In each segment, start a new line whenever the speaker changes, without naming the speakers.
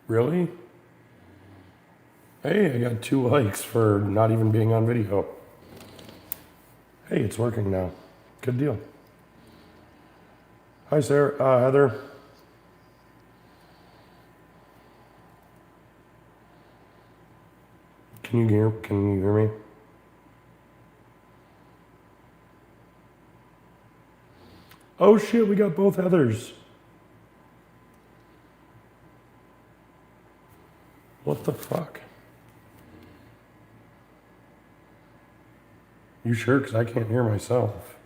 Really? Hey, I got 2 likes for not even being on video. Hey, it's working now. Good deal. Hi, Sarah. Heather. Can you hear me? Oh shit, we got both Heathers. What the fuck? You sure? Because I can't hear myself.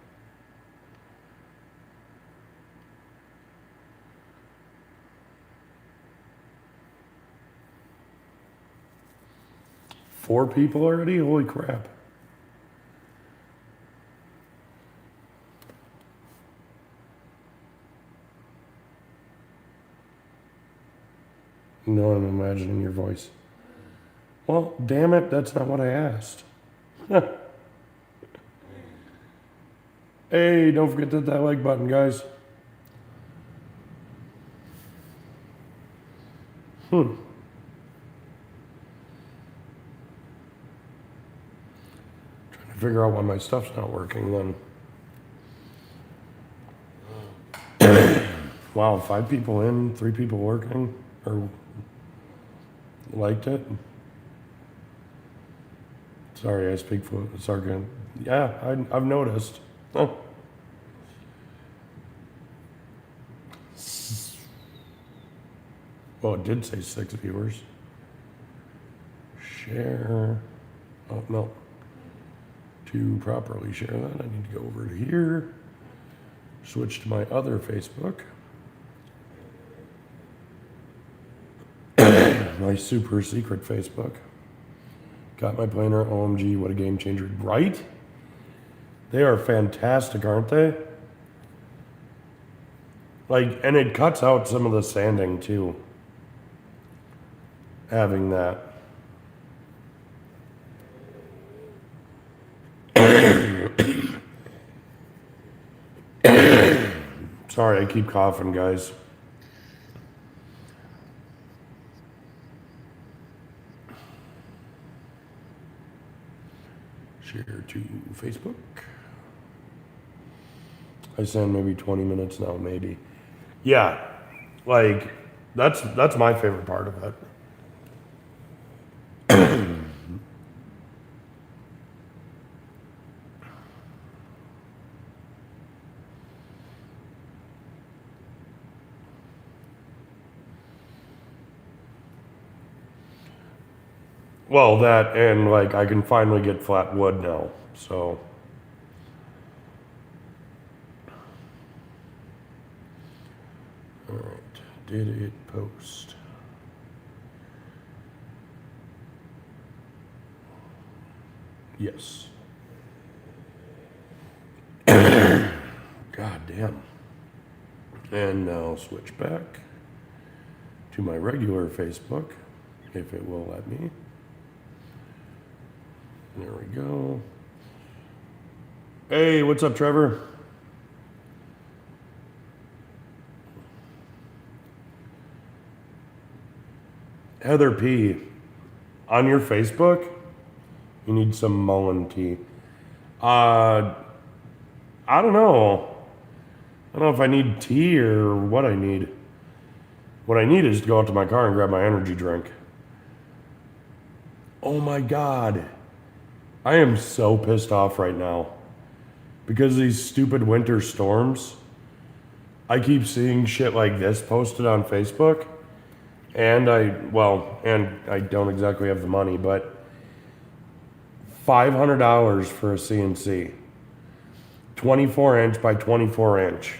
Four people already? Holy crap. You know, I'm imagining your voice. Well, damn it, that's not what I asked. Hey, don't forget to hit that like button, guys. Trying to figure out why my stuff's not working then. Wow, 5 people in, 3 people working, or liked it. Sorry, I speak sarcasm. Yeah, I've noticed. Oh. Well, it did say 6 viewers. Share. Oh, no. To properly share that, I need to go over to here. Switch to my other Facebook. My super secret Facebook. Got my planner. OMG, what a game changer. Right? They are fantastic, aren't they? Like, and it cuts out some of the sanding too. Having that. Sorry, I keep coughing, guys. Share to Facebook. I send maybe 20 minutes now, maybe. Yeah, like that's my favorite part of it. Well, that and like I can finally get flat wood now, so. All right, did it post? Yes. God damn. And now switch back to my regular Facebook, if it will let me. There we go. Hey, what's up, Trevor? Heather P, on your Facebook, you need some Mullen tea. I don't know. I don't know if I need tea or what I need. What I need is to go out to my car and grab my energy drink. Oh my God. I am so pissed off right now. Because of these stupid winter storms, I keep seeing shit like this posted on Facebook. And I don't exactly have the money, but $500 for a CNC. 24 inch by 24 inch.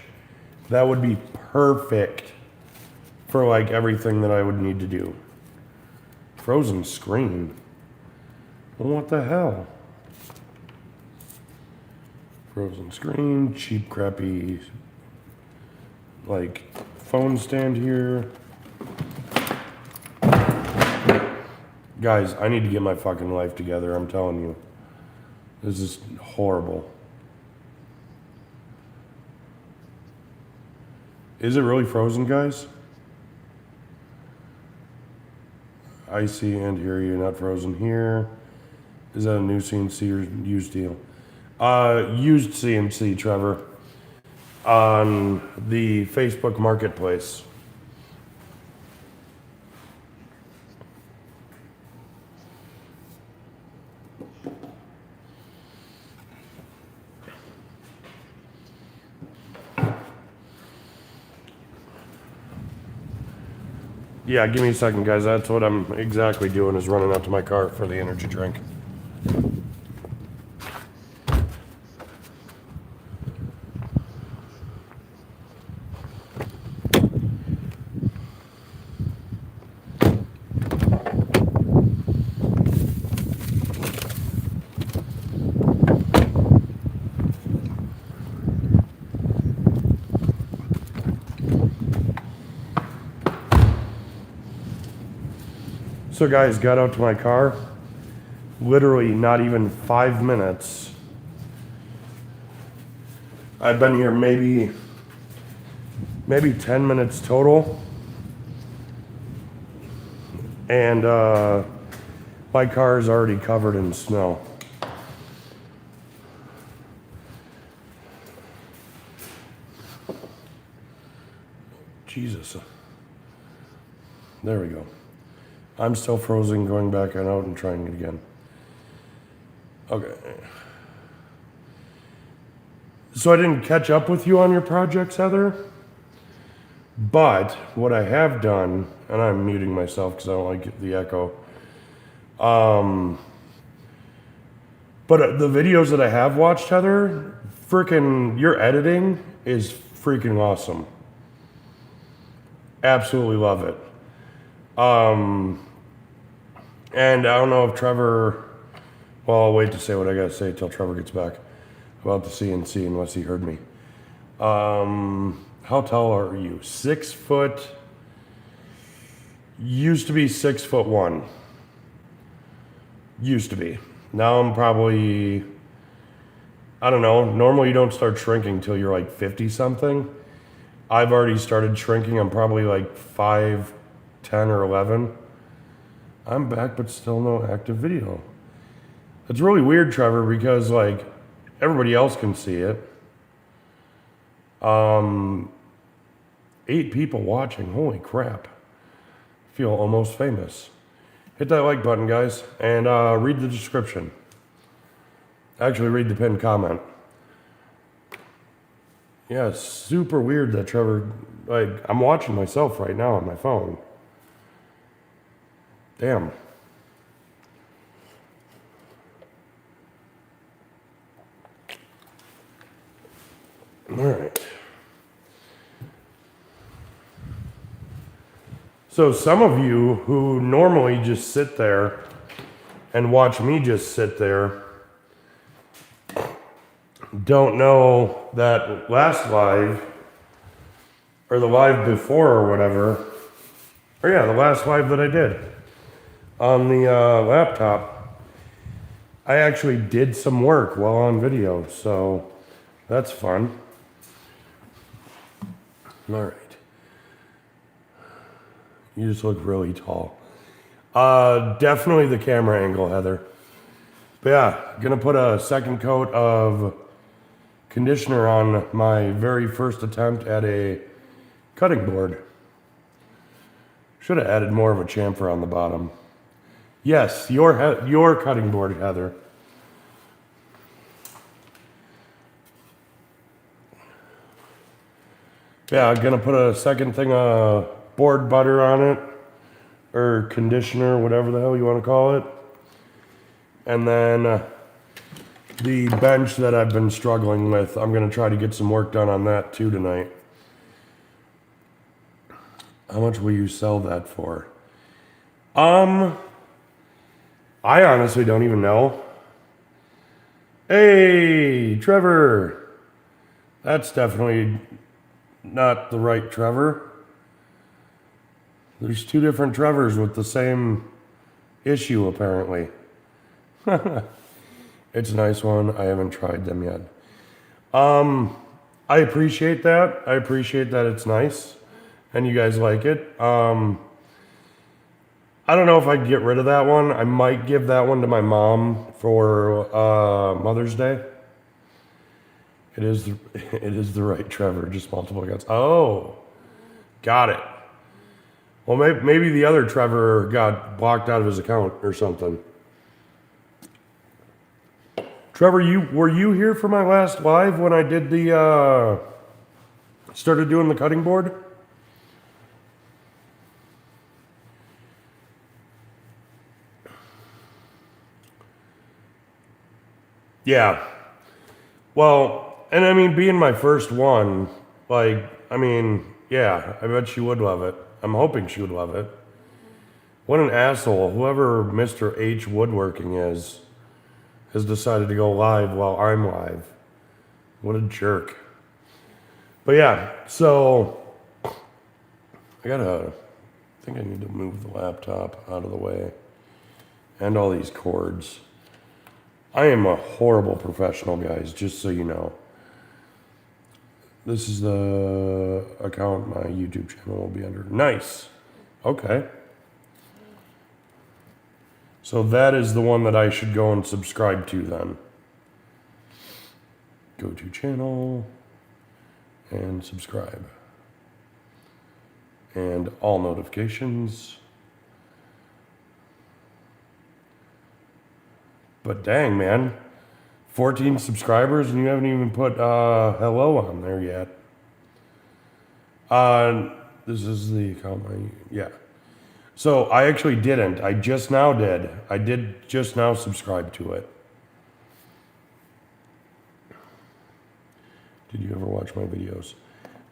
That would be perfect for like everything that I would need to do. Frozen screen. What the hell? Frozen screen, cheap, crappy, like phone stand here. Guys, I need to get my fucking life together, I'm telling you. This is horrible. Is it really frozen, guys? I see and hear you, not frozen here. Is that a new CNC or used deal? Used CNC, Trevor, on the Facebook Marketplace. Yeah, give me a second, guys. That's what I'm exactly doing, is running out to my car for the energy drink. So guys, got out to my car, literally not even 5 minutes. I've been here maybe 10 minutes total. And my car is already covered in snow. Jesus. There we go. I'm still frozen, going back and out and trying it again. Okay. So I didn't catch up with you on your projects, Heather. But what I have done, and I'm muting myself because I don't like the echo. But the videos that I have watched, Heather, freaking, your editing is freaking awesome. Absolutely love it. And I don't know if Trevor, well, I'll wait to say what I gotta say till Trevor gets back about the CNC unless he heard me. How tall are you? 6 foot, used to be 6'1". Used to be. Now I'm probably, I don't know, normally you don't start shrinking till you're like 50 something. I've already started shrinking. I'm probably like 5'10" or 11. I'm back, but still no active video. It's really weird, Trevor, because like everybody else can see it. 8 people watching. Holy crap. I feel almost famous. Hit that like button, guys, and read the description. Actually, read the pinned comment. Yeah, it's super weird that Trevor, like, I'm watching myself right now on my phone. Damn. All right. So some of you who normally just sit there and watch me just sit there don't know that last live, or the live before or whatever, or yeah, the last live that I did on the laptop, I actually did some work while on video, so that's fun. All right. You just look really tall. Definitely the camera angle, Heather. But yeah, gonna put a second coat of conditioner on my very first attempt at a cutting board. Should have added more of a chamfer on the bottom. Yes, your cutting board, Heather. Yeah, I'm gonna put a second thing of board butter on it, or conditioner, whatever the hell you want to call it. And then the bench that I've been struggling with, I'm gonna try to get some work done on that too tonight. How much will you sell that for? I honestly don't even know. Hey, Trevor. That's definitely not the right Trevor. There's 2 different Trevors with the same issue, apparently. It's a nice one. I haven't tried them yet. I appreciate that. I appreciate that it's nice and you guys like it. I don't know if I'd get rid of that one. I might give that one to my mom for Mother's Day. It is the right Trevor, just multiple accounts. Oh, got it. Well, maybe the other Trevor got blocked out of his account or something. Trevor, were you here for my last live when I did the started doing the cutting board? Yeah. Well, and I mean, being my first one, like, I mean, yeah, I bet she would love it. I'm hoping she would love it. What an asshole. Whoever Mr. H Woodworking is has decided to go live while I'm live. What a jerk. But yeah, so I think I need to move the laptop out of the way and all these cords. I am a horrible professional, guys, just so you know. This is the account my YouTube channel will be under. Nice. Okay. So that is the one that I should go and subscribe to then. Go to channel and subscribe. And all notifications. But dang, man. 14 subscribers and you haven't even put hello on there yet. This is the account. Yeah. So I actually didn't. I just now did. I did just now subscribe to it. Did you ever watch my videos?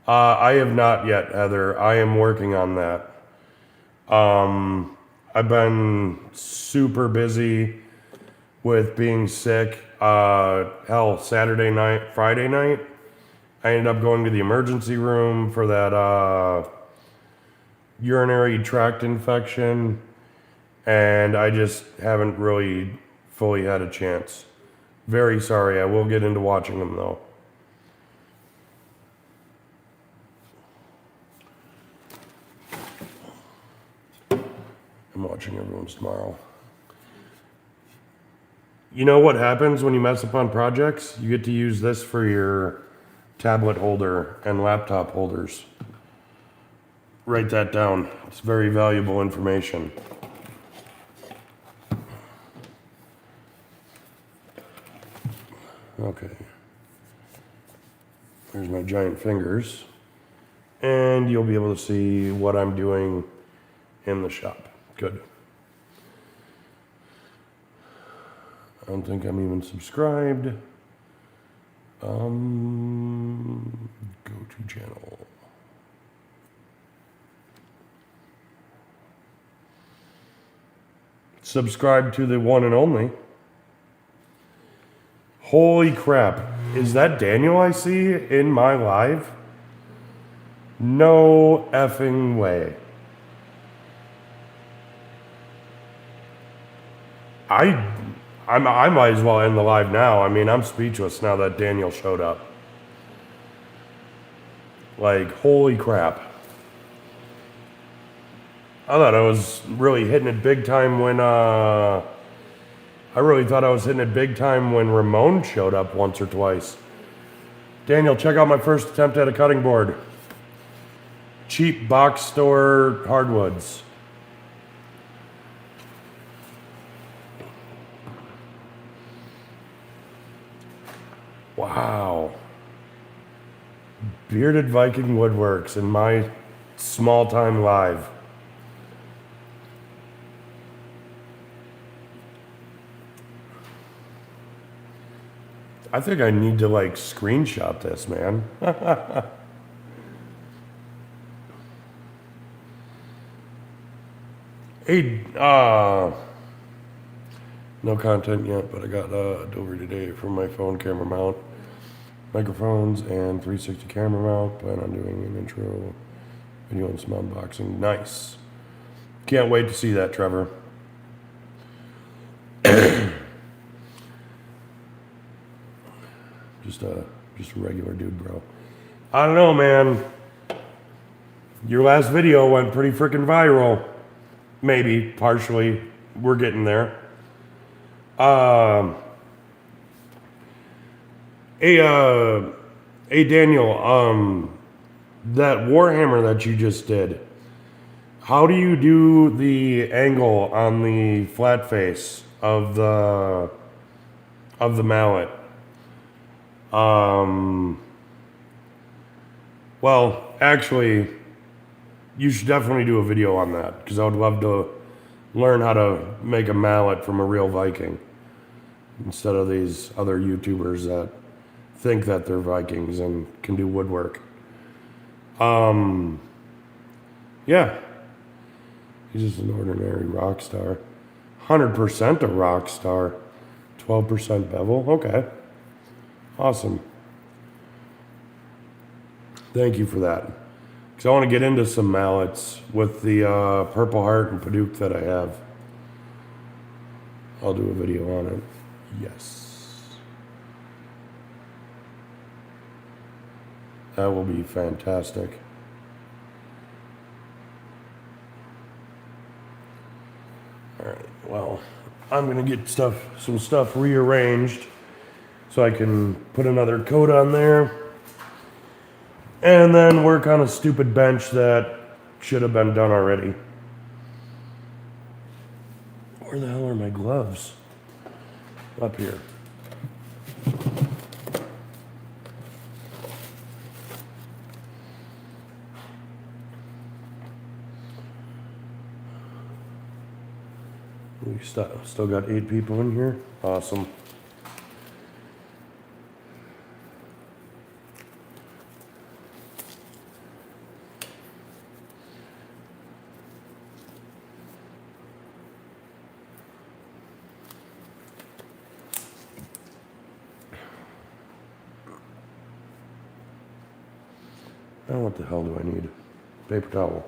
I have not yet, Heather. I am working on that. I've been super busy with being sick. Hell, Saturday night, Friday night, I ended up going to the emergency room for that urinary tract infection, and I just haven't really fully had a chance. Very sorry. I will get into watching them though. I'm watching everyone's tomorrow. You know what happens when you mess up on projects? You get to use this for your tablet holder and laptop holders. Write that down. It's very valuable information. Okay. Here's my giant fingers. And you'll be able to see what I'm doing in the shop. Good. I don't think I'm even subscribed. Go to channel. Subscribe to the one and only. Holy crap. Is that Daniel I see in my live? No effing way. I might as well end the live now. I mean, I'm speechless now that Daniel showed up. Like, holy crap. I thought I was really hitting it big time when, I really thought I was hitting it big time when Ramon showed up once or twice. Daniel, check out my first attempt at a cutting board. Cheap box store hardwoods. Wow. Bearded Viking Woodworks in my small time live. I think I need to like screenshot this, man. Hey, no content yet, but I got Dover today for my phone camera mount, microphones, and 360 camera mount. Plan on doing an intro video and some unboxing. Nice. Can't wait to see that, Trevor. Just a regular dude, bro. I don't know, man. Your last video went pretty freaking viral. maybe partially. We're getting there. Um, hey Daniel, that Warhammer that you just did, how do you do the angle on the flat face of the mallet? Well, actually, you should definitely do a video on that because I would love to learn how to make a mallet from a real Viking instead of these other YouTubers that think that they're Vikings and can do woodwork. Yeah, he's just an ordinary rock star. 100% a rock star. 12% bevel. Okay. Awesome. Thank you for that. Because I want to get into some mallets with the Purple Heart and Paduke that I have. I'll do a video on it. Yes. That will be fantastic. Alright, well, I'm going to get some stuff rearranged so I can put another coat on there. And then work on a stupid bench that should have been done already. Where the hell are my gloves? Up here. We still got 8 people in here. Awesome. Now what the hell do I need? Paper towel.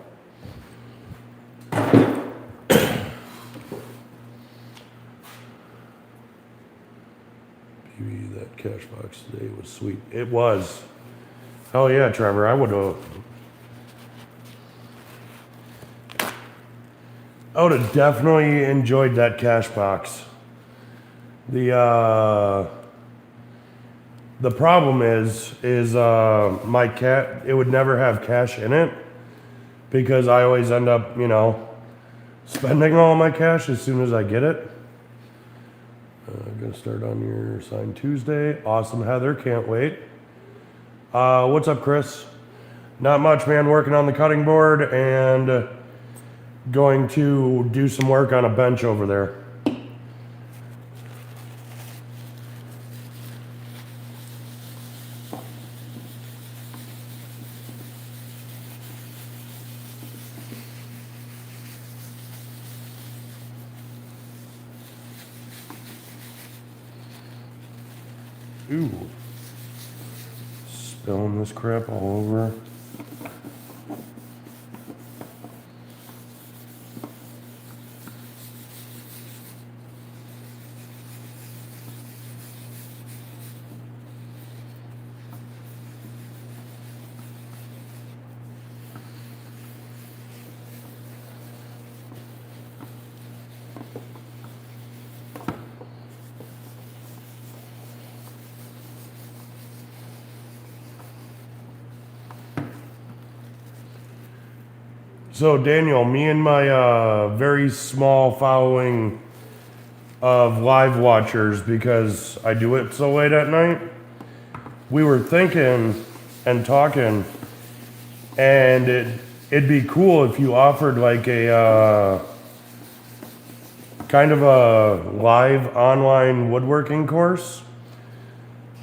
PB, that cash box today was sweet. It was. Hell yeah, Trevor. I would have definitely enjoyed that cash box. The problem is my cat, it would never have cash in it because I always end up, spending all my cash as soon as I get it. I'm going to start on your sign Tuesday. Awesome, Heather. Can't wait. What's up, Chris? Not much, man. Working on the cutting board and going to do some work on a bench over there. Ooh. Spilling this crap all over. So Daniel, me and my very small following of live watchers, because I do it so late at night, we were thinking and talking, and it'd be cool if you offered like a kind of a live online woodworking course.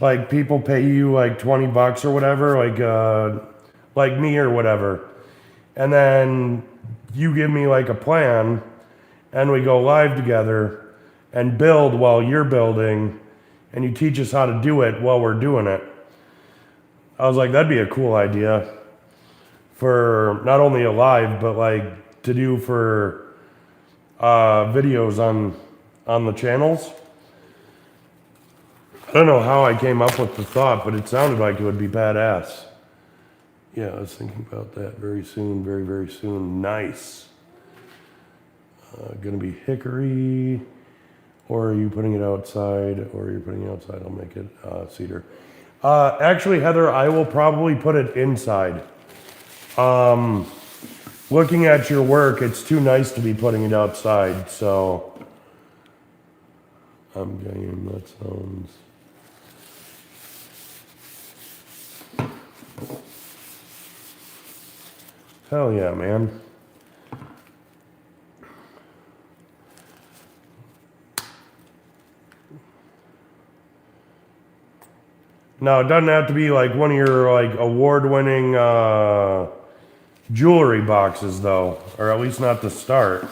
Like people pay you like $20 or whatever, like me or whatever. And then you give me like a plan and we go live together and build while you're building and you teach us how to do it while we're doing it. I was like, that'd be a cool idea for not only a live, but like to do for videos on the channels. I don't know how I came up with the thought, but it sounded like it would be badass. Yeah, I was thinking about that very soon, very, very soon. Nice. Gonna be hickory, or are you putting it outside? Or you're putting it outside, I'll make it cedar. Actually, Heather, I will probably put it inside. Looking at your work, it's too nice to be putting it outside, so I'm getting that sounds. Hell yeah, man. No, it doesn't have to be like one of your like award-winning jewelry boxes though, or at least not to start.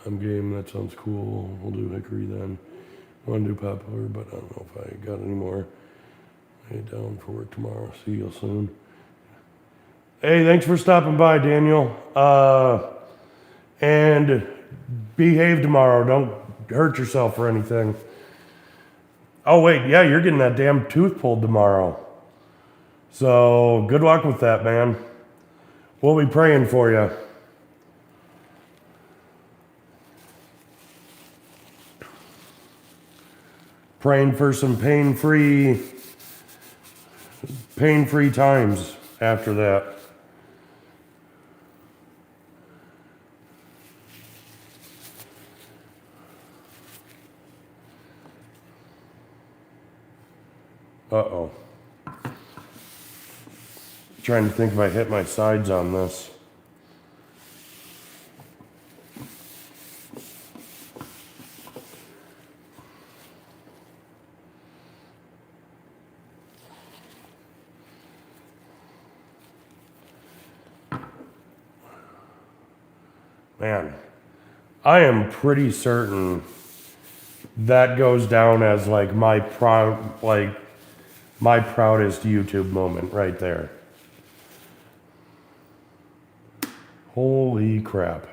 I'm game, that sounds cool. We'll do hickory then. I want to do poplar, but I don't know if I got any more. Lay it down for work tomorrow. See you soon. Hey, thanks for stopping by, Daniel. And behave tomorrow. Don't hurt yourself or anything. Oh, wait, yeah, you're getting that damn tooth pulled tomorrow. So good luck with that, man. We'll be praying for you. Praying for some pain-free times after that. Uh-oh. Trying to think if I hit my sides on this. Man, I am pretty certain that goes down as like my proudest YouTube moment right there. Holy crap.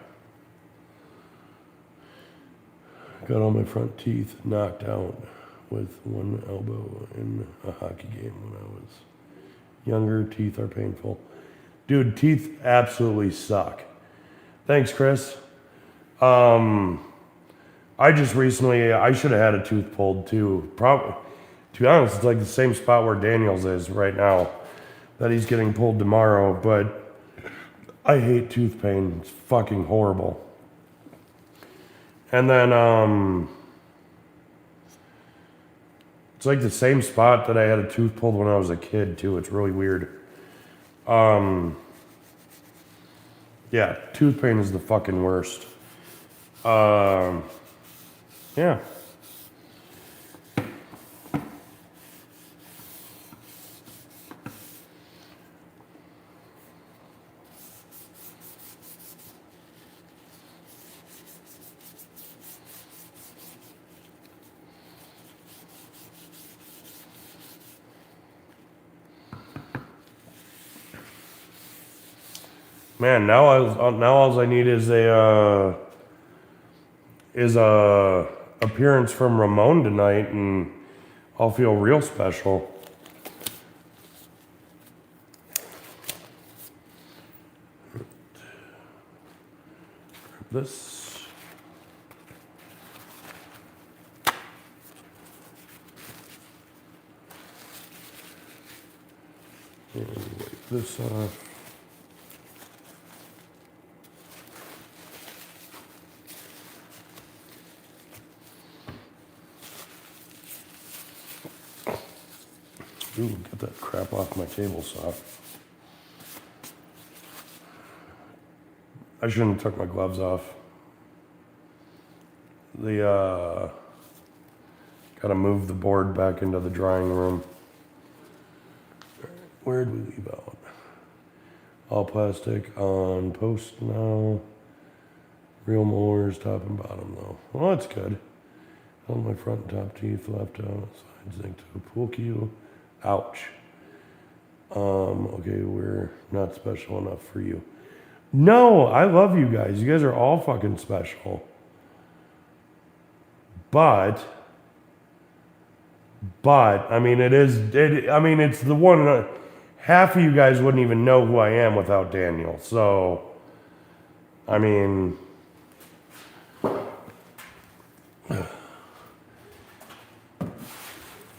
Got all my front teeth knocked out with one elbow in a hockey game when I was younger. Teeth are painful. Dude, teeth absolutely suck. Thanks, Chris. I should have had a tooth pulled too. Probably, to be honest, it's like the same spot where Daniel's is right now, that he's getting pulled tomorrow, but I hate tooth pain. It's fucking horrible. And then, it's like the same spot that I had a tooth pulled when I was a kid too. It's really weird. Yeah, tooth pain is the fucking worst. Yeah. Man, now all I need is a appearance from Ramon tonight, and I'll feel real special. This. And wipe this off. Ooh, get that crap off my table saw. I shouldn't have took my gloves off. Gotta move the board back into the drying room. Where'd we leave out? All plastic on post now. Real molars, top and bottom though. Well, that's good. All my front and top teeth left out. Side zinc to pool cue. Ouch. Okay, we're not special enough for you. No, I love you guys. You guys are all fucking special. But, I mean, it's the one, half of you guys wouldn't even know who I am without Daniel. So, I mean,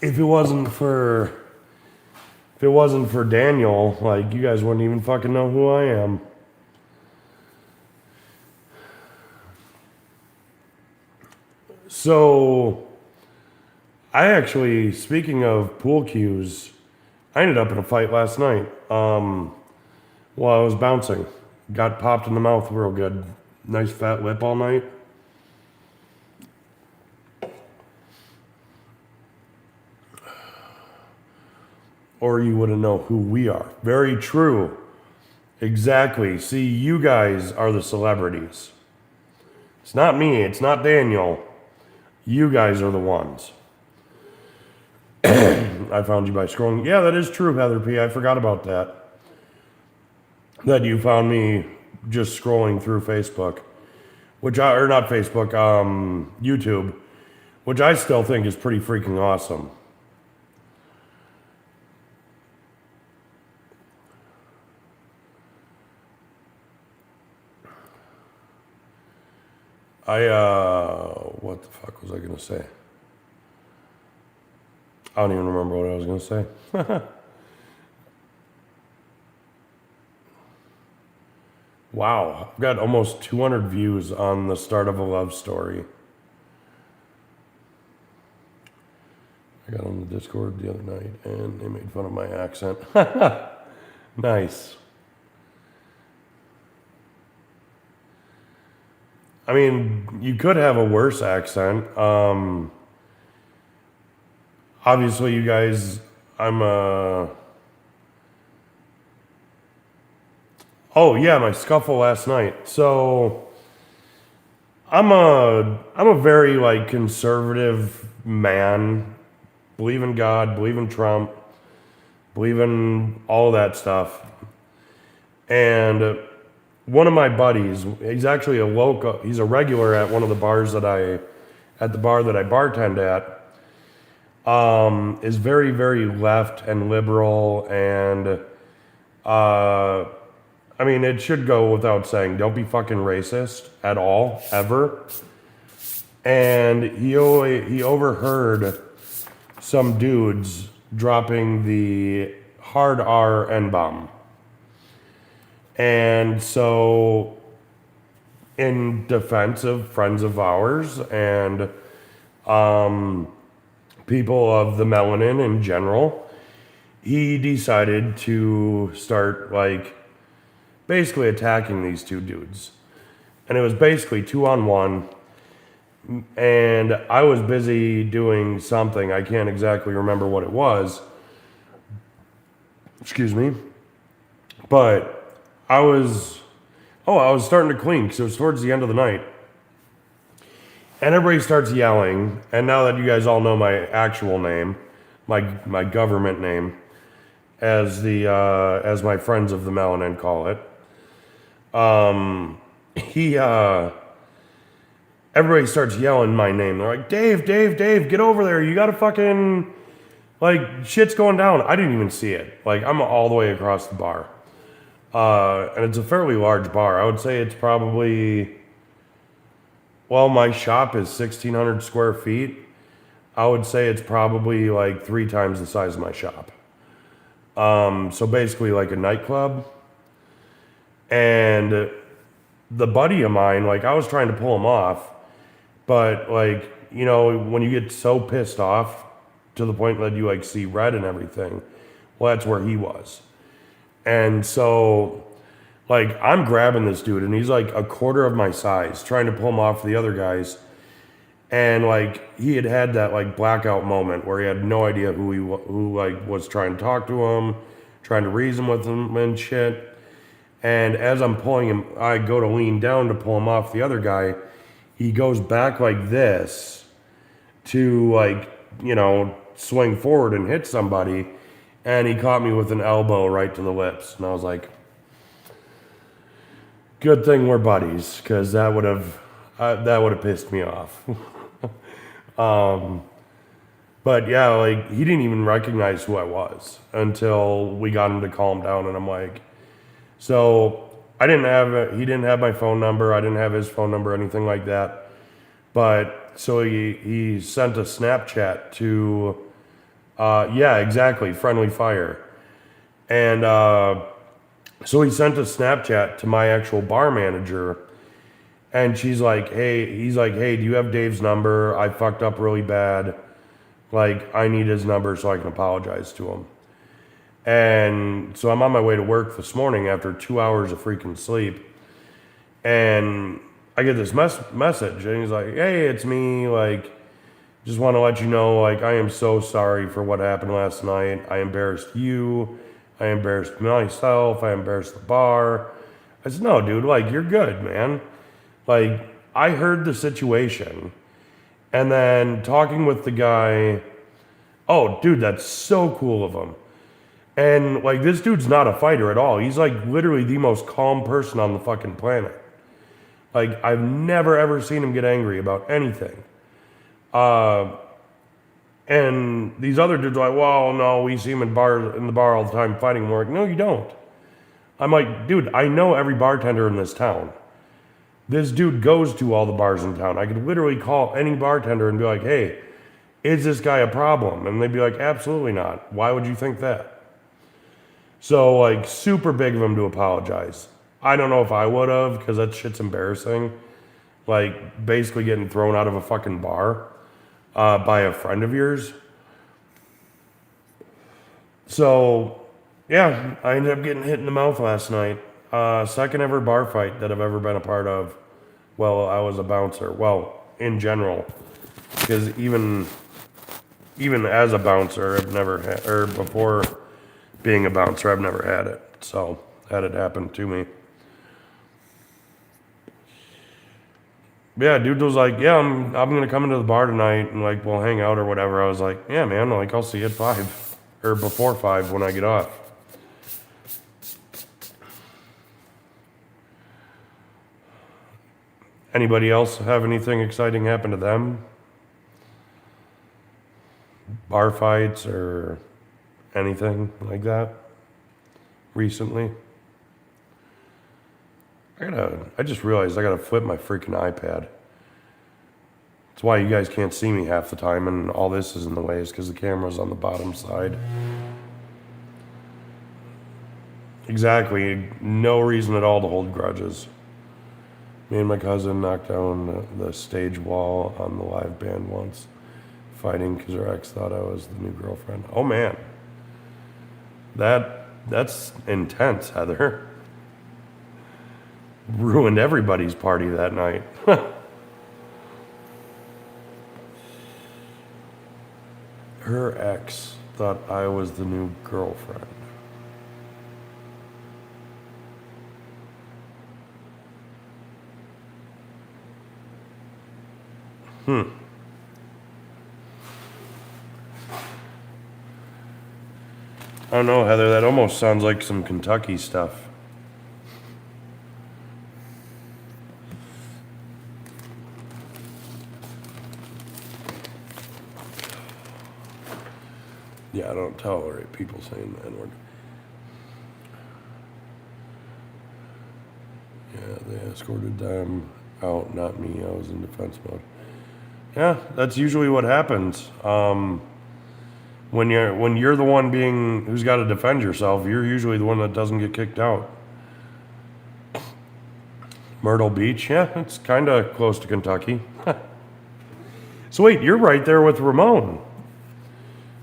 if it wasn't for Daniel, like, you guys wouldn't even fucking know who I am. So, I actually, speaking of pool cues, I ended up in a fight last night while I was bouncing. Got popped in the mouth real good. Nice fat lip all night. Or you wouldn't know who we are. Very true. Exactly. See, you guys are the celebrities. It's not me. It's not Daniel. You guys are the ones. I found you by scrolling. Yeah, that is true, Heather P. I forgot about that. That you found me just scrolling through Facebook. YouTube. Which I still think is pretty freaking awesome. What the fuck was I gonna say? I don't even remember what I was gonna say. Wow, I've got almost 200 views on the start of a love story. I got on the Discord the other night and they made fun of my accent. Nice. I mean, you could have a worse accent. Obviously, you guys, oh yeah, my scuffle last night. So, I'm a very, like, conservative man. Believe in God, believe in Trump, believe in all that stuff. And one of my buddies, he's actually he's a regular at one of the bars at the bar that I bartend at, is very, very left and liberal, and I mean, it should go without saying, don't be fucking racist at all, ever. And he overheard some dudes dropping the hard R N-bomb. And so, in defense of friends of ours and people of the melanin in general, he decided to start, like, basically attacking these two dudes. And it was basically 2-on-1. And I was busy doing something. I can't exactly remember what it was. Excuse me. But I was starting to clean because it was towards the end of the night. And everybody starts yelling. And now that you guys all know my actual name, my government name, as my friends of the melanin call it, everybody starts yelling my name. They're like, Dave, get over there. You gotta fucking, like, shit's going down. I didn't even see it. Like, I'm all the way across the bar. And it's a fairly large bar. I would say it's probably, well, my shop is 1,600 square feet. I would say it's probably like 3 times the size of my shop. So basically like a nightclub. And the buddy of mine, like, I was trying to pull him off, but, like, you know, when you get so pissed off to the point that you, like, see red and everything, well, that's where he was. And so Like, I'm grabbing this dude, and he's like a quarter of my size, trying to pull him off the other guys. And like, he had that like blackout moment where he had no idea who like was trying to talk to him, trying to reason with him and shit. And as I'm pulling him, I go to lean down to pull him off the other guy. He goes back like this to like, swing forward and hit somebody. And he caught me with an elbow right to the lips. And I was like, good thing we're buddies, because that would have pissed me off. But yeah, like, he didn't even recognize who I was until we got him to calm down. And I'm like, so he didn't have my phone number. I didn't have his phone number, anything like that. But so he sent a Snapchat to, yeah, exactly, Friendly Fire. And so he sent a Snapchat to my actual bar manager. And he's like, hey, do you have Dave's number? I fucked up really bad. Like, I need his number so I can apologize to him. And so I'm on my way to work this morning after 2 hours of freaking sleep. And I get this message, and he's like, hey, it's me. Like, just want to let you know, like, I am so sorry for what happened last night. I embarrassed you. I embarrassed myself. I embarrassed the bar. I said, no, dude, like, you're good, man. Like, I heard the situation. And then talking with the guy, oh, dude, that's so cool of him. And, like, this dude's not a fighter at all. He's, like, literally the most calm person on the fucking planet. Like, I've never, ever seen him get angry about anything. And these other dudes are like, well, no, we see him in the bar all the time fighting. We're like, no, you don't. I'm like, dude, I know every bartender in this town. This dude goes to all the bars in town. I could literally call any bartender and be like, hey, is this guy a problem? And they'd be like, absolutely not. Why would you think that? So, like, super big of him to apologize. I don't know if I would have, because that shit's embarrassing. Like, basically getting thrown out of a fucking bar by a friend of yours. So, yeah, I ended up getting hit in the mouth last night. Second ever bar fight that I've ever been a part of. Well, I was a bouncer. Well, in general, because even as a bouncer, I've never had, or before being a bouncer, I've never had it. So had it happen to me. Yeah, dude was like, yeah, I'm gonna come into the bar tonight and like we'll hang out or whatever. I was like, yeah, man, like I'll see you at 5 or before 5 when I get off. Anybody else have anything exciting happen to them? Bar fights or anything like that recently? I just realized I gotta flip my freaking iPad. That's why you guys can't see me half the time and all this is in the way, is because the camera's on the bottom side. Exactly. No reason at all to hold grudges. Me and my cousin knocked down the stage wall on the live band once, fighting because her ex thought I was the new girlfriend. Oh man, that's intense, Heather. Ruined everybody's party that night. Her ex thought I was the new girlfriend. I don't know, Heather, that almost sounds like some Kentucky stuff. Yeah, I don't tolerate people saying the N-word. Yeah, they escorted them out, not me. I was in defense mode. Yeah, that's usually what happens. When you're the one who's got to defend yourself, you're usually the one that doesn't get kicked out. Myrtle Beach, yeah, it's kind of close to Kentucky. So wait, you're right there with Ramon.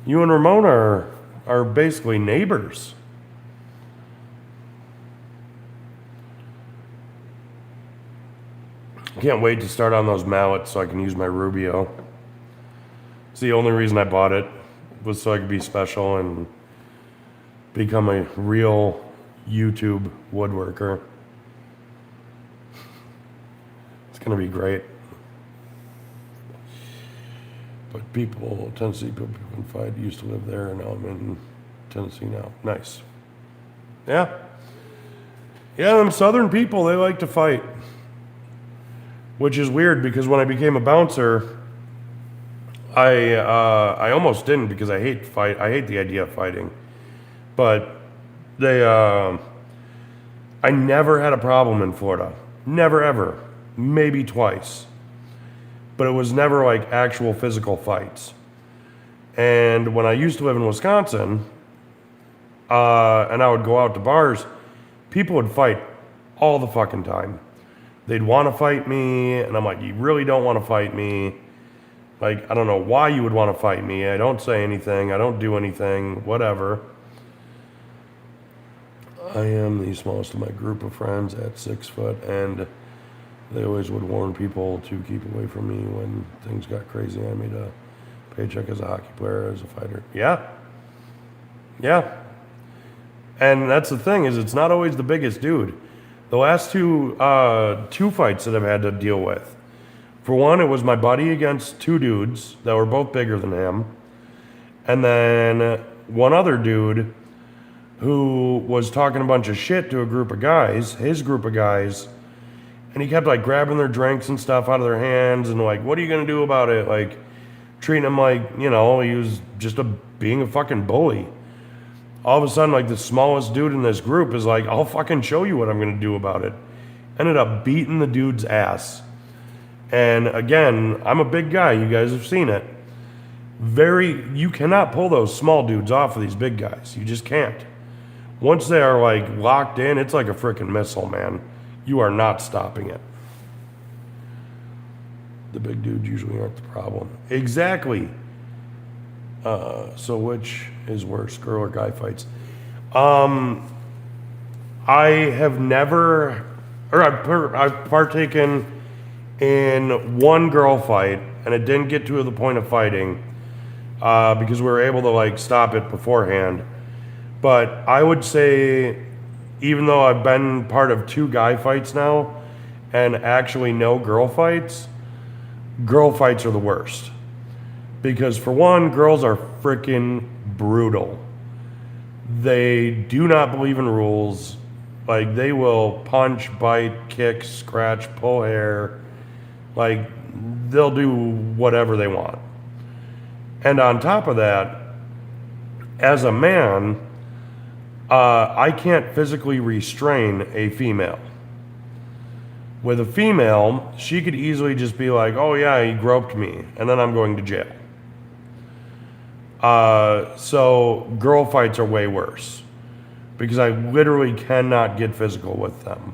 You and Ramon are basically neighbors. Can't wait to start on those mallets so I can use my Rubio. It's the only reason I bought it, was so I could be special and become a real YouTube woodworker. It's going to be great. But Tennessee people can fight, used to live there, and now I'm in Tennessee now. Nice. Yeah. Yeah, them southern people, they like to fight. Which is weird because when I became a bouncer, I almost didn't because I hate the idea of fighting. But I never had a problem in Florida. Never ever. Maybe twice. But it was never like actual physical fights. And when I used to live in Wisconsin, and I would go out to bars, people would fight all the fucking time. They'd want to fight me, and I'm like, you really don't want to fight me. Like, I don't know why you would want to fight me. I don't say anything. I don't do anything. Whatever. I am the smallest of my group of friends at 6 foot, and they always would warn people to keep away from me when things got crazy. I made a paycheck as a hockey player, as a fighter. Yeah. Yeah. And that's the thing, is it's not always the biggest dude. The last two fights that I've had to deal with. For one, it was my buddy against two dudes that were both bigger than him. And then one other dude who was talking a bunch of shit to a group of guys, his group of guys, and he kept like grabbing their drinks and stuff out of their hands and like, what are you going to do about it? Like treating him like, he was just being a fucking bully. All of a sudden, like the smallest dude in this group is like, I'll fucking show you what I'm going to do about it. Ended up beating the dude's ass. And again, I'm a big guy. You guys have seen it. You cannot pull those small dudes off of these big guys. You just can't. Once they are like locked in, it's like a freaking missile, man. You are not stopping it. The big dudes usually aren't the problem. Exactly. So which is worse, girl or guy fights? I have never, or I've partaken in one girl fight, and it didn't get to the point of fighting because we were able to like stop it beforehand. But I would say, even though I've been part of 2 guy fights now and actually no girl fights are the worst. Because for one, girls are freaking brutal. They do not believe in rules. Like, they will punch, bite, kick, scratch, pull hair. Like, they'll do whatever they want. And on top of that, as a man, I can't physically restrain a female. With a female, she could easily just be like, oh yeah, he groped me, and then I'm going to jail. So girl fights are way worse because I literally cannot get physical with them.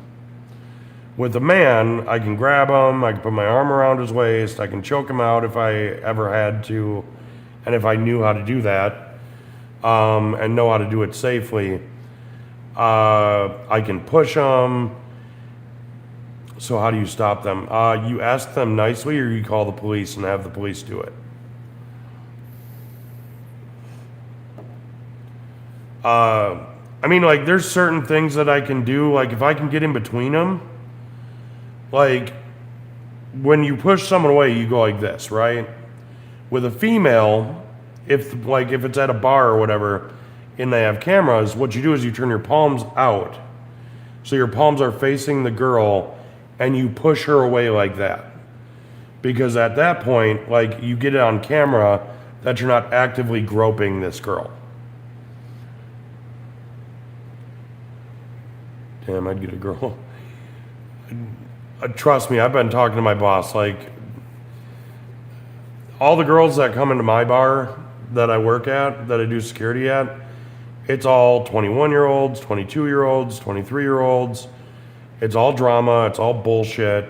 With a man, I can grab him, I can put my arm around his waist, I can choke him out if I ever had to, and if I knew how to do that, and know how to do it safely. I can push them. So how do you stop them? You ask them nicely, or you call the police and have the police do it. I mean, like, there's certain things that I can do. Like, if I can get in between them, like, when you push someone away, you go like this, right? With a female, if it's at a bar or whatever, and they have cameras, what you do is you turn your palms out. So your palms are facing the girl, and you push her away like that. Because at that point, like, you get it on camera that you're not actively groping this girl. Damn, I'd get a girl. Trust me, I've been talking to my boss. Like, all the girls that come into my bar that I work at, that I do security at, it's all 21-year-olds, 22-year-olds, 23-year-olds. It's all drama. It's all bullshit.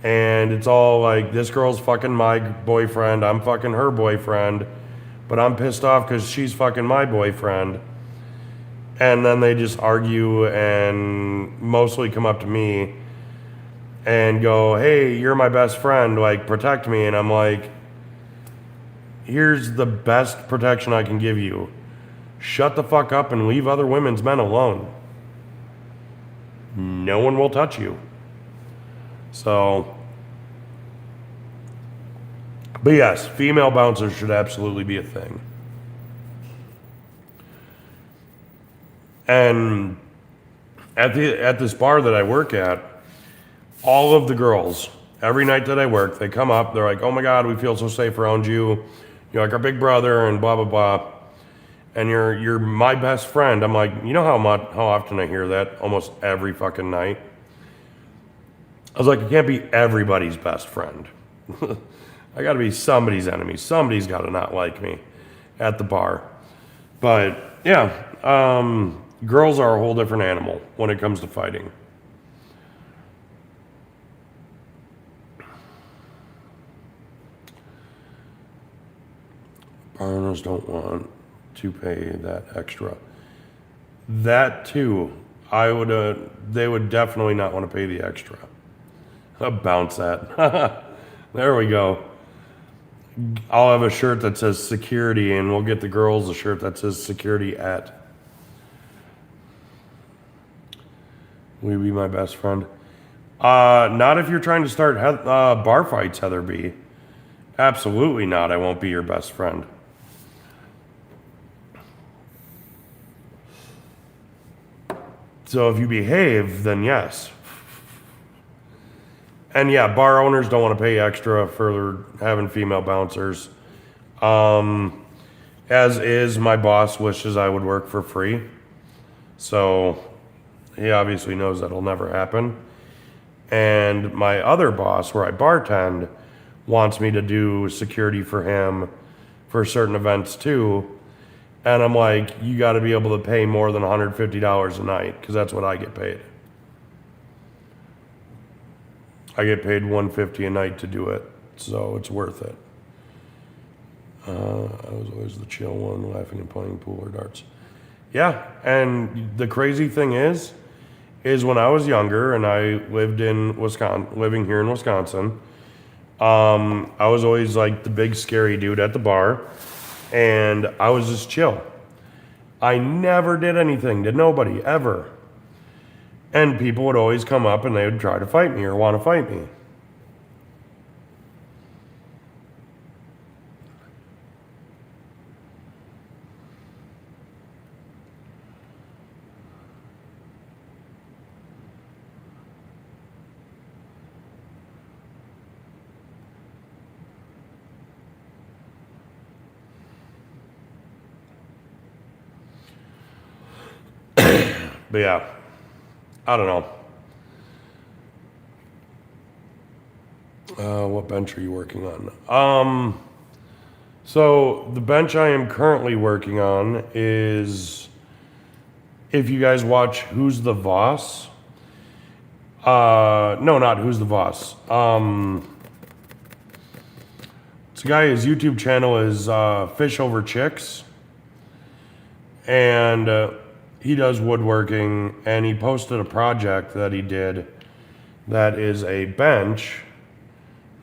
And it's all like, this girl's fucking my boyfriend. I'm fucking her boyfriend. But I'm pissed off because she's fucking my boyfriend. And then they just argue and mostly come up to me. and go, hey, you're my best friend, like, protect me. And I'm like, here's the best protection I can give you. Shut the fuck up and leave other women's men alone. No one will touch you. So, but yes, female bouncers should absolutely be a thing. And at this bar that I work at, all of the girls, every night that I work, they come up, they're like, oh my God, we feel so safe around you. You're like our big brother and blah, blah, blah. And you're my best friend. I'm like, you know how often I hear that? Almost every fucking night. I was like, you can't be everybody's best friend. I gotta be somebody's enemy. Somebody's gotta not like me at the bar. But yeah, girls are a whole different animal when it comes to fighting. Bar owners don't want to pay that extra. That too, they would definitely not want to pay the extra. I'll bounce that. There we go. I'll have a shirt that says security, and we'll get the girls a shirt that says security at. Will you be my best friend? Not if you're trying to start bar fights, Heather B. Absolutely not. I won't be your best friend. So if you behave, then yes. And yeah, bar owners don't want to pay extra for having female bouncers. As is, my boss wishes I would work for free. So he obviously knows that'll never happen. And my other boss, where I bartend, wants me to do security for him for certain events too. And I'm like, you got to be able to pay more than $150 a night, because that's what I get paid. I get paid $150 a night to do it, so it's worth it. I was always the chill one, laughing and playing pool or darts. Yeah, and the crazy thing is when I was younger and I lived in Wisconsin, living here in Wisconsin, I was always like the big scary dude at the bar, and I was just chill. I never did anything to nobody, ever. And people would always come up and they would try to fight me or want to fight me. But yeah, I don't know. What bench are you working on? So the bench I am currently working on is, if you guys watch Who's the Boss? No, not Who's the Boss. This guy, his YouTube channel is Fish Over Chicks. And he does woodworking, and he posted a project that he did that is a bench.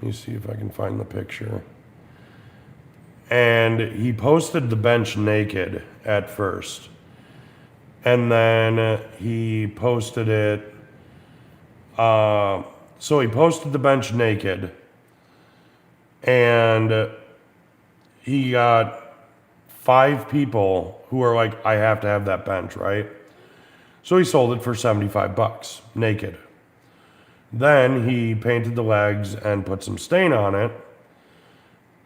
Let me see if I can find the picture. And he posted the bench naked at first. And then he posted it. So he posted the bench naked. And he got 5 people who are like, I have to have that bench, right? So he sold it for $75 naked. Then he painted the legs and put some stain on it,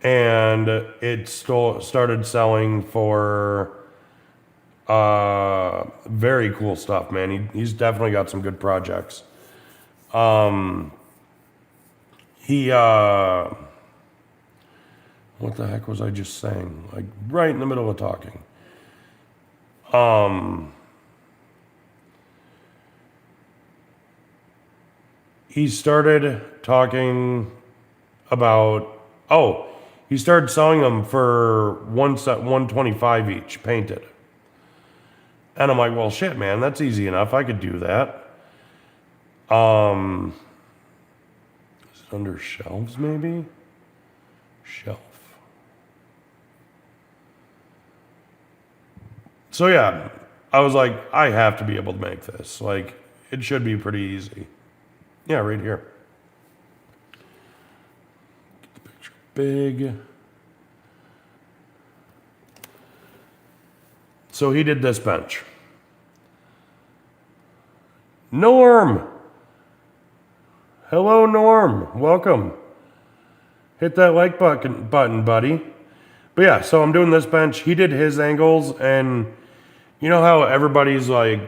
and it started selling for very cool stuff, man. He's definitely got some good projects. What the heck was I just saying? Like right in the middle of talking. He started talking about, he started selling them for $125 each, painted. And I'm like, well, shit, man, that's easy enough. I could do that. under shelves, maybe? Shelf. So yeah, I was like, I have to be able to make this. Like, it should be pretty easy. Yeah, right here. Get the picture big. So he did this bench. Norm! Hello, Norm. Welcome. Hit that like button, buddy. But yeah, so I'm doing this bench. He did his angles, and you know how everybody's like,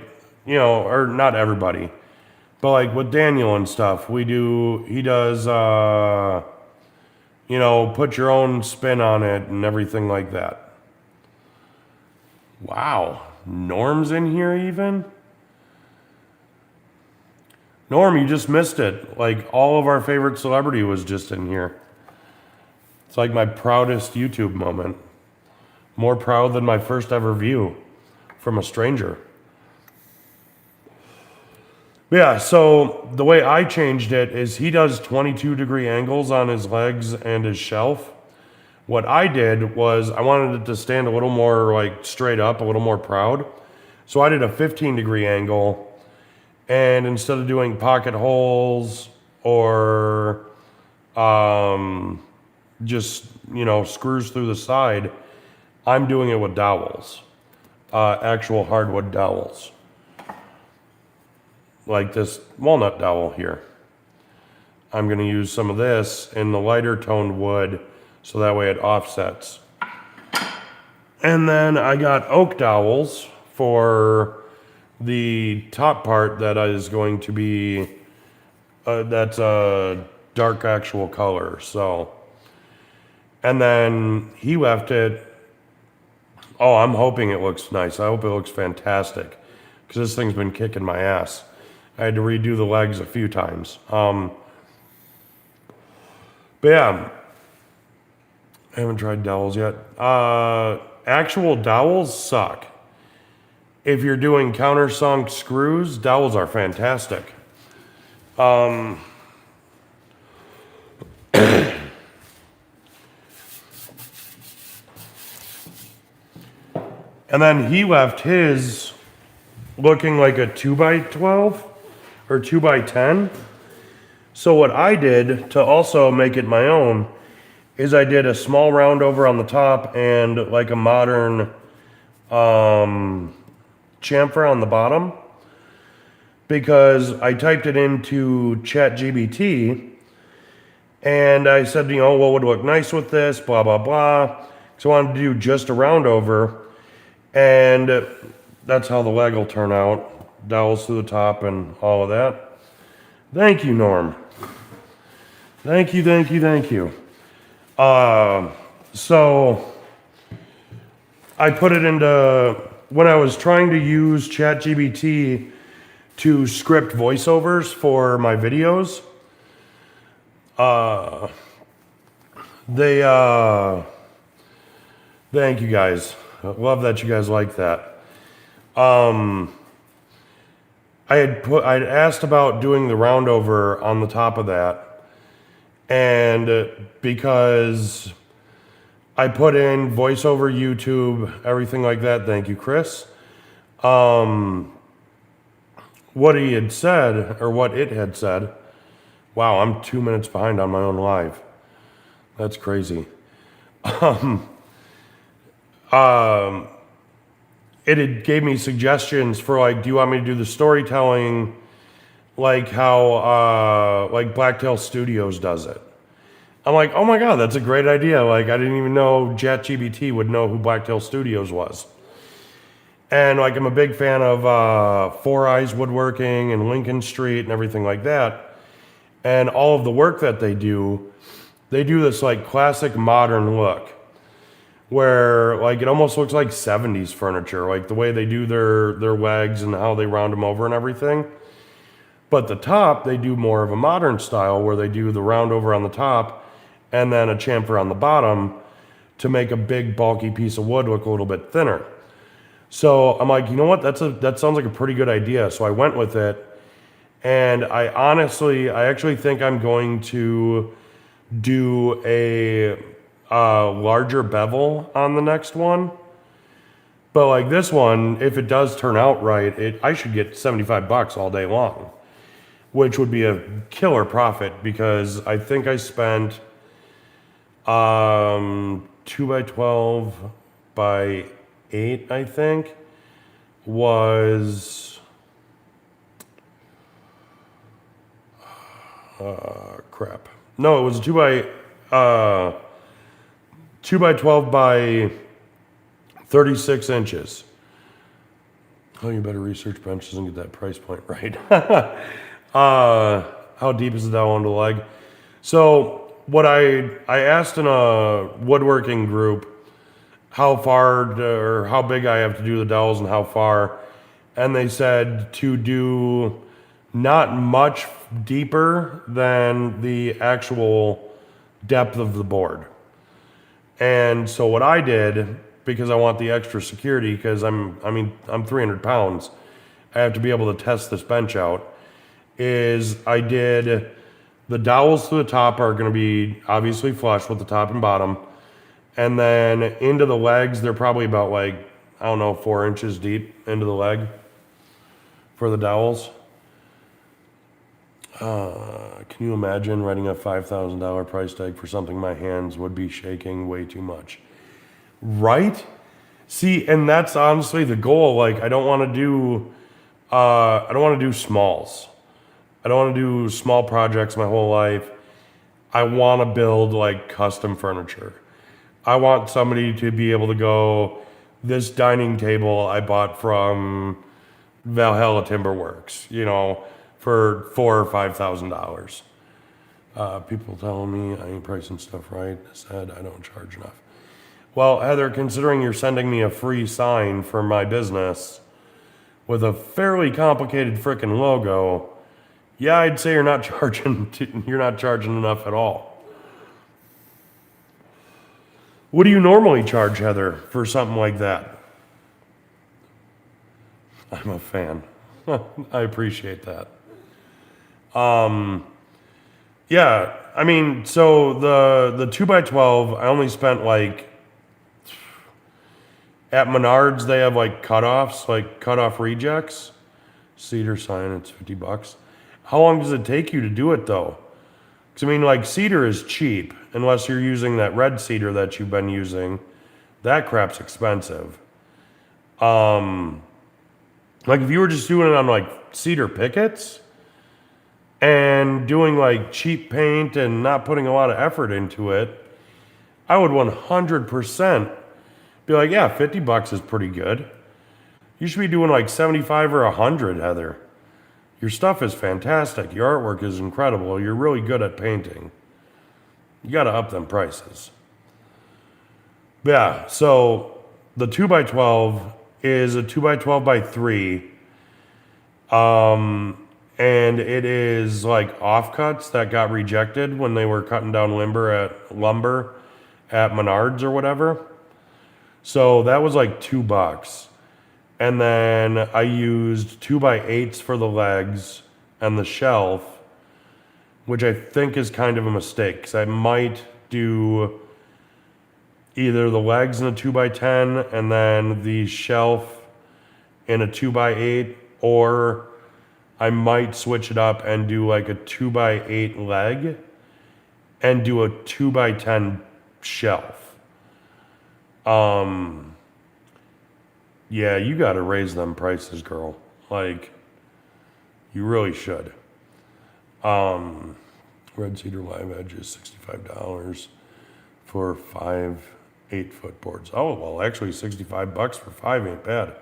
or not everybody, but like with Daniel and stuff, he does, put your own spin on it and everything like that. Wow. Norm's in here even? Norm, you just missed it. Like, all of our favorite celebrity was just in here. It's like my proudest YouTube moment. More proud than my first ever view from a stranger. But yeah, so the way I changed it is he does 22-degree angles on his legs and his shelf. What I did was I wanted it to stand a little more like straight up, a little more proud. So I did a 15-degree angle. And instead of doing pocket holes or just, screws through the side, I'm doing it with dowels, actual hardwood dowels. Like this walnut dowel here. I'm going to use some of this in the lighter toned wood so that way it offsets. And then I got oak dowels for the top part that is going to be, that's a dark actual color, so. And then he left it, I'm hoping it looks nice. I hope it looks fantastic, because this thing's been kicking my ass. I had to redo the legs a few times. But yeah, I haven't tried dowels yet. Actual dowels suck. If you're doing countersunk screws, dowels are fantastic. And then he left his looking like a 2x12 or 2x10. So what I did to also make it my own is I did a small round over on the top and like a modern chamfer on the bottom, because I typed it into ChatGPT and I said, what would look nice with this, blah, blah, blah. So I wanted to do just a round over, and that's how the leg will turn out. Dowels through the top and all of that. Thank you, Norm. Thank you. So I put it into, when I was trying to use ChatGPT to script voiceovers for my videos, thank you guys. I love that you guys like that. I'd asked about doing the round over on the top of that, and because I put in voiceover, YouTube, everything like that. Thank you, Chris. What he had said, or what it had said, wow, I'm 2 minutes behind on my own live. That's crazy. It had gave me suggestions for like, do you want me to do the storytelling like how like Blacktail Studios does it? I'm like, oh my God, that's a great idea. Like, I didn't even know ChatGPT would know who Blacktail Studios was. And like, I'm a big fan of Four Eyes Woodworking and Lincoln Street and everything like that. And all of the work that they do this like classic modern look where like it almost looks like 70s furniture, like the way they do their legs and how they round them over and everything. But the top, they do more of a modern style where they do the round over on the top and then a chamfer on the bottom to make a big bulky piece of wood look a little bit thinner. So I'm like, you know what? That sounds like a pretty good idea. So I went with it, And I actually think I'm going to do a larger bevel on the next one. But like this one, if it does turn out right, I should get $75 all day long, which would be a killer profit because I think I spent 2 by 12 by 8, I think, was crap. No, it was 2 by 12 by 36 inches. Oh, you better research benches and get that price point right. How deep is the dowel under the leg? So what I asked in a woodworking group how far or how big I have to do the dowels and how far, and they said to do not much deeper than the actual depth of the board. And so what I did, because I want the extra security, because I'm 300 pounds, I have to be able to test this bench out, is I did the dowels to the top are going to be obviously flush with the top and bottom. And then into the legs, they're probably about 4 inches deep into the leg for the dowels. Can you imagine writing a $5,000 price tag for something my hands would be shaking way too much? Right? See, and that's honestly the goal. Like, I don't want to do smalls. I don't want to do small projects my whole life. I want to build like custom furniture. I want somebody to be able to go, this dining table I bought from Valhalla Timber Works, for $4,000 or $5,000. People telling me I ain't pricing stuff right. I said I don't charge enough. Well, Heather, considering you're sending me a free sign for my business with a fairly complicated frickin' logo, yeah, I'd say you're not charging enough at all. What do you normally charge, Heather, for something like that? I'm a fan. I appreciate that. Yeah, so the 2 by 12, I only spent at Menards, they have cutoffs, cutoff rejects. Cedar sign, it's $50. How long does it take you to do it though? Because cedar is cheap, unless you're using that red cedar that you've been using. That crap's expensive. If you were just doing it on cedar pickets and doing cheap paint and not putting a lot of effort into it, I would 100% be yeah, $50 is pretty good. You should be doing 75 or 100, Heather. Your stuff is fantastic. Your artwork is incredible. You're really good at painting. You got to up them prices. Yeah, so the 2 by 12 is a 2 by 12 by 3. And it is offcuts that got rejected when they were cutting down lumber at Menards or whatever. So that was $2. And then I used 2 by 8s for the legs and the shelf, which I think is kind of a mistake because I might do either the legs in a 2 by 10 and then the shelf in a 2 by 8, or I might switch it up and do a 2 by 8 leg and do a 2 by 10 shelf. Yeah, you got to raise them prices, girl. You really should. Red Cedar Live Edge is $65 for 5 8-foot boards. Oh, well, actually $65 for 5 ain't bad.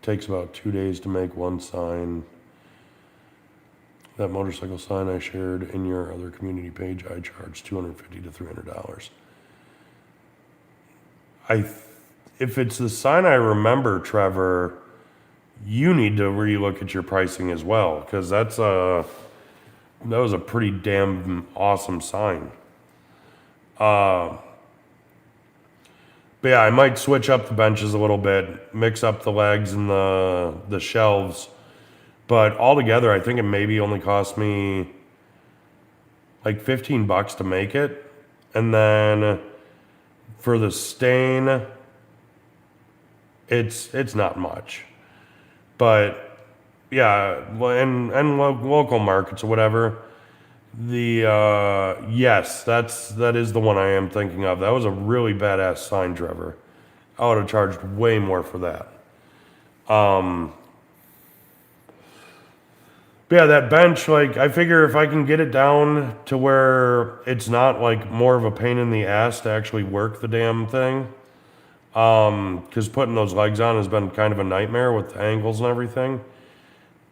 Takes about 2 days to make one sign. That motorcycle sign I shared in your other community page, I charge $250 to $300. If it's the sign I remember, Trevor, you need to relook at your pricing as well, because that was a pretty damn awesome sign. But yeah, I might switch up the benches a little bit, mix up the legs and the shelves But altogether, I think it maybe only cost me like $15 to make it. And then for the stain, it's not much. But yeah, and local markets or whatever. Yes, that is the one I am thinking of. That was a really badass sign, Trevor. I would have charged way more for that. But yeah, that bench, like, I figure if I can get it down to where it's not like more of a pain in the ass to actually work the damn thing. Because putting those legs on has been kind of a nightmare with the angles and everything.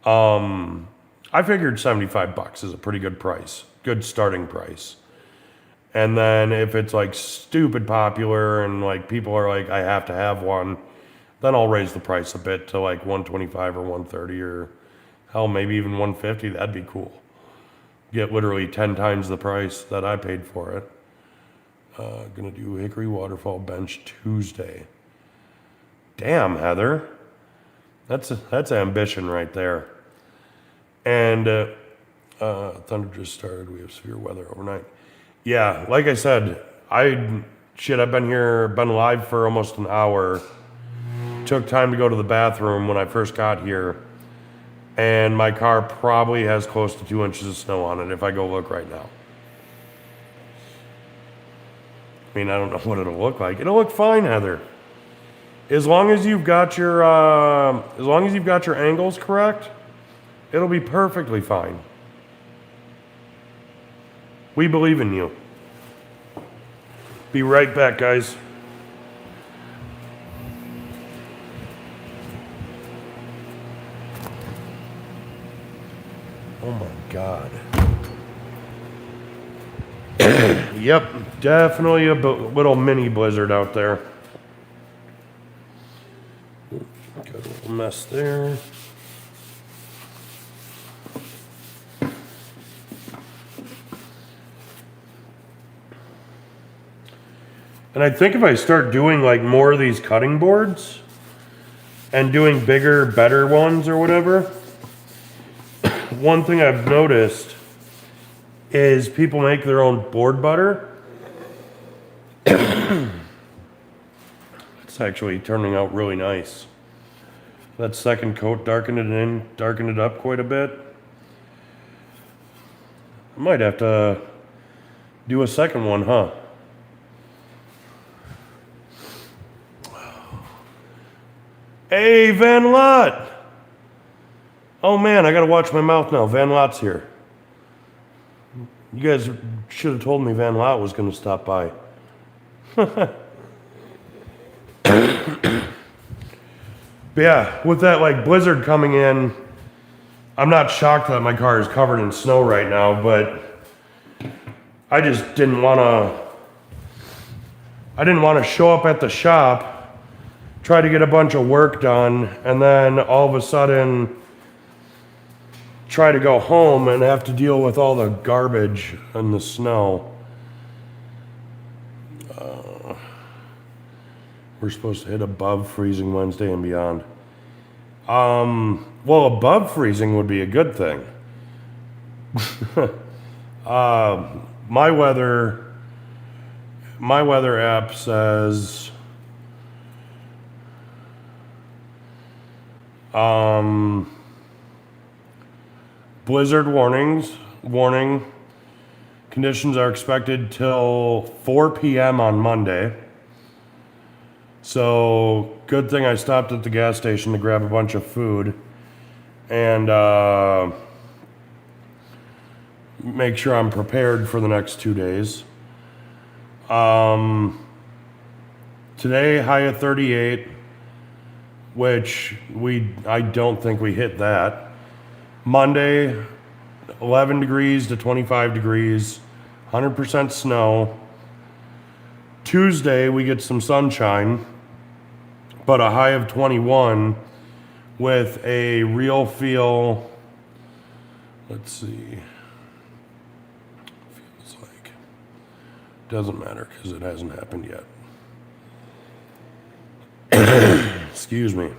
I figured $75 is a pretty good price, good starting price. And then if it's like stupid popular and like people are like, I have to have one, then I'll raise the price a bit to like 125 or 130 or hell, maybe even 150. That'd be cool. Get literally 10 times the price that I paid for it. Gonna do Hickory Waterfall Bench Tuesday. Damn, Heather. That's ambition right there. And thunder just started. We have severe weather overnight. Yeah, like I said, I've been live for almost an hour. Took time to go to the bathroom when I first got here. And my car probably has close to 2 inches of snow on it if I go look right now. I mean, I don't know what it'll look like. It'll look fine, Heather. As long as you've got your angles correct, it'll be perfectly fine. We believe in you. Be right back, guys. Oh my God. Yep, definitely a little mini blizzard out there. Got a little mess there. And I think if I start doing like more of these cutting boards and doing bigger, better ones or whatever, one thing I've noticed is people make their own board butter. It's actually turning out really nice. That second coat darkened it up quite a bit. I might have to do a second one, huh? Hey, Van Lot! Oh man, I gotta watch my mouth now. Van Lot's here. You guys should have told me Van Lot was gonna stop by. But yeah, with that like blizzard coming in, I'm not shocked that my car is covered in snow right now, but I just didn't want to show up at the shop, try to get a bunch of work done, and then all of a sudden try to go home and have to deal with all the garbage and the snow. We're supposed to hit above freezing Wednesday and beyond. Well, above freezing would be a good thing. My weather app says blizzard warning. Conditions are expected till 4 p.m. on Monday. So, good thing I stopped at the gas station to grab a bunch of food and make sure I'm prepared for the next 2 days. Today, high of 38, which I don't think we hit that. Monday, 11 degrees to 25 degrees, 100% snow. Tuesday, we get some sunshine, but a high of 21 with a real feel. Let's see. Feels like. Doesn't matter because it hasn't happened yet. Excuse me.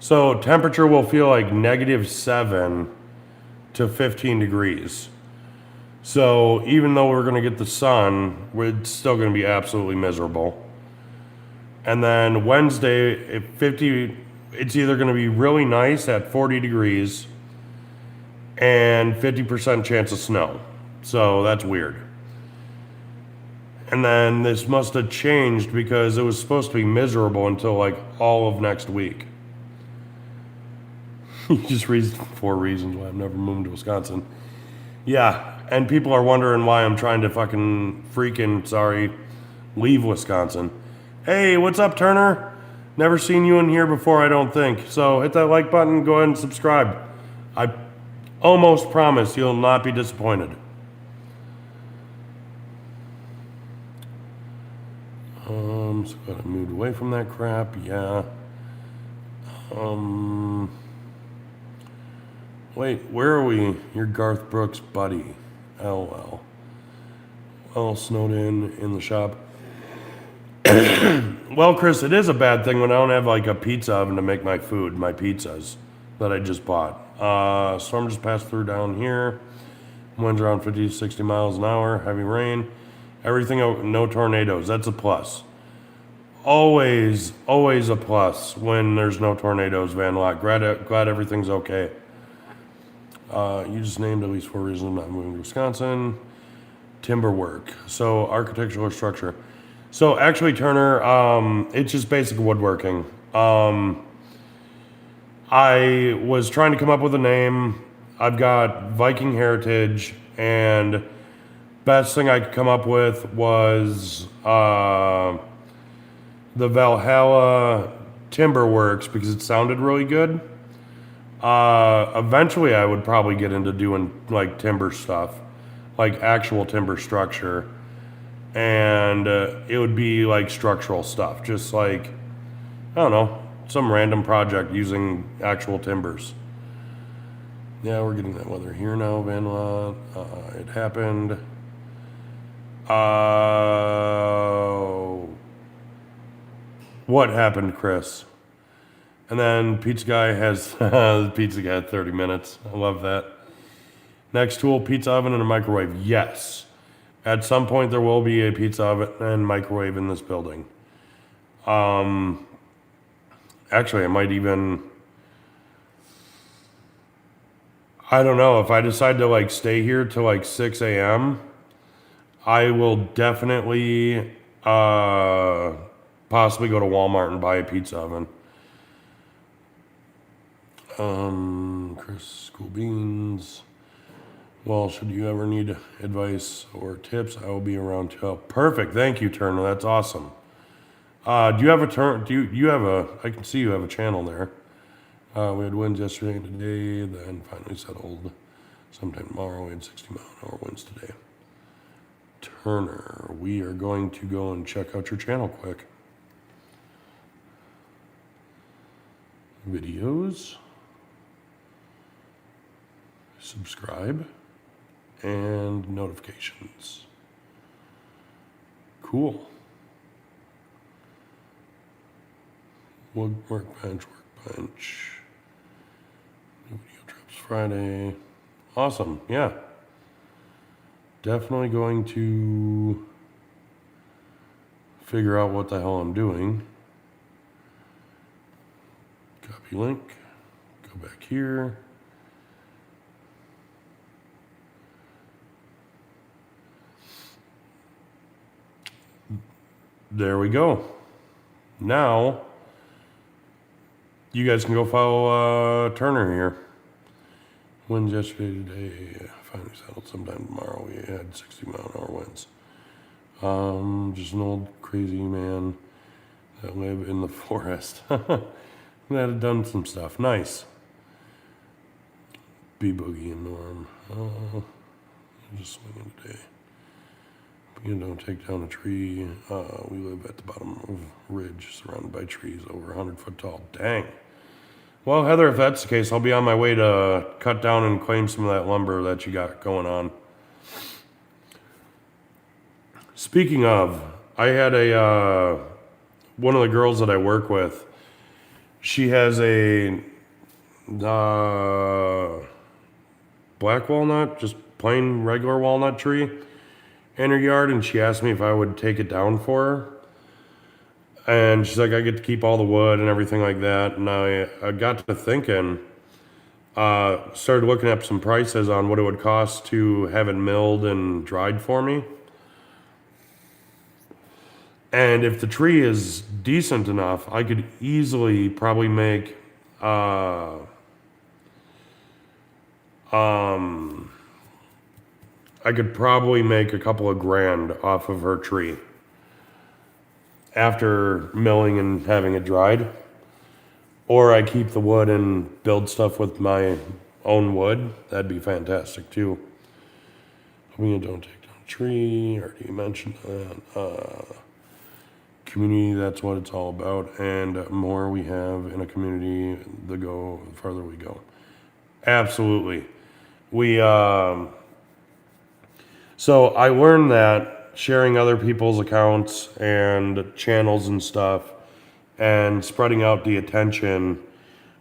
So temperature will feel like -7 to 15 degrees. So even though we're going to get the sun, it's still going to be absolutely miserable. And then Wednesday, it's either going to be really nice at 40 degrees and 50% chance of snow. So that's weird. And then this must have changed because it was supposed to be miserable until like all of next week. You just read 4 reasons why I've never moved to Wisconsin. Yeah, and people are wondering why I'm trying to leave Wisconsin. Hey, what's up, Turner? Never seen you in here before, I don't think. So hit that like button, go ahead and subscribe. I almost promise you'll not be disappointed. So I moved away from that crap, yeah. Wait, where are we? You're Garth Brooks' buddy. LOL. Well, snowed in the shop. Well, Chris, it is a bad thing when I don't have like a pizza oven to make my food, my pizzas that I just bought. Storm just passed through down here. Winds around 50 to 60 miles an hour. Heavy rain. Everything, no tornadoes. That's a plus. Always a plus when there's no tornadoes, Van Lot. Glad everything's okay. You just named at least 4 reasons I'm not moving to Wisconsin. Timber work. So architectural structure. So actually, Turner, it's just basic woodworking. I was trying to come up with a name. I've got Viking heritage, and best thing I could come up with was the Valhalla Timber Works because it sounded really good. Eventually, I would probably get into doing like timber stuff, like actual timber structure, and it would be like structural stuff, just like, I don't know, some random project using actual timbers. Yeah, we're getting that weather here now, Van Lot. It happened. What happened, Chris? And then Pizza Guy has Pizza Guy had 30 minutes. I love that. Next tool, pizza oven and a microwave. Yes. At some point there will be a pizza oven and microwave in this building. Actually, I might even, I don't know, if I decide to like stay here till like 6 a.m., I will definitely possibly go to Walmart and buy a pizza oven. Chris, school beans. Well, should you ever need advice or tips, I will be around to help. Perfect. Thank you, Turner. That's awesome. Do you have a I can see you have a channel there. We had winds yesterday and today, then finally settled. Sometime tomorrow, we had 60 mile an hour winds today. Turner, we are going to go and check out your channel quick. Videos. Subscribe. And notifications. Cool. Workbench. New video drops Friday. Awesome. Yeah. Definitely going to figure out what the hell I'm doing. Copy link. Go back here. There we go. Now, you guys can go follow Turner here. Winds yesterday, today, finally settled. Sometime tomorrow, we had 60 mile an hour winds. Just an old crazy man that lived in the forest. That had done some stuff. Nice. B-Boogie and Norm. Just swinging today. You don't take down a tree. We live at the bottom of a ridge surrounded by trees over 100 foot tall. Dang. Well, Heather, if that's the case, I'll be on my way to cut down and claim some of that lumber that you got going on. Speaking of, I had one of the girls that I work with, she has a uh, black walnut, just plain regular walnut tree in her yard, and she asked me if I would take it down for her. And she's like, I get to keep all the wood and everything like that. And I got to thinking, started looking up some prices on what it would cost to have it milled and dried for me. And if the tree is decent enough, I could easily probably make I could probably make a couple of grand off of her tree after milling and having it dried. Or I keep the wood and build stuff with my own wood. That'd be fantastic too. I mean, don't take down a tree. Already mentioned that. Community, that's what it's all about. And more we have in a community, the farther we go. Absolutely. So I learned that sharing other people's accounts and channels and stuff and spreading out the attention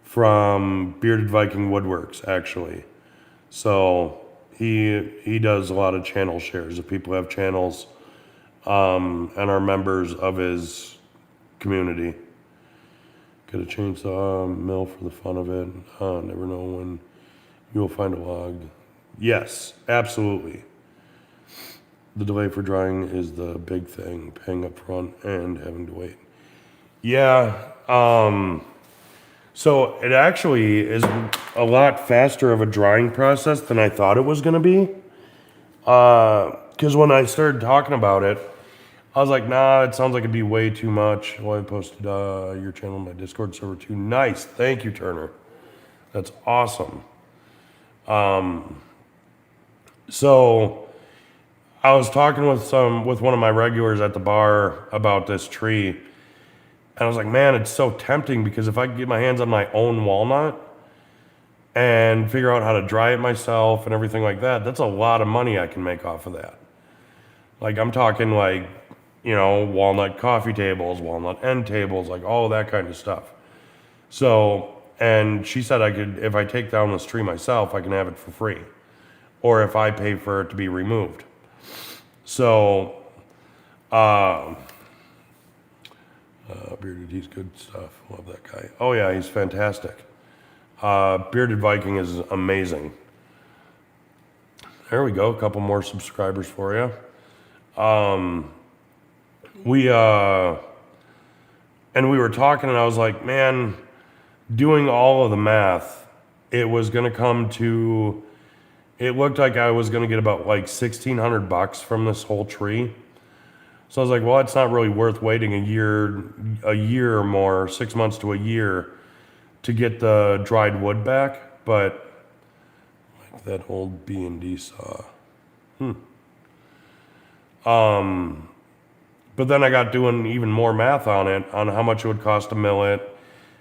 from Bearded Viking Woodworks, actually. So he does a lot of channel shares. If people have channels and are members of his community. Get a chainsaw, mill for the fun of it. Never know when you will find a log. Yes, absolutely. The delay for drying is the big thing, paying up front and having to wait. Yeah, so it actually is a lot faster of a drying process than I thought it was going to be. Because when I started talking about it, I was like, nah, it sounds like it'd be way too much. Well, I posted your channel on my Discord server too. Nice. Thank you, Turner. That's awesome. So I was talking with one of my regulars at the bar about this tree, and I was like, man, it's so tempting because if I could get my hands on my own walnut and figure out how to dry it myself and everything like that, that's a lot of money I can make off of that. Like I'm talking like, walnut coffee tables, walnut end tables, like all of that kind of stuff. So, and she said if I take down this tree myself, I can have it for free. Or if I pay for it to be removed. So, Bearded, he's good stuff. Love that guy. Oh yeah, he's fantastic. Bearded Viking is amazing. There we go. A couple more subscribers for you. We were talking and I was like, man, doing all of the math, it was going to come to, it looked like I was going to get about like $1,600 from this whole tree. So I was like, well, it's not really worth waiting a year or more, 6 months to a year to get the dried wood back. But like that old B&D saw. But then I got doing even more math on it, on how much it would cost to mill it,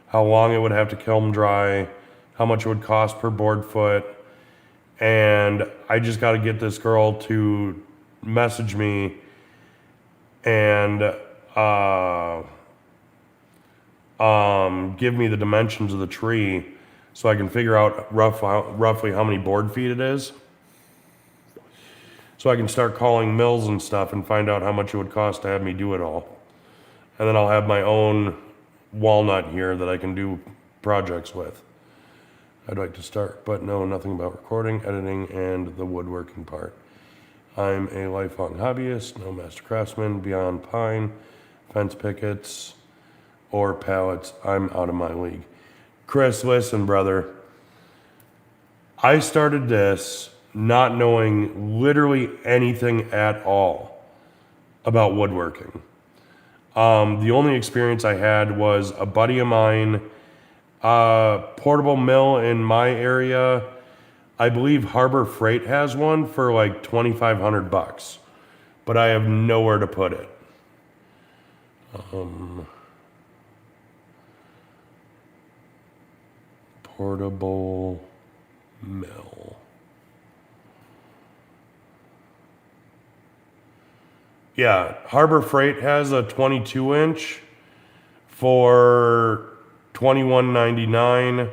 how long it would have to kiln dry, how much it would cost per board foot. And I just got to get this girl to message me and give me the dimensions of the tree so I can figure out roughly how many board feet it is. So I can start calling mills and stuff and find out how much it would cost to have me do it all. And then I'll have my own walnut here that I can do projects with. I'd like to start, but know nothing about recording, editing, and the woodworking part. I'm a lifelong hobbyist, no master craftsman, beyond pine, fence pickets, or pallets. I'm out of my league. Chris, listen, brother. I started this not knowing literally anything at all about woodworking. The only experience I had was a buddy of mine, portable mill in my area. I believe Harbor Freight has one for like $2,500, but I have nowhere to put it. Portable mill. Yeah, Harbor Freight has a 22-inch for $21.99.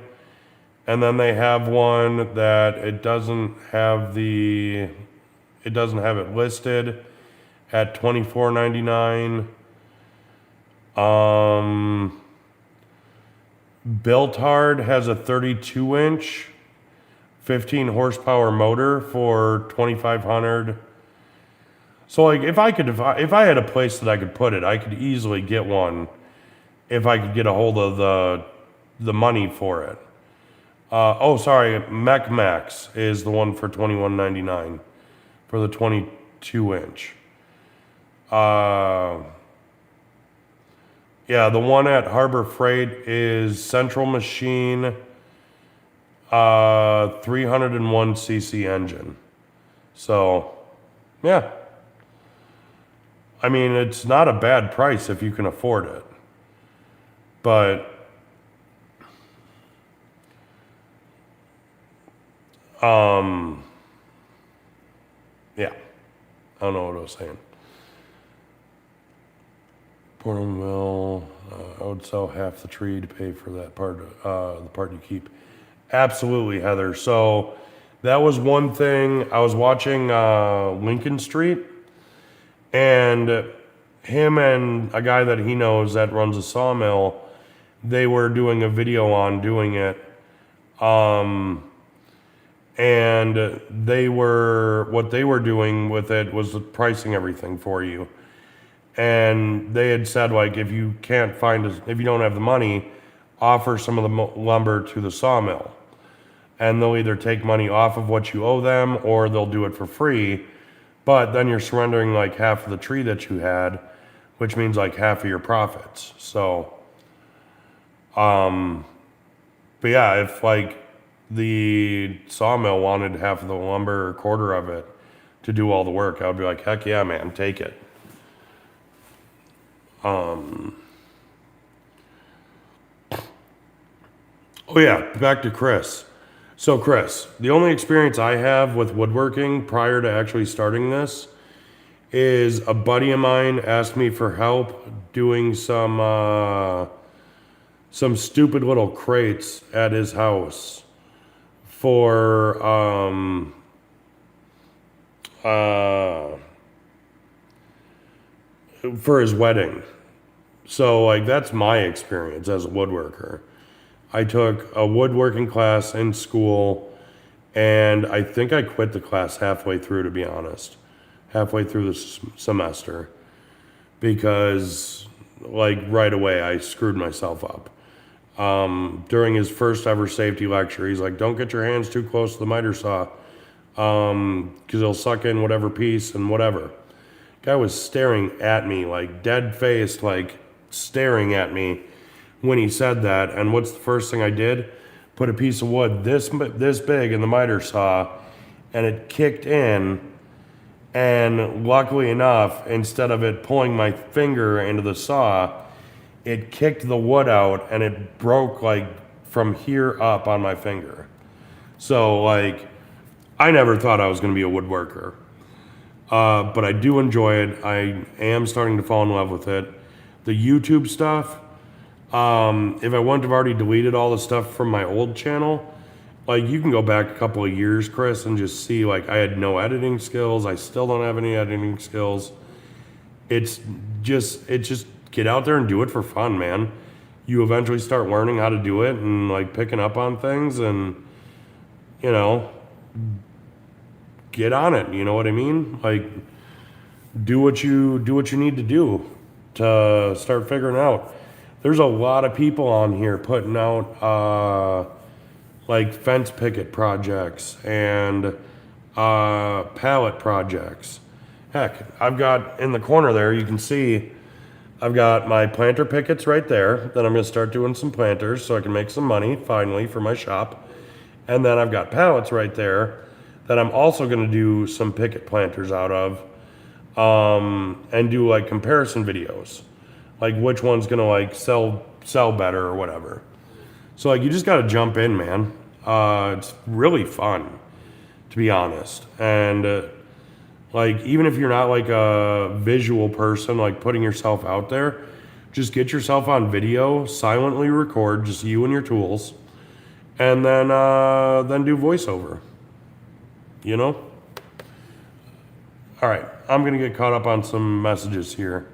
And then they have one that it doesn't have it listed at $24.99. Built Hard has a 32-inch 15 horsepower motor for $2,500. So like if I had a place that I could put it, I could easily get one if I could get a hold of the money for it. Mech Max is the one for $21.99 for the 22-inch. Yeah, the one at Harbor Freight is Central Machine, 301cc engine. So, yeah. I mean, it's not a bad price if you can afford it. But, yeah. I don't know what I was saying. Porterville, I would sell half the tree to pay for that part, the part you keep. Absolutely, Heather. So that was one thing. I was watching Lincoln Street, and him and a guy that he knows that runs a sawmill, they were doing a video on doing it. And what they were doing with it was pricing everything for you. And they had said, like, if you don't have the money, offer some of the lumber to the sawmill. And they'll either take money off of what you owe them or they'll do it for free. But then you're surrendering like half of the tree that you had, which means like half of your profits. So, but yeah, if like the sawmill wanted half of the lumber or a quarter of it to do all the work, I would be like, heck yeah, man, take it. Oh yeah, back to Chris. So Chris, the only experience I have with woodworking prior to actually starting this is a buddy of mine asked me for help doing some stupid little crates at his house for his wedding. So like that's my experience as a woodworker. I took a woodworking class in school, and I think I quit the class halfway through, to be honest. Halfway through the semester. Because like right away I screwed myself up. During his first ever safety lecture, he's like, don't get your hands too close to the miter saw, because it'll suck in whatever piece and whatever. Guy was staring at me, like dead-faced, like staring at me when he said that. And what's the first thing I did? Put a piece of wood this big in the miter saw, and it kicked in. And luckily enough, instead of it pulling my finger into the saw, it kicked the wood out and it broke like from here up on my finger. So like, I never thought I was going to be a woodworker. But I do enjoy it. I am starting to fall in love with it. The YouTube stuff, if I wouldn't have already deleted all the stuff from my old channel, like you can go back a couple of years, Chris, and just see like I had no editing skills. I still don't have any editing skills. It's just get out there and do it for fun, man. You eventually start learning how to do it and like picking up on things and, you know, get on it. You know what I mean? Like do what you need to do to start figuring out. There's a lot of people on here putting out like fence picket projects and pallet projects. Heck, I've got in the corner there, you can see I've got my planter pickets right there. Then I'm going to start doing some planters so I can make some money finally for my shop. And then I've got pallets right there that I'm also going to do some picket planters out of, and do like comparison videos, like which one's going to like sell better or whatever. So like you just got to jump in, man. It's really fun, to be honest. And like even if you're not like a visual person, like putting yourself out there, Just get yourself on video, silently record, just you and your tools, and then do voiceover. You know? All right, I'm gonna get caught up on some messages here.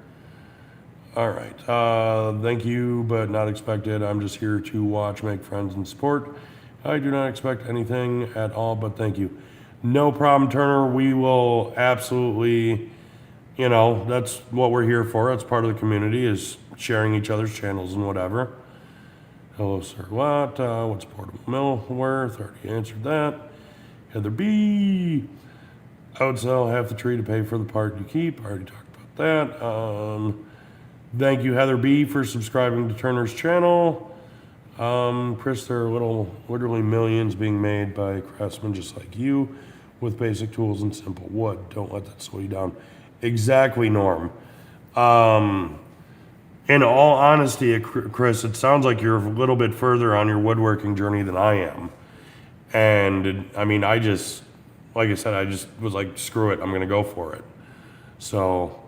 All right, thank you, but not expected. I'm just here to watch, make friends, and support. I do not expect anything at all, but thank you. No problem, Turner. We will absolutely, that's what we're here for. That's part of the community, is sharing each other's channels and whatever. Hello, sir. What's portable mill worth? Already answered that. Heather B. I would sell half the tree to pay for the part you keep. I already talked about that. Thank you, Heather B, for subscribing to Turner's channel. Chris, there are literally millions being made by craftsmen just like you with basic tools and simple wood. Don't let that slow you down. Exactly, Norm. In all honesty, Chris, it sounds like you're a little bit further on your woodworking journey than I am. And I mean, like I said, I just was like, screw it, I'm going to go for it. So,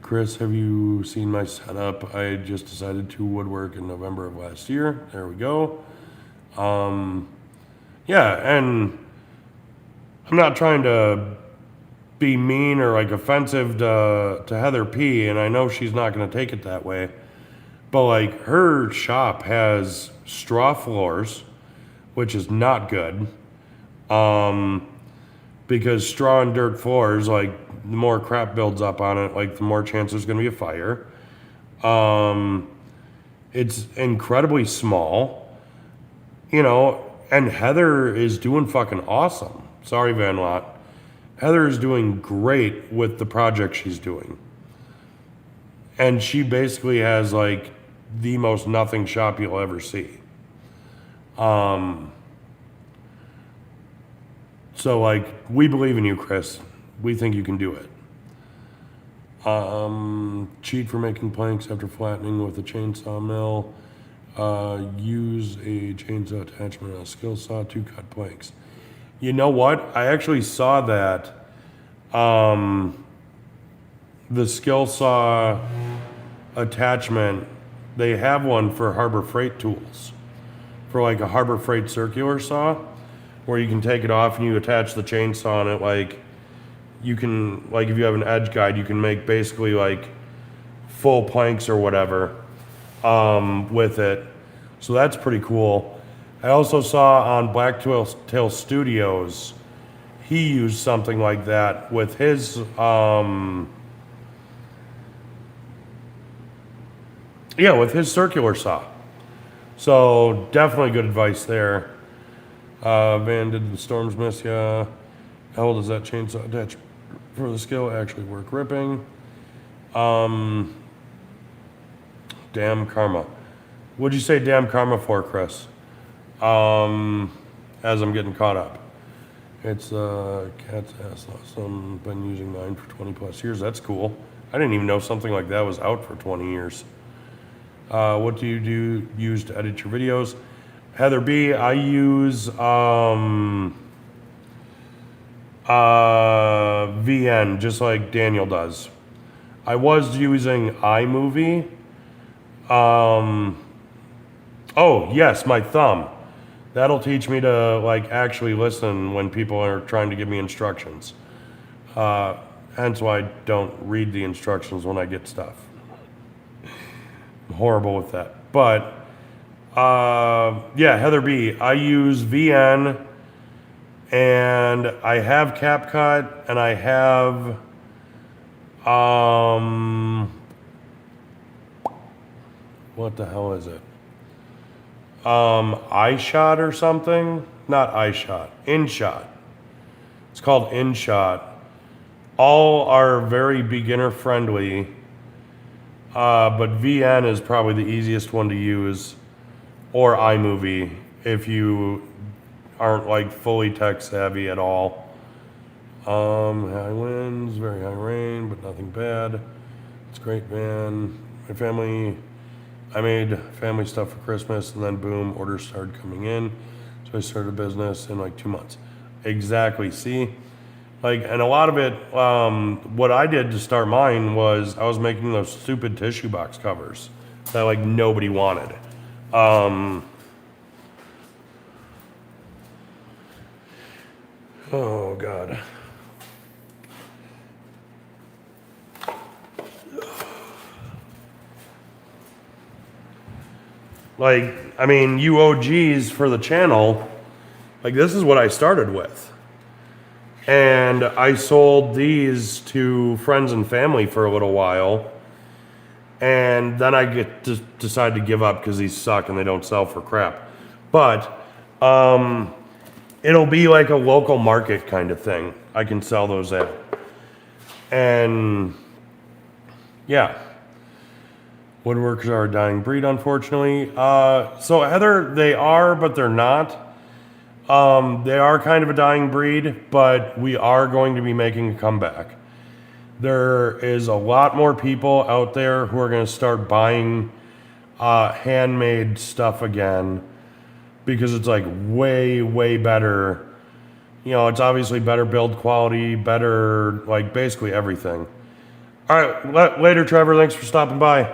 Chris, have you seen my setup? I just decided to woodwork in November of last year. There we go. Yeah, and I'm not trying to be mean or like offensive to Heather P, and I know she's not going to take it that way, but like her shop has straw floors, which is not good, because straw and dirt floors, like the more crap builds up on it, like the more chance there's going to be a fire. It's incredibly small, and Heather is doing fucking awesome. Sorry, Van Lot. Heather is doing great with the project she's doing. And she basically has like the most nothing shop you'll ever see. So like, we believe in you, Chris. We think you can do it. Cheat for making planks after flattening with a chainsaw mill. Use a chainsaw attachment on a skill saw to cut planks. You know what? I actually saw that. The skill saw attachment, they have one for Harbor Freight tools. For like a Harbor Freight circular saw, where you can take it off and you attach the chainsaw on it. Like, you can, like if you have an edge guide, you can make basically like full planks or whatever with it. So that's pretty cool. I also saw on Blacktail Studios, he used something like that with his, with his circular saw. So definitely good advice there. Van, did the storms miss ya? How old does that chainsaw attach for the skill actually work ripping? Damn karma. What'd you say damn karma for, Chris? As I'm getting caught up. It's cat's ass awesome. Been using mine for 20 plus years. That's cool. I didn't even know something like that was out for 20 years. What do you use to edit your videos? Heather B, I use VN, just like Daniel does. I was using iMovie. Oh, yes, my thumb. That'll teach me to like actually listen when people are trying to give me instructions. Hence why I don't read the instructions when I get stuff. I'm horrible with that. But Heather B, I use VN, and I have CapCut, and I have what the hell is it? iShot or something? Not iShot, InShot. It's called InShot. All are very beginner friendly, but VN is probably the easiest one to use, or iMovie if you aren't like fully tech savvy at all. High winds, very high rain, but nothing bad. It's great, man. I made family stuff for Christmas, and then boom, orders started coming in. So I started a business in like 2 months. Exactly. See, Like, and a lot of it, what I did to start mine was I was making those stupid tissue box covers that like nobody wanted. Oh God. Like, I mean, you OGs for the channel, like this is what I started with. And I sold these to friends and family for a little while. And then I get to decide to give up because these suck and they don't sell for crap. But it'll be like a local market kind of thing. I can sell those at. And yeah. Woodworkers are a dying breed, unfortunately. So Heather, they are, but they're not. They are kind of a dying breed, but we are going to be making a comeback. There is a lot more people out there who are going to start buying handmade stuff again because it's like way, way better. You know, it's obviously better build quality, better, like basically everything. All right, later, Trevor. Thanks for stopping by.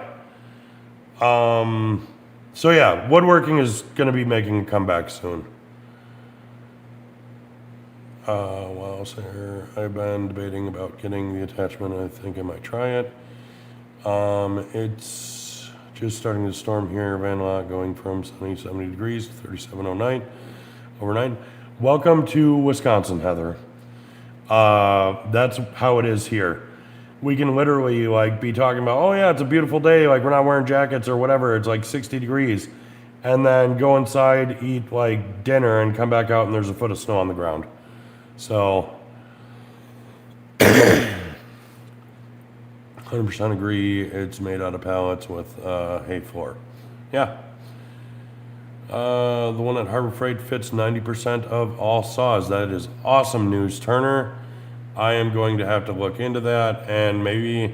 So yeah, woodworking is going to be making a comeback soon. Wow, sir, I've been debating about getting the attachment. I think I might try it. It's just starting to storm here. Van Lot going from sunny 70 degrees to 3709 overnight. Welcome to Wisconsin, Heather. That's how it is here. We can literally like be talking about, oh yeah, it's a beautiful day. Like we're not wearing jackets or whatever. It's like 60 degrees. And then go inside, eat like dinner and come back out and there's a foot of snow on the ground. So 100% agree. It's made out of pallets with hay floor. Yeah. The one at Harbor Freight fits 90% of all saws. That is awesome news, Turner. I am going to have to look into that and maybe,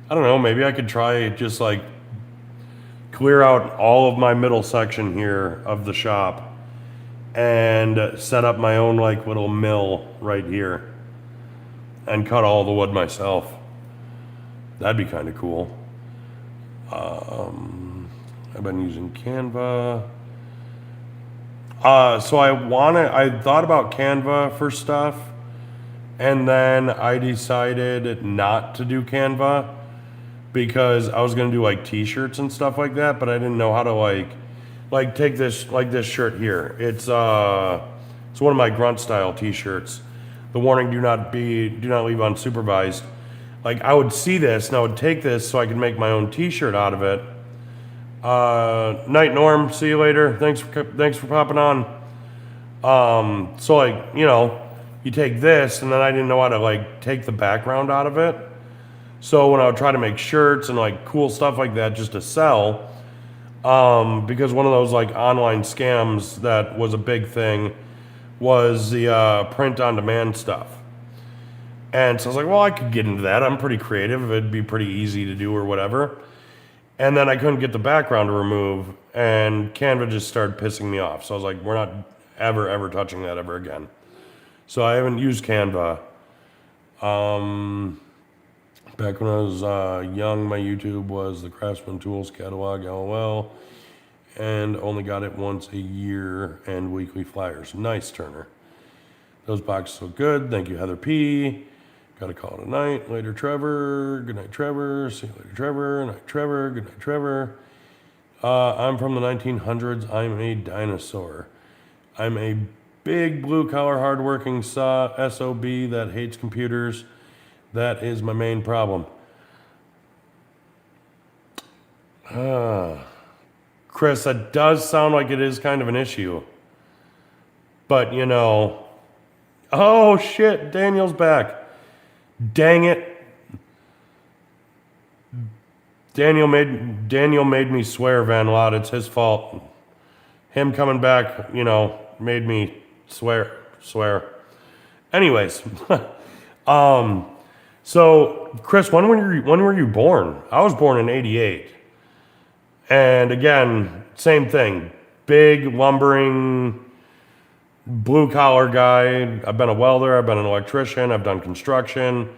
I don't know, maybe I could try just like clear out all of my middle section here of the shop and set up my own like little mill right here and cut all the wood myself. That'd be kind of cool. I've been using Canva. So I thought about Canva for stuff. And then I decided not to do Canva because I was going to do like t-shirts and stuff like that, but I didn't know how to like take this, like this shirt here. It's one of my grunt style t-shirts. The warning, do not leave unsupervised. Like I would see this and I would take this so I could make my own t-shirt out of it. Night Norm, see you later. Thanks for popping on. So like, you know, you take this, and then I didn't know how to like take the background out of it. So when I would try to make shirts and like cool stuff like that just to sell, because one of those like online scams that was a big thing was the print on demand stuff. And so I was like, well, I could get into that. I'm pretty creative. It'd be pretty easy to do or whatever. And then I couldn't get the background to remove, and Canva just started pissing me off. So I was like, we're not ever touching that ever again. So I haven't used Canva. Back when I was young, my YouTube was the Craftsman Tools catalog, LOL, and only got it once a year and weekly flyers. Nice, Turner. Those boxes so good. Thank you, Heather P. Got to call it a night. Later, Trevor. Good night, Trevor. See you later, Trevor. Night, Trevor. Good night, Trevor. I'm from the 1900s. I'm a dinosaur. I'm a big blue-collar, hardworking SOB that hates computers. That is my main problem. Chris, that does sound like it is kind of an issue. But, you know... Oh, shit, Daniel's back. Dang it. Daniel made me swear, Van Lot. It's his fault. Him coming back, you know, made me swear. Anyways, so Chris, when were you born? I was born in '88, and again, same thing. Big lumbering, blue collar guy. I've been a welder. I've been an electrician. I've done construction.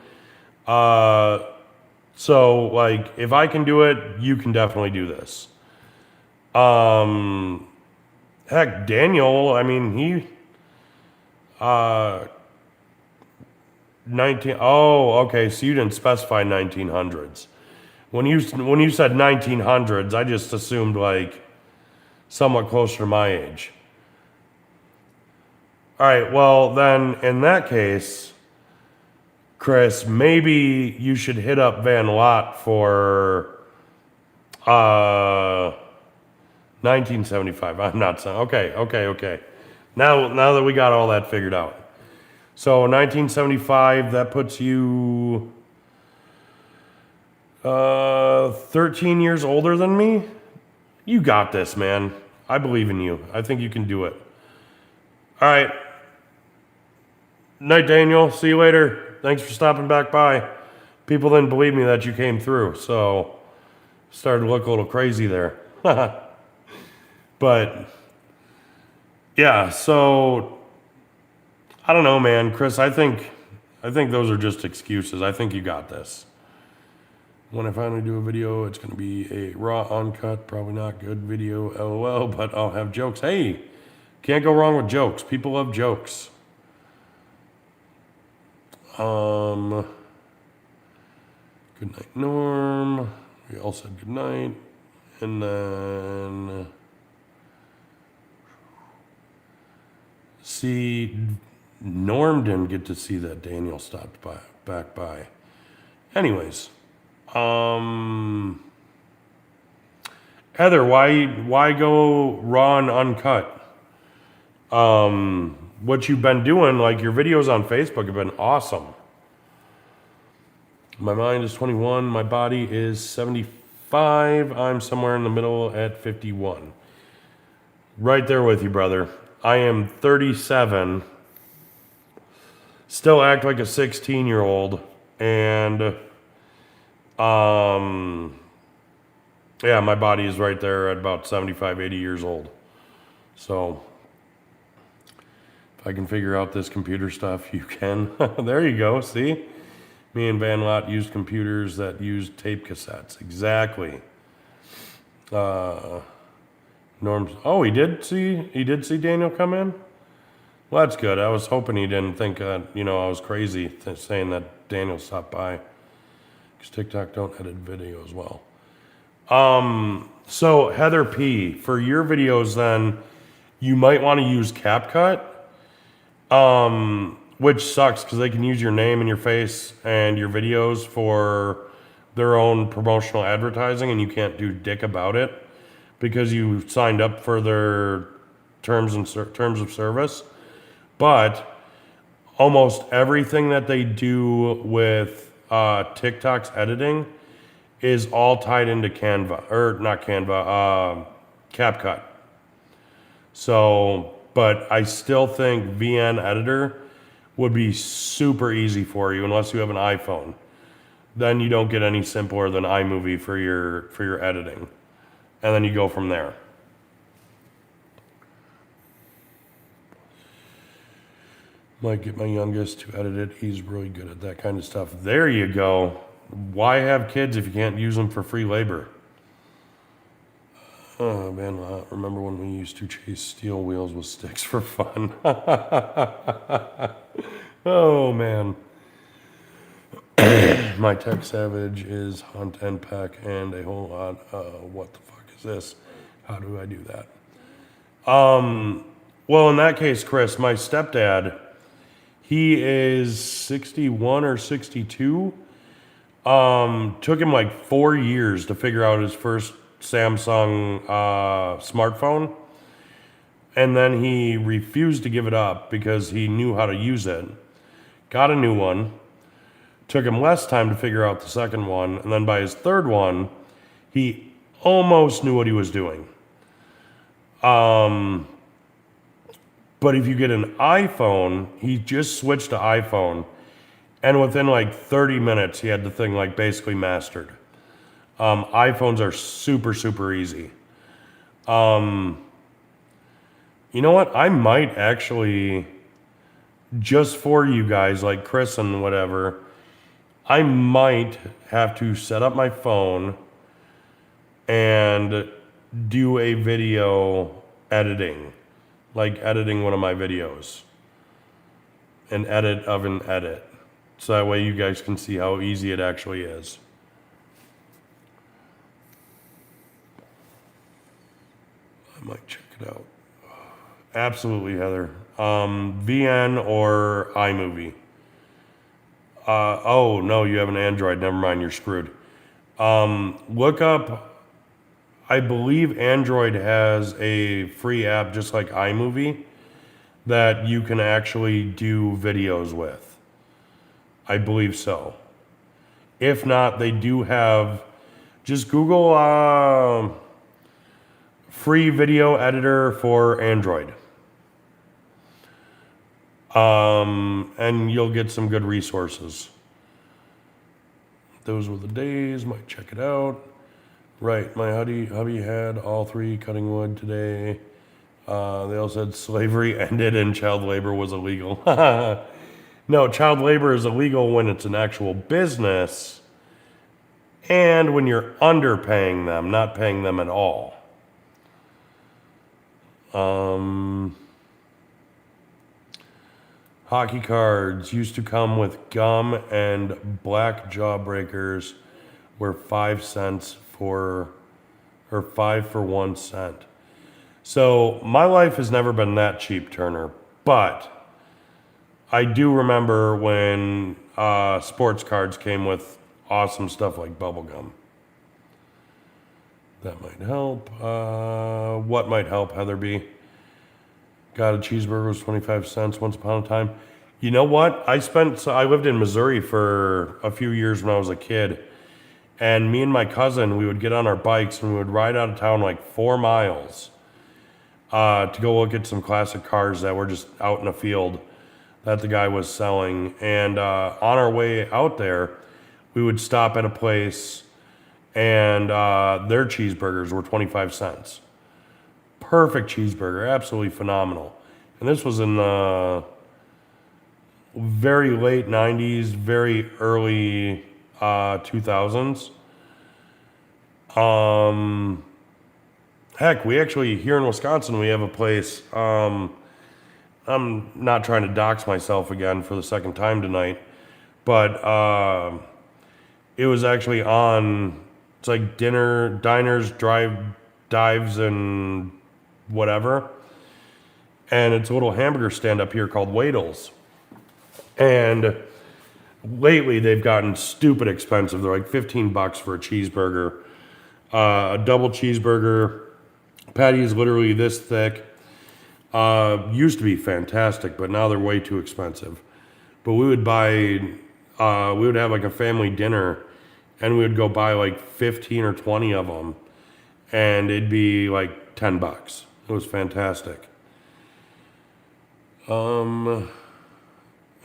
So like, if I can do it, you can definitely do this. Heck, Daniel. I mean, he 19. Oh, okay. So you didn't specify 1900s. When you said 1900s, I just assumed like somewhat closer to my age. All right. Well, then in that case, Chris, maybe you should hit up Van Lot for 1975. I'm not saying. Okay. Now that we got all that figured out. So 1975, that puts you 13 years older than me. You got this, man. I believe in you. I think you can do it. All right. Night, Daniel. See you later. Thanks for stopping back by. People didn't believe me that you came through, so started to look a little crazy there. But yeah, so I don't know, man. Chris, I think those are just excuses. I think you got this. When I finally do a video, it's going to be a raw, uncut, probably not good video, LOL, but I'll have jokes. Hey, can't go wrong with jokes. People love jokes. Good night, Norm. We all said good night. And then, see, Norm didn't get to see that Daniel stopped back by. Anyways, Heather, why go raw and uncut? What you've been doing, like your videos on Facebook have been awesome. My mind is 21, my body is 75. I'm somewhere in the middle at 51. Right there with you, brother. I am 37. Still act like a 16-year-old. And yeah, my body is right there at about 75, 80 years old. So if I can figure out this computer stuff, you can. There you go, see? Me and Van Lot used computers that used tape cassettes. Exactly. Norm's. Oh, he did see Daniel come in? Well, that's good. I was hoping he didn't think I was crazy saying that Daniel stopped by. Because TikTok don't edit video as well. So Heather P, for your videos then, you might want to use CapCut. Which sucks because they can use your name and your face and your videos for their own promotional advertising, and you can't do dick about it because you signed up for their terms of service. But almost everything that they do with TikTok's editing is all tied into CapCut. So, but I still think VN Editor would be super easy for you unless you have an iPhone. Then you don't get any simpler than iMovie for your editing. And then you go from there. Might get my youngest to edit it. He's really good at that kind of stuff. There you go. Why have kids if you can't use them for free labor? Oh man, remember when we used to chase steel wheels with sticks for fun? Oh man. My tech savage is hunt and peck and a whole lot. What the fuck is this? How do I do that? Well, in that case, Chris, my stepdad, he is 61 or 62. Took him like 4 years to figure out his first Samsung smartphone. And then he refused to give it up because he knew how to use it. Got a new one. Took him less time to figure out the second one. And then by his third one, he almost knew what he was doing. But if you get an iPhone, he just switched to iPhone. And within like 30 minutes, he had the thing like basically mastered. iPhones are super, super easy. You know what? I might actually, just for you guys, like Chris and whatever, I might have to set up my phone and do a video editing, like editing one of my videos, an edit of an edit. So that way you guys can see how easy it actually is. I might check it out. Absolutely, Heather. VN or iMovie? Oh, no, you have an Android. Never mind, you're screwed. Look up, I believe Android has a free app just like iMovie that you can actually do videos with. I believe so. If not, they do have, just Google free video editor for Android. And you'll get some good resources. Those were the days, might check it out. Right, my hubby had all three cutting wood today. They all said slavery ended and child labor was illegal. No, child labor is illegal when it's an actual business and when you're underpaying them, not paying them at all. Hockey cards used to come with gum and black jawbreakers were 5 cents for, or 5 for 1 cent. So my life has never been that cheap, Turner, but I do remember when sports cards came with awesome stuff like bubblegum. That might help. What might help, Heather B? Got a cheeseburger was 25 cents once upon a time. You know what? I lived in Missouri for a few years when I was a kid. And me and my cousin, we would get on our bikes and we would ride out of town like 4 miles to go look at some classic cars that were just out in a field that the guy was selling. And on our way out there, we would stop at a place and their cheeseburgers were 25 cents. Perfect cheeseburger, absolutely phenomenal. And this was in the very late 90s, very early 2000s. Heck, we actually, here in Wisconsin, we have a place, I'm not trying to dox myself again for the second time tonight, but it was actually on, it's like diners, dives, and whatever. And it's a little hamburger stand up here called Wadles. And lately they've gotten stupid expensive. They're like $15 for a cheeseburger. A double cheeseburger. Patty is literally this thick. Used to be fantastic, but now they're way too expensive. But we would have like a family dinner and we would go buy like 15 or 20 of them. And it'd be like $10. It was fantastic.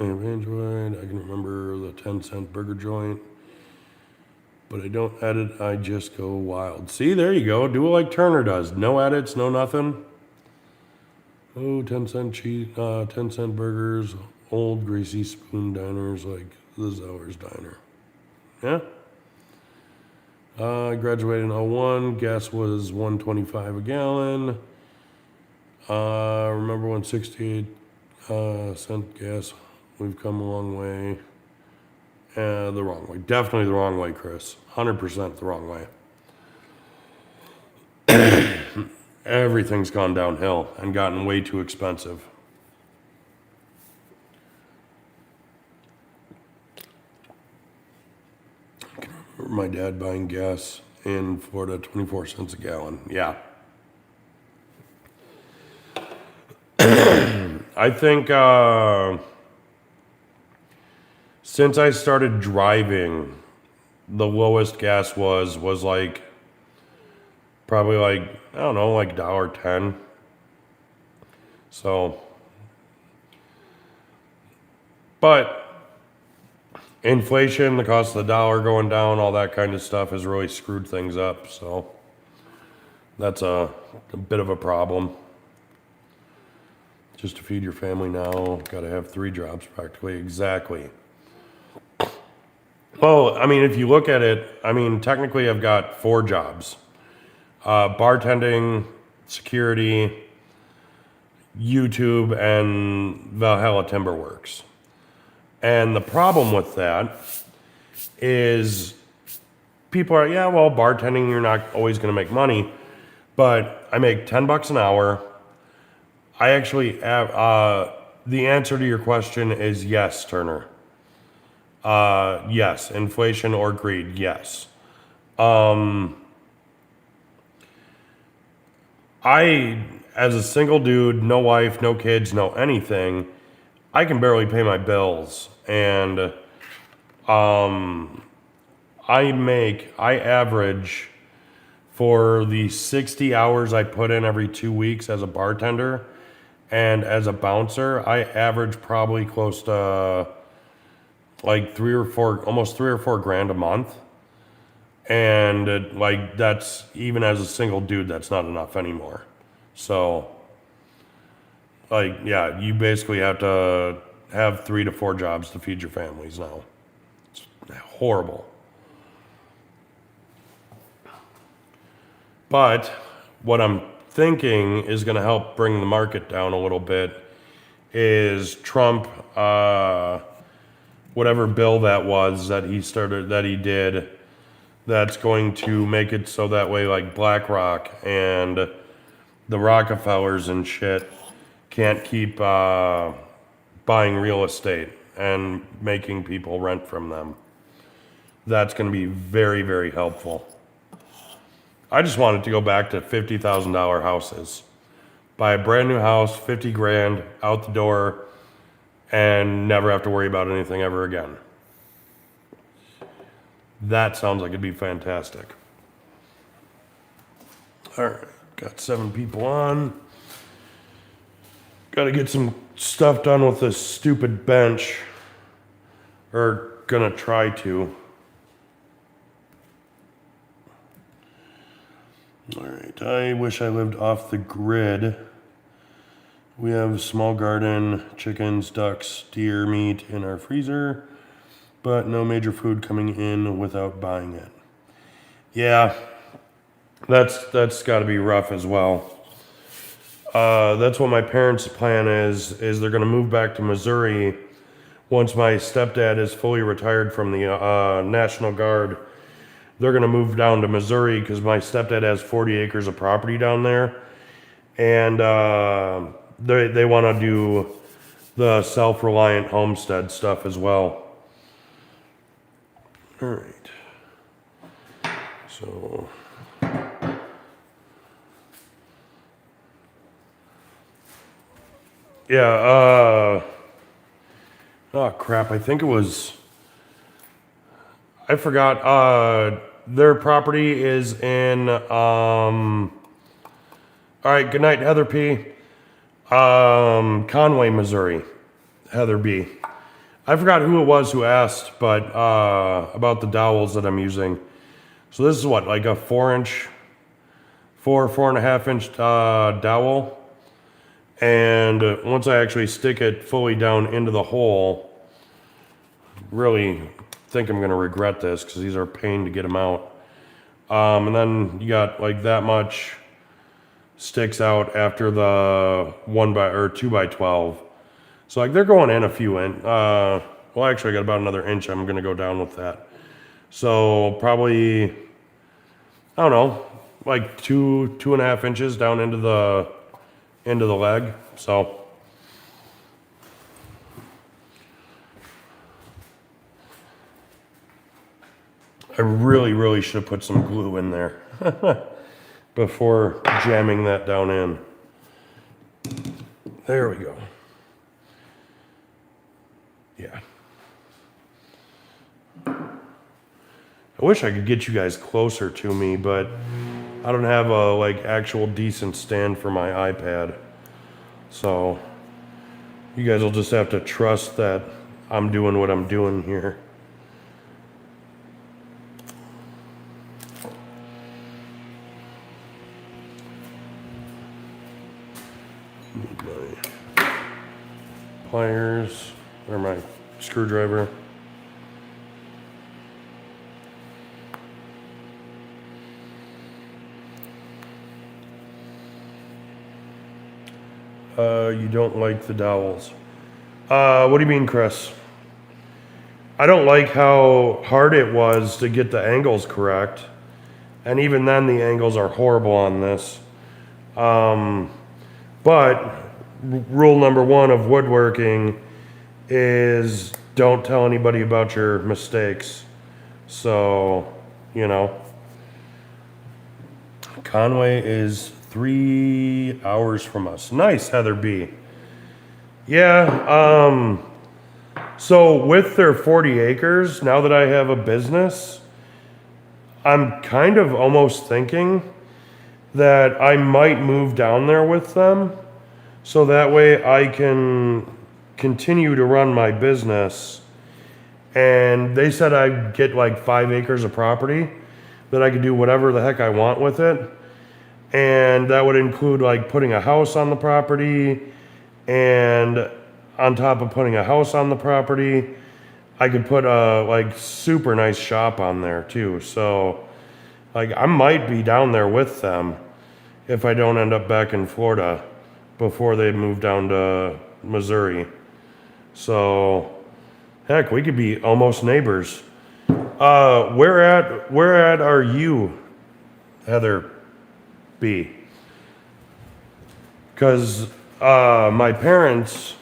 Android, I can remember the 10-cent burger joint. But I don't edit, I just go wild. See, there you go. Do it like Turner does. No edits, no nothing. Oh, 10-cent cheese, 10-cent burgers, old greasy spoon diners like the Zellers Diner. Yeah? I graduated in 01. Gas was $1.25 a gallon. Remember when 68 cent gas? We've come a long way. The wrong way. Definitely the wrong way, Chris. 100% the wrong way. Everything's gone downhill and gotten way too expensive. I can remember my dad buying gas in Florida, 24 cents a gallon. Yeah. I think since I started driving, the lowest gas was like probably like, I don't know, like $1.10. So, but inflation, the cost of the dollar going down, all that kind of stuff has really screwed things up. So that's a bit of a problem. just to feed your family now. Got to have 3 jobs practically. Exactly. Well, I mean, if you look at it, I mean, technically I've got 4 jobs. Bartending, security, YouTube, and Valhalla Timberworks. And the problem with that is people are, yeah, well, bartending, you're not always going to make money. But I make $10 an hour. I actually have, the answer to your question is yes, Turner. Yes, inflation or greed, yes. I, as a single dude, no wife, no kids, no anything, I can barely pay my bills. And I average for the 60 hours I put in every 2 weeks as a bartender and as a bouncer, I average probably close to like 3 or 4, almost 3 or 4 grand a month. And like that's, even as a single dude, that's not enough anymore. So like, yeah, you basically have to have 3 to 4 jobs to feed your families now. It's horrible. But what I'm thinking is going to help bring the market down a little bit is Trump, whatever bill that was that he did, that's going to make it so that way like BlackRock and the Rockefellers and shit can't keep buying real estate and making people rent from them. That's going to be very, very helpful. I just wanted to go back to $50,000 houses. Buy a brand new house, 50 grand, out the door, and never have to worry about anything ever again. That sounds like it'd be fantastic. All right, got 7 people on. Got to get some stuff done with this stupid bench. Or gonna try to. All right, I wish I lived off the grid. We have a small garden, chickens, ducks, deer meat in our freezer, but no major food coming in without buying it. Yeah, that's got to be rough as well. That's what my parents' plan is they're going to move back to Missouri once my stepdad is fully retired from the National Guard. They're going to move down to Missouri because my stepdad has 40 acres of property down there. And they want to do the self-reliant homestead stuff as well. All right. So... yeah, oh crap, I think it was... I forgot. Their property is in... all right, good night, Heather P. Conway, Missouri. Heather B. I forgot who it was who asked, but about the dowels that I'm using. So this is what, like a 4-inch, 4.5 inch dowel. And once I actually stick it fully down into the hole, really think I'm going to regret this because these are a pain to get them out. And then you got like that much sticks out after the 2x12. So like they're going in a few in. Well, actually, I got about another inch. I'm going to go down with that. So probably, I don't know, like 2.5 inches down into the leg. So I really should have put some glue in there before jamming that down in. There we go. Yeah. I wish I could get you guys closer to me, but I don't have a like actual decent stand for my iPad. So you guys will just have to trust that I'm doing what I'm doing here. Need my pliers or my screwdriver. You don't like the dowels. What do you mean, Chris? I don't like how hard it was to get the angles correct. And even then, the angles are horrible on this. But rule number one of woodworking is don't tell anybody about your mistakes. So, you know. Conway is 3 hours from us. Nice, Heather B. Yeah, so with their 40 acres, now that I have a business, I'm kind of almost thinking that I might move down there with them so that way I can continue to run my business. And they said I'd get like 5 acres of property that I could do whatever the heck I want with it. And that would include like putting a house on the property, and on top of putting a house on the property, I could put a like super nice shop on there too. So like I might be down there with them if I don't end up back in Florida before they move down to Missouri. So heck, we could be almost neighbors. Where at are you, Heather B? Because my parents,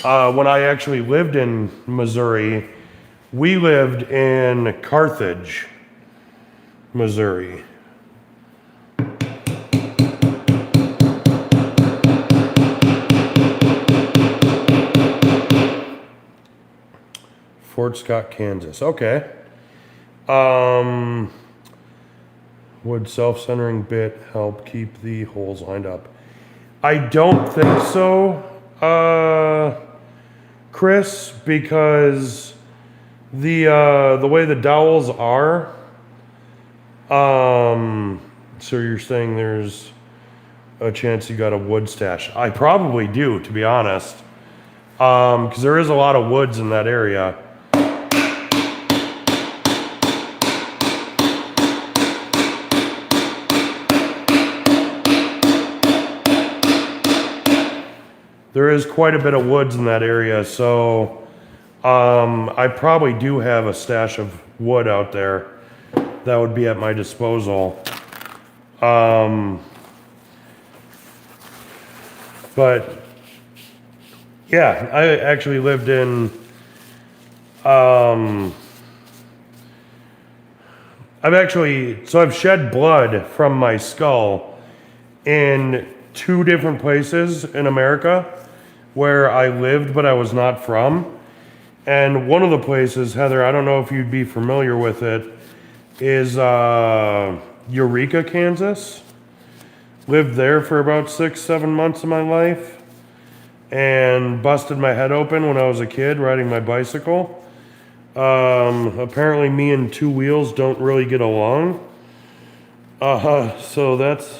when I actually lived in Missouri, we lived in Carthage, Missouri. Fort Scott, Kansas. Okay. Would self-centering bit help keep the holes lined up? I don't think so, Chris, because the way the dowels are, so you're saying there's a chance you got a wood stash. I probably do, to be honest, because there is a lot of woods in that area. There is quite a bit of woods in that area, so I probably do have a stash of wood out there that would be at my disposal. But yeah, I actually lived in, I've shed blood from my skull in 2 different places in America where I lived, but I was not from. And one of the places, Heather, I don't know if you'd be familiar with it, is Eureka, Kansas. Lived there for about 6-7 months of my life and busted my head open when I was a kid riding my bicycle. Apparently me and 2 wheels don't really get along. So that's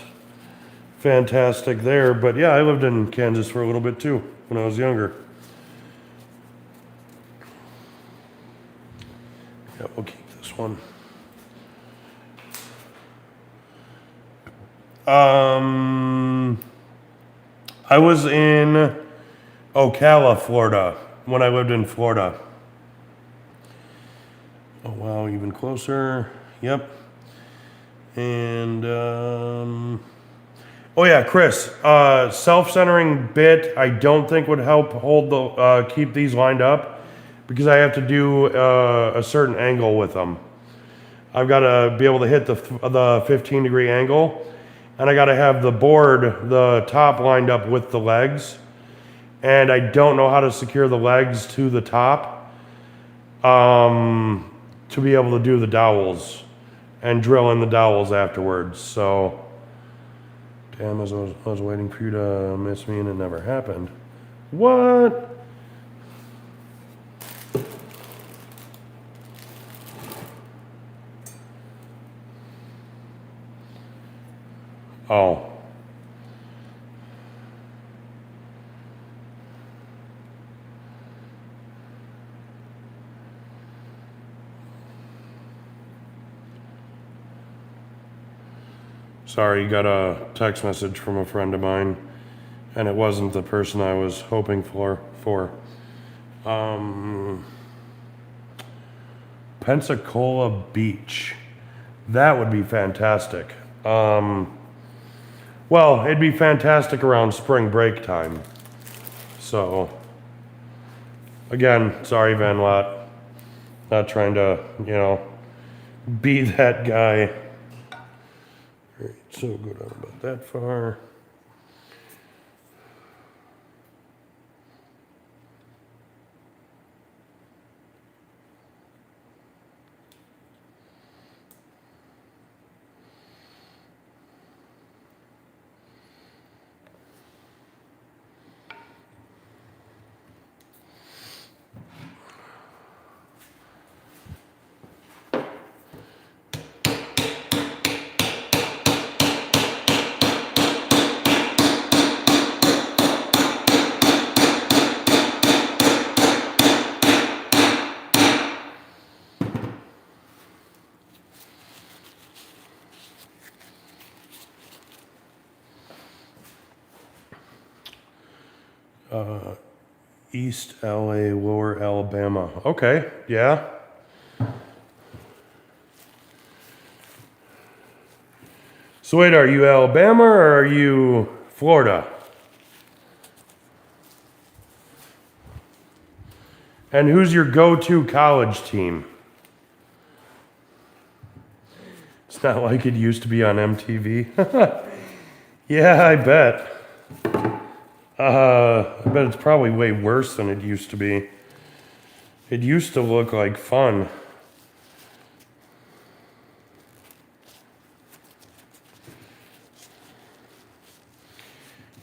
fantastic there. But yeah, I lived in Kansas for a little bit too when I was younger. Yeah, we'll keep this one. I was in Ocala, Florida, when I lived in Florida. Oh wow, even closer. Yep. And oh yeah, Chris, self-centering bit I don't think would help hold the keep these lined up because I have to do a certain angle with them. I've got to be able to hit the 15-degree angle, and I got to have the board, the top lined up with the legs, and I don't know how to secure the legs to the top to be able to do the dowels and drill in the dowels afterwards. So, damn, I was waiting for you to miss me and it never happened. What? Oh. Sorry, got a text message from a friend of mine, and it wasn't the person I was hoping for. Pensacola Beach. That would be fantastic. Well, it'd be fantastic around spring break time. So, again, sorry, Van Lot. Not trying to, be that guy. All right, so go down about that far. East LA, Lower Alabama. Okay, yeah. So wait, are you Alabama or are you Florida? And who's your go-to college team? It's not like it used to be on MTV. Yeah, I bet. I bet it's probably way worse than it used to be. It used to look like fun.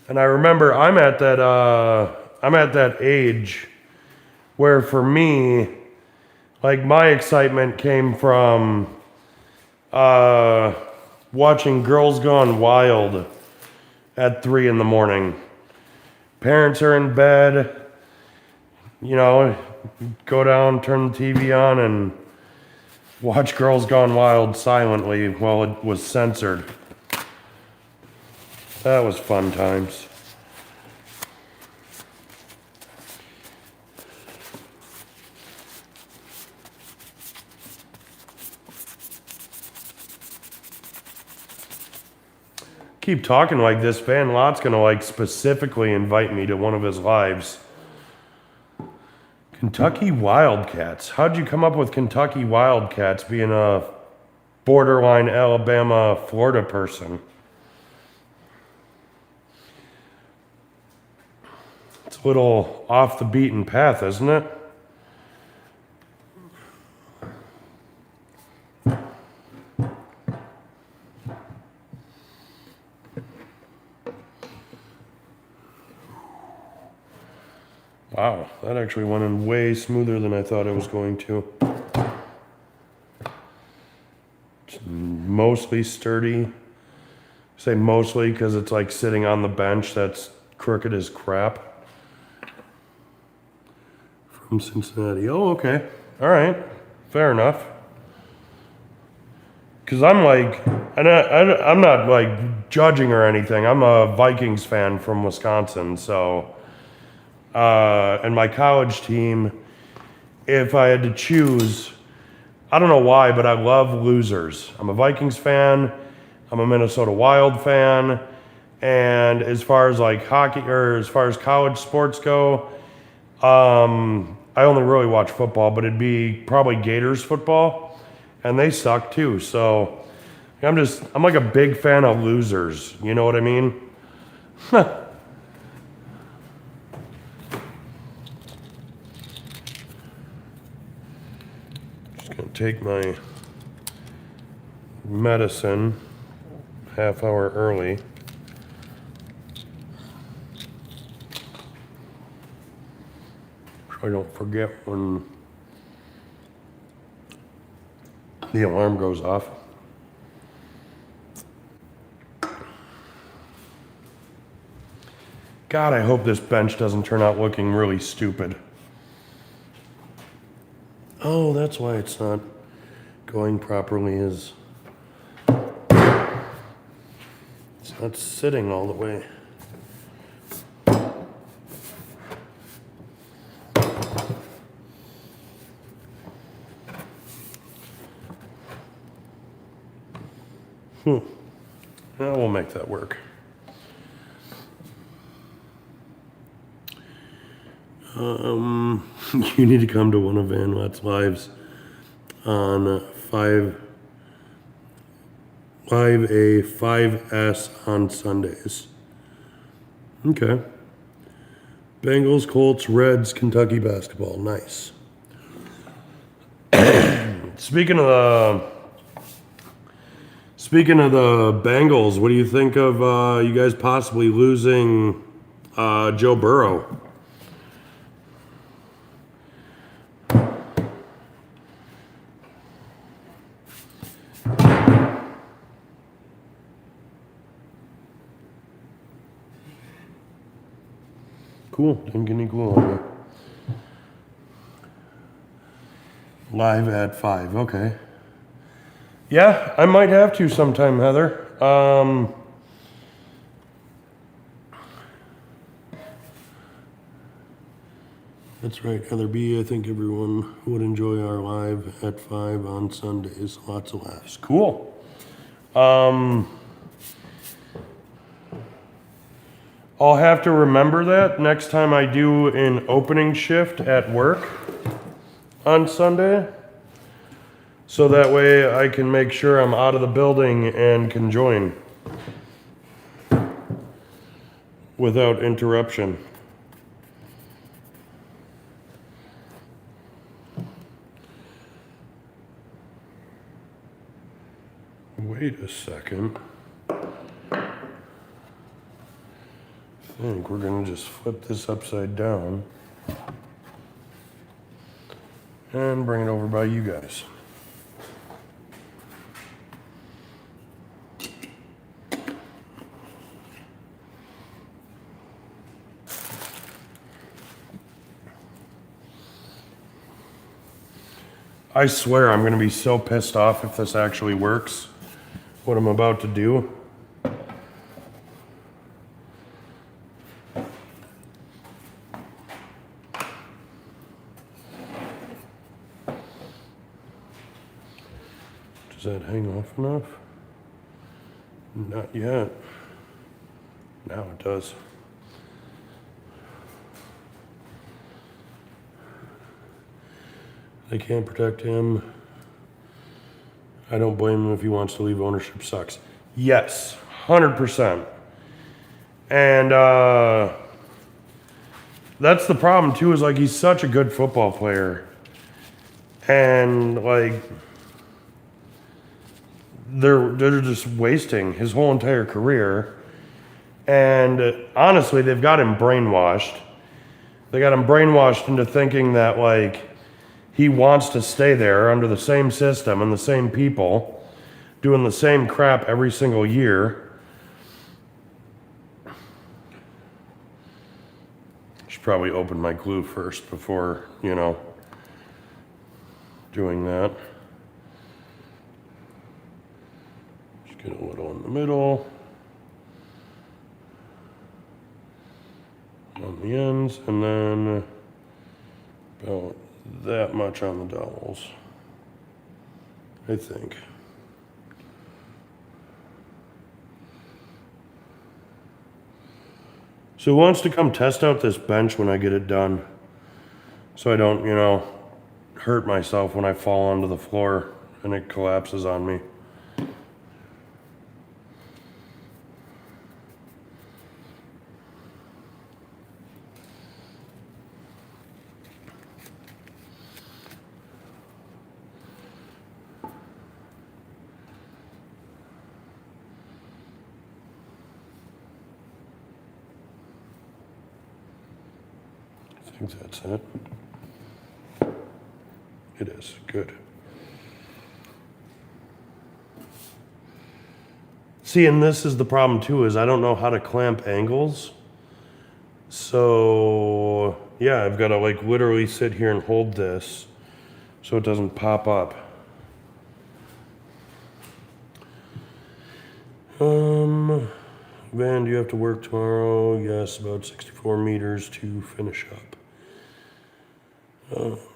And I remember I'm at that age where for me, like my excitement came from watching Girls Gone Wild at 3 a.m. Parents are in bed, go down, turn the TV on, and watch Girls Gone Wild silently while it was censored. That was fun times. Keep talking like this, Van Lott's gonna specifically invite me to one of his lives. Kentucky Wildcats. How'd you come up with Kentucky Wildcats being a borderline Alabama, Florida person? It's a little off the beaten path, isn't it? Wow, that actually went in way smoother than I thought it was going to. It's mostly sturdy. I say mostly because it's like sitting on the bench that's crooked as crap. From Cincinnati. Oh, okay. All right. Fair enough. Because I'm not like judging or anything. I'm a Vikings fan from Wisconsin, so... and my college team, if I had to choose, I don't know why, but I love losers. I'm a Vikings fan. I'm a Minnesota Wild fan. And as far as like hockey or as far as college sports go, I only really watch football, but it'd be probably Gators football. And they suck too. So I'm like a big fan of losers. You know what I mean? Take my medicine half hour early. So I don't forget when the alarm goes off. God, I hope this bench doesn't turn out looking really stupid. Oh, that's why it's not going properly. That's sitting all the way. Yeah, we'll make that work. You need to come to one of Van Watt's lives on 5S on Sundays. Okay. Bengals, Colts, Reds, Kentucky basketball. Nice. Speaking of the Bengals, what do you think of you guys possibly losing Joe Burrow? Cool. Didn't get any cool on me. Live at 5. Okay. Yeah, I might have to sometime, Heather. That's right, Heather B. I think everyone would enjoy our live at 5 on Sundays. Lots of laughs. Cool. I'll have to remember that next time I do an opening shift at work on Sunday. So that way I can make sure I'm out of the building and can join without interruption. Wait a second. I think we're gonna just flip this upside down and bring it over by you guys. I swear I'm gonna be so pissed off if this actually works, what I'm about to do. Does that hang off enough? Not yet. Now it does. They can't protect him. I don't blame him if he wants to leave. Ownership sucks. Yes, 100%. And that's the problem too, is like he's such a good football player. And like they're just wasting his whole entire career. And honestly, they've got him brainwashed. They got him brainwashed into thinking that like he wants to stay there under the same system and the same people, doing the same crap every single year. Should probably open my glue first before, doing that. Just get a little in the middle. On the ends, and then about that much on the dowels, I think. So who wants to come test out this bench when I get it done? So I don't, hurt myself when I fall onto the floor and it collapses on me. I think that's it. It is. Good. See, and this is the problem too, is I don't know how to clamp angles. So, yeah, I've got to like literally sit here and hold this so it doesn't pop up. Van, do you have to work tomorrow? Yes, about 64 meters to finish up.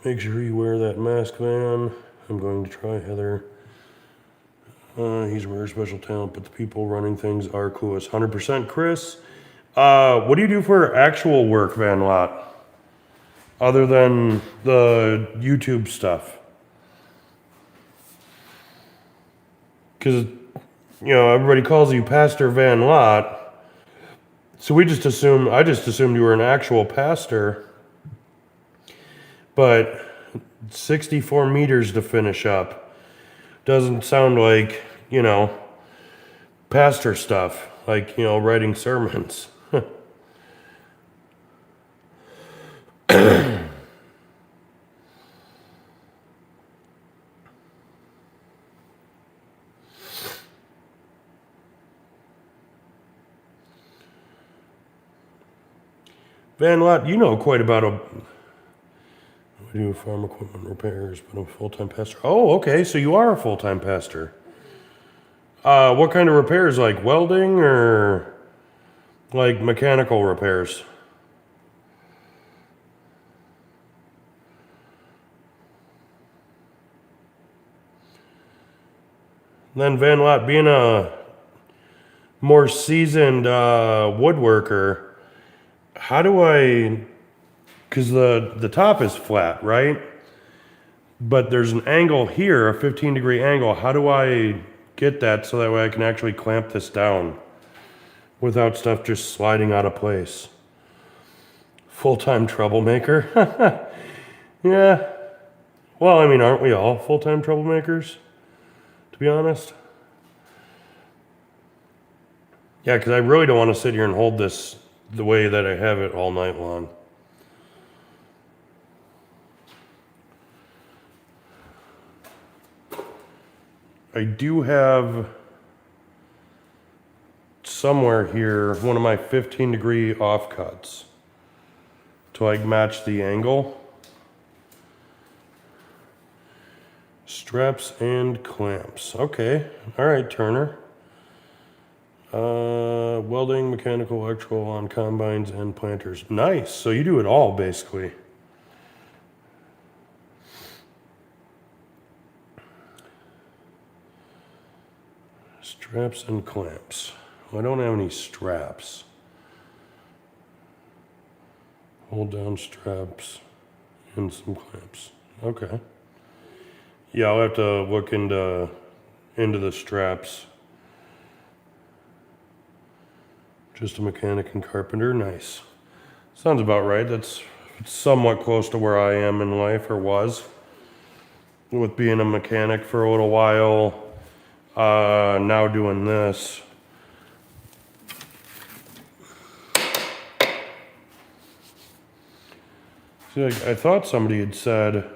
Make sure you wear that mask, Van. I'm going to try, Heather. He's a rare special talent, but the people running things are clueless. 100% Chris. What do you do for actual work, Van Lot? Other than the YouTube stuff? Because, everybody calls you Pastor Van Lot. So I just assumed you were an actual pastor. But 64 meters to finish up doesn't sound like, pastor stuff, like, writing sermons. Van Lot, you know quite about I do farm equipment repairs, but I'm a full-time pastor. Oh, okay, so you are a full-time pastor. What kind of repairs, like welding or like mechanical repairs? Then Van Lot, being a more seasoned woodworker, how do because the top is flat, right? But there's an angle here, a 15-degree angle. How do I get that so that way I can actually clamp this down without stuff just sliding out of place? Full-time troublemaker. Yeah. Well, aren't we all full-time troublemakers, to be honest? Yeah, because I really don't want to sit here and hold this the way that I have it all night long. I do have somewhere here one of my 15-degree offcuts to like match the angle. Straps and clamps. Okay. All right, Turner. Welding, mechanical, electrical on combines and planters. Nice. So you do it all, basically. Straps and clamps. Well, I don't have any straps. Hold down straps and some clamps. Okay. Yeah, I'll have to look into the straps. Just a mechanic and carpenter. Nice. Sounds about right. That's somewhat close to where I am in life, or was. With being a mechanic for a little while, now doing this. See, I thought somebody had said,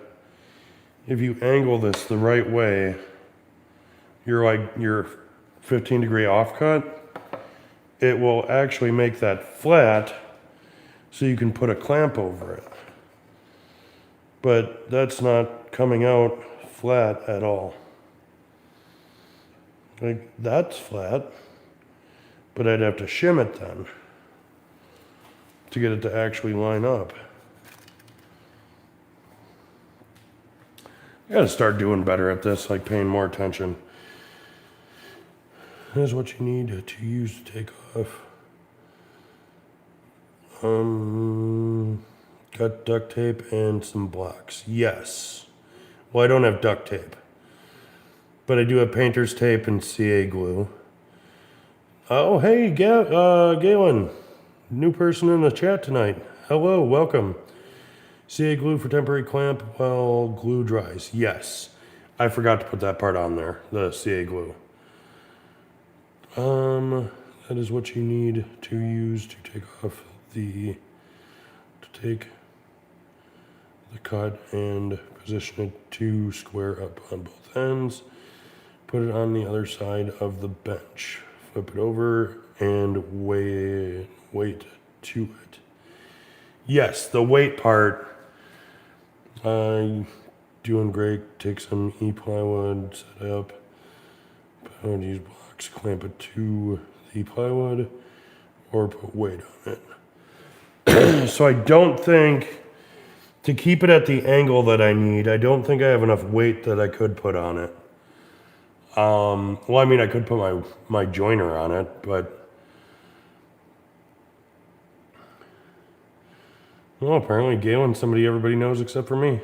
if you angle this the right way, your 15-degree offcut, it will actually make that flat so you can put a clamp over it. But that's not coming out flat at all. Like, that's flat, but I'd have to shim it then to get it to actually line up. I gotta start doing better at this, like paying more attention. Here's what you need to use to take off. Got duct tape and some blocks. Yes. Well, I don't have duct tape, but I do have painter's tape and CA glue. Oh, hey, Galen. New person in the chat tonight. Hello, welcome. CA glue for temporary clamp while glue dries. Yes. I forgot to put that part on there, the CA glue. That is what you need to use to take off the cut and position it to square up on both ends. Put it on the other side of the bench. Flip it over and weight to it. Yes, the weight part. Doing great. Take some E-plywood, set up. Use blocks, clamp it to the plywood. or put weight on it. So I don't think, to keep it at the angle that I need, I don't think I have enough weight that I could put on it. Well, I mean, I could put my joiner on it, but well, apparently Galen's somebody everybody knows except for me.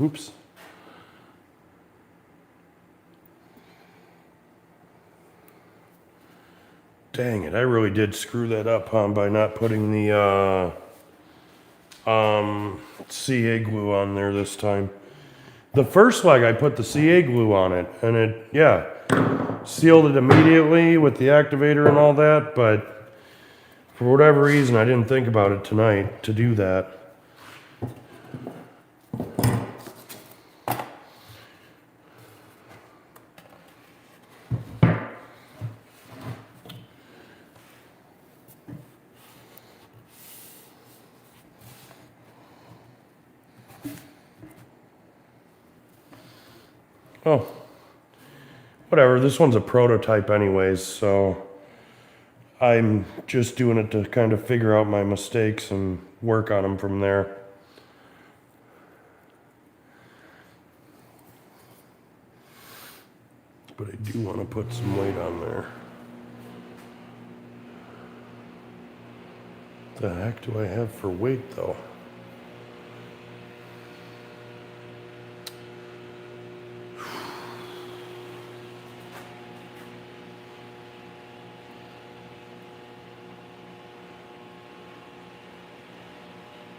Oops. Dang it, I really did screw that up, huh, by not putting the CA glue on there this time. The first leg I put the CA glue on it, and it, yeah, sealed it immediately with the activator and all that, but for whatever reason I didn't think about it tonight to do that. Oh, whatever, this one's a prototype anyways, so I'm just doing it to kind of figure out my mistakes and work on them from there. But I do want to put some weight on there. What the heck do I have for weight though?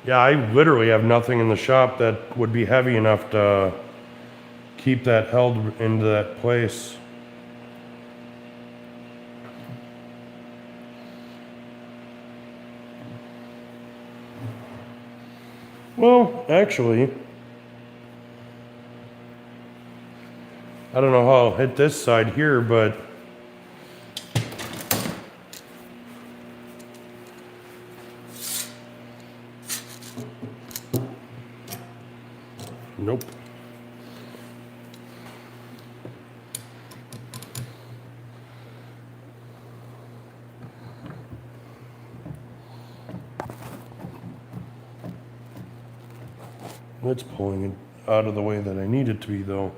Yeah, I literally have nothing in the shop that would be heavy enough to keep that held into that place. Well, actually, I don't know how I'll hit this side here, but nope. It's pulling it out of the way that I need it to be, though.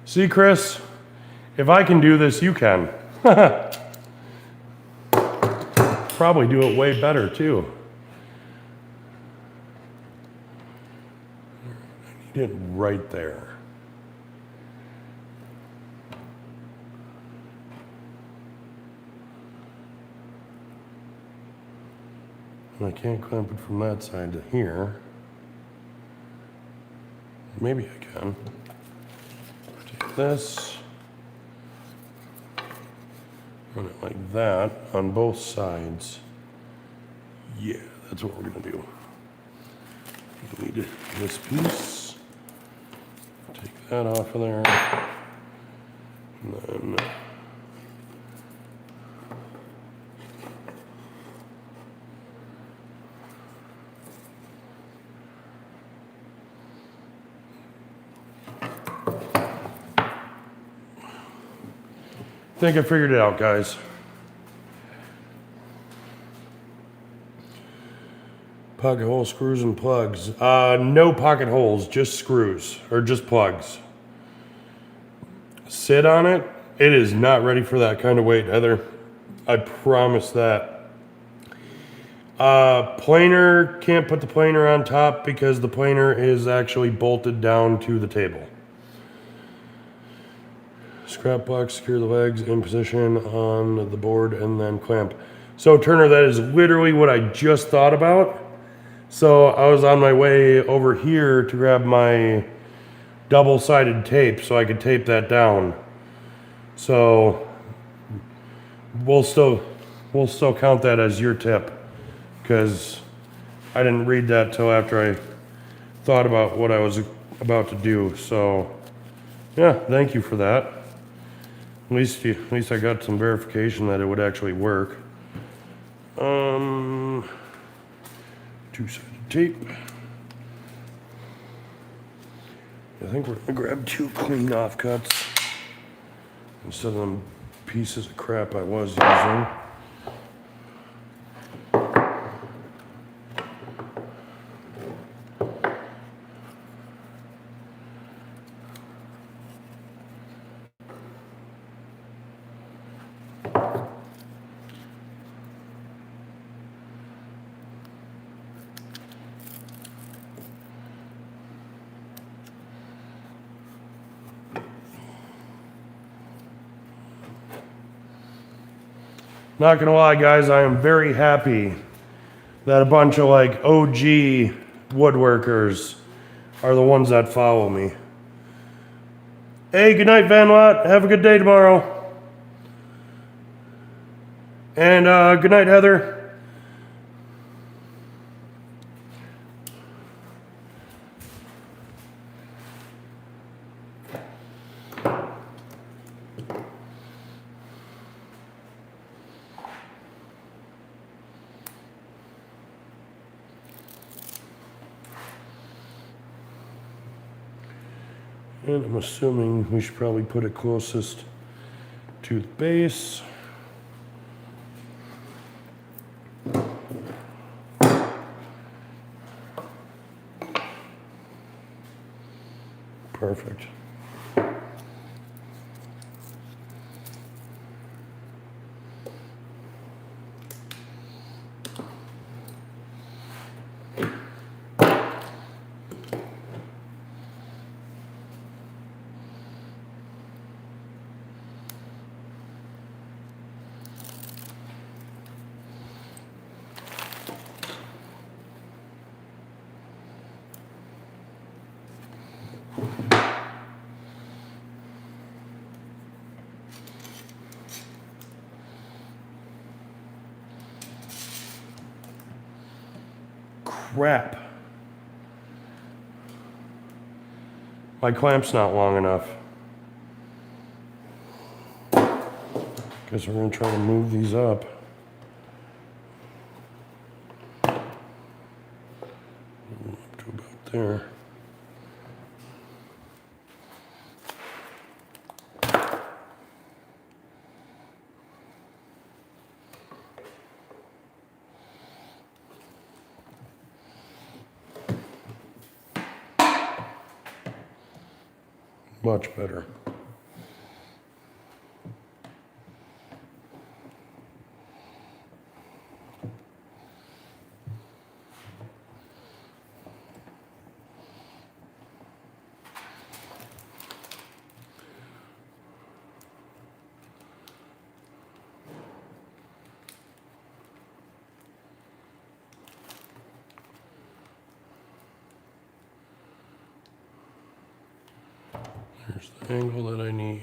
See, Chris, if I can do this, you can. Probably do it way better, too. I need it right there. And I can't clamp it from that side to here. Maybe I can. Take this, run it like that on both sides. Yeah, that's what we're gonna do. We need this piece. Take that off of there. And then I think I figured it out, guys. Pocket hole screws and plugs. No pocket holes, just screws, or just plugs. Sit on it. It is not ready for that kind of weight, Heather. I promise that. Planer, can't put the planer on top because the planer is actually bolted down to the table. Scrap block, secure the legs in position on the board and then clamp. So Turner, that is literally what I just thought about. So I was on my way over here to grab my double-sided tape so I could tape that down. So we'll still count that as your tip because I didn't read that till after I thought about what I was about to do. So yeah, thank you for that. At least I got some verification that it would actually work. Two-sided tape. I think we're gonna grab 2 clean offcuts instead of them pieces of crap I was using. Not gonna lie, guys, I am very happy that a bunch of like OG woodworkers are the ones that follow me. Hey, good night, Van Watt. Have a good day tomorrow. And good night, Heather. And I'm assuming we should probably put it closest to the base. Perfect. Crap. My clamp's not long enough. Guess we're gonna try to move these up. Up to about there. Much better. Here's the angle that I need.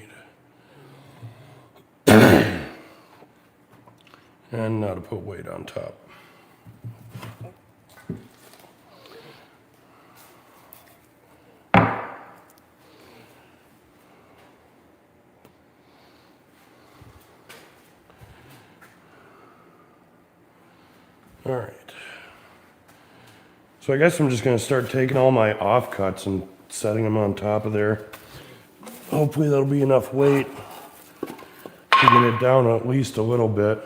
And now to put weight on top. All right. So I guess I'm just gonna start taking all my offcuts and setting them on top of there. Hopefully that'll be enough weight to get it down at least a little bit.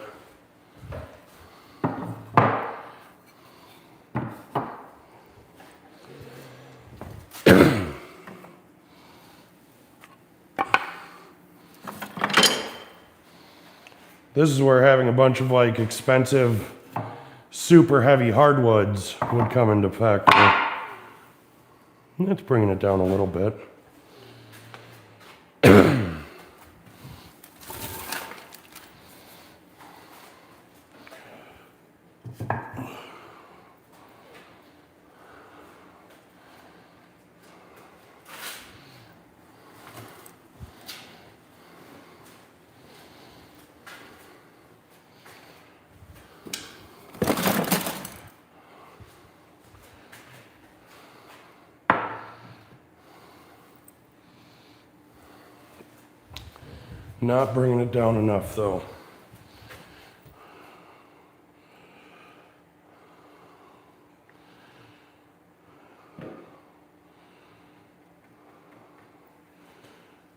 This is where having a bunch of like expensive, super heavy hardwoods would come into factor. That's bringing it down a little bit. Not bringing it down enough though.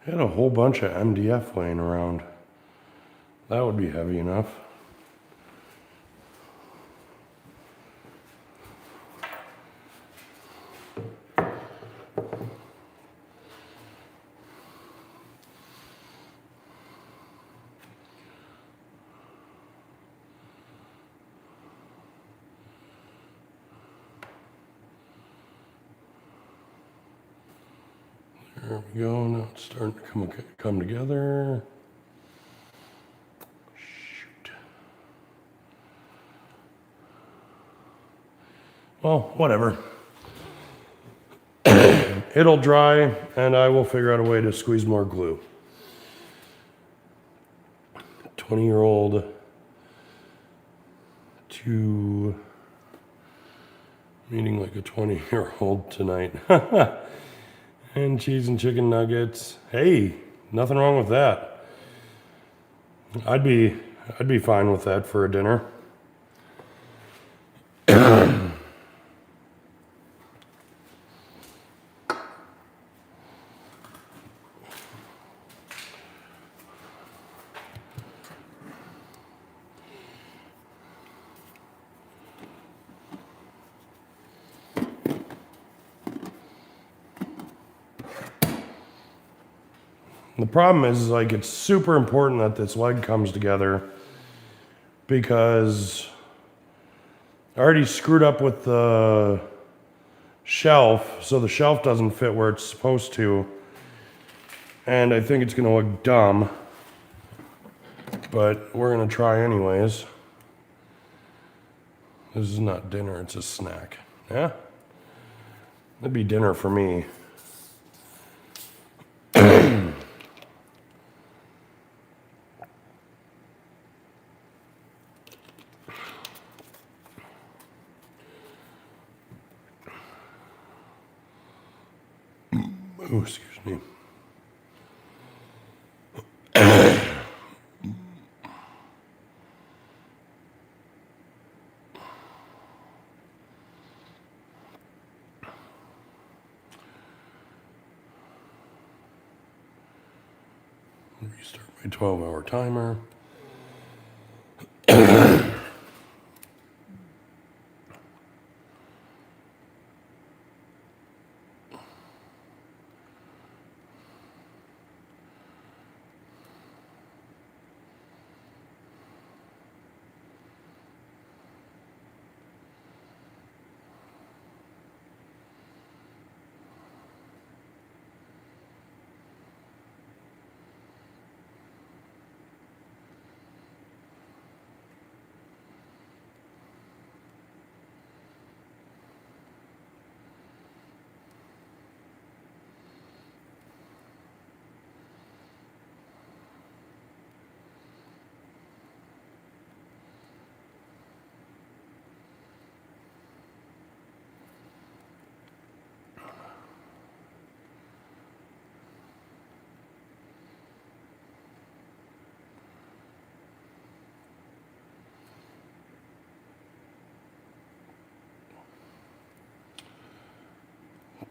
Had a whole bunch of MDF laying around. That would be heavy enough. There we go. Now it's starting to come together. Shoot. Well, whatever. It'll dry, and I will figure out a way to squeeze more glue. 20-year-old to meeting like a 20-year-old tonight. And cheese and chicken nuggets. Hey, nothing wrong with that. I'd be fine with that for a dinner. The problem is, like, it's super important that this leg comes together because I already screwed up with the shelf, so the shelf doesn't fit where it's supposed to. And I think it's gonna look dumb, but we're gonna try anyways. This is not dinner, it's a snack. Yeah? That'd be dinner for me. Oh, excuse me. Restart my 12-hour timer.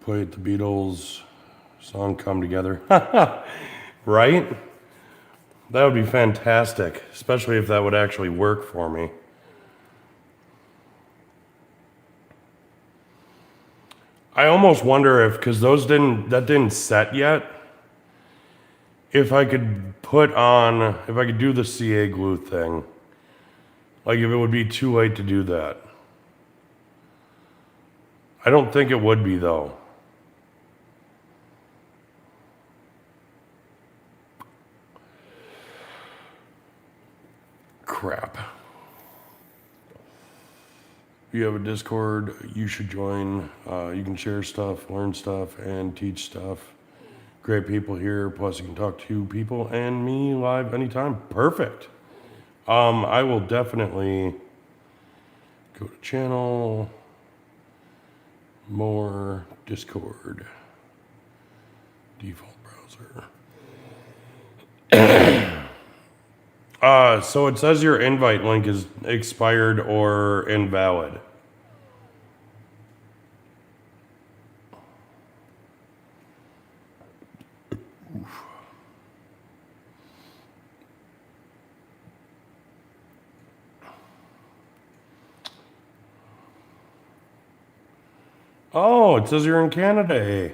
Played the Beatles song Come Together. Right? That would be fantastic, especially if that would actually work for me. I almost wonder if, because that didn't set yet, if I could do the CA glue thing. Like if it would be too late to do that. I don't think it would be though. Crap. If you have a Discord, you should join. You can share stuff, learn stuff, and teach stuff. Great people here. Plus, you can talk to people and me live anytime. Perfect. I will definitely go to channel, more, Discord, default browser. So it says your invite link is expired or invalid. Oh, it says you're in Canada.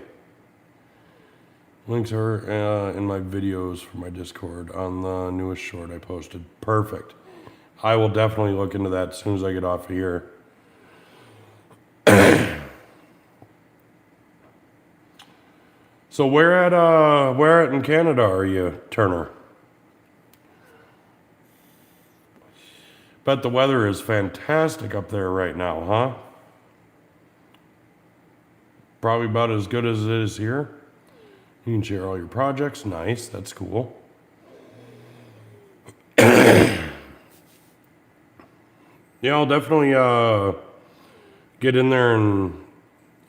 Links are in my videos for my Discord on the newest short I posted. Perfect. I will definitely look into that as soon as I get off of here. So where at in Canada are you, Turner? Bet the weather is fantastic up there right now, huh? Probably about as good as it is here. You can share all your projects. Nice, that's cool. Yeah, I'll definitely get in there and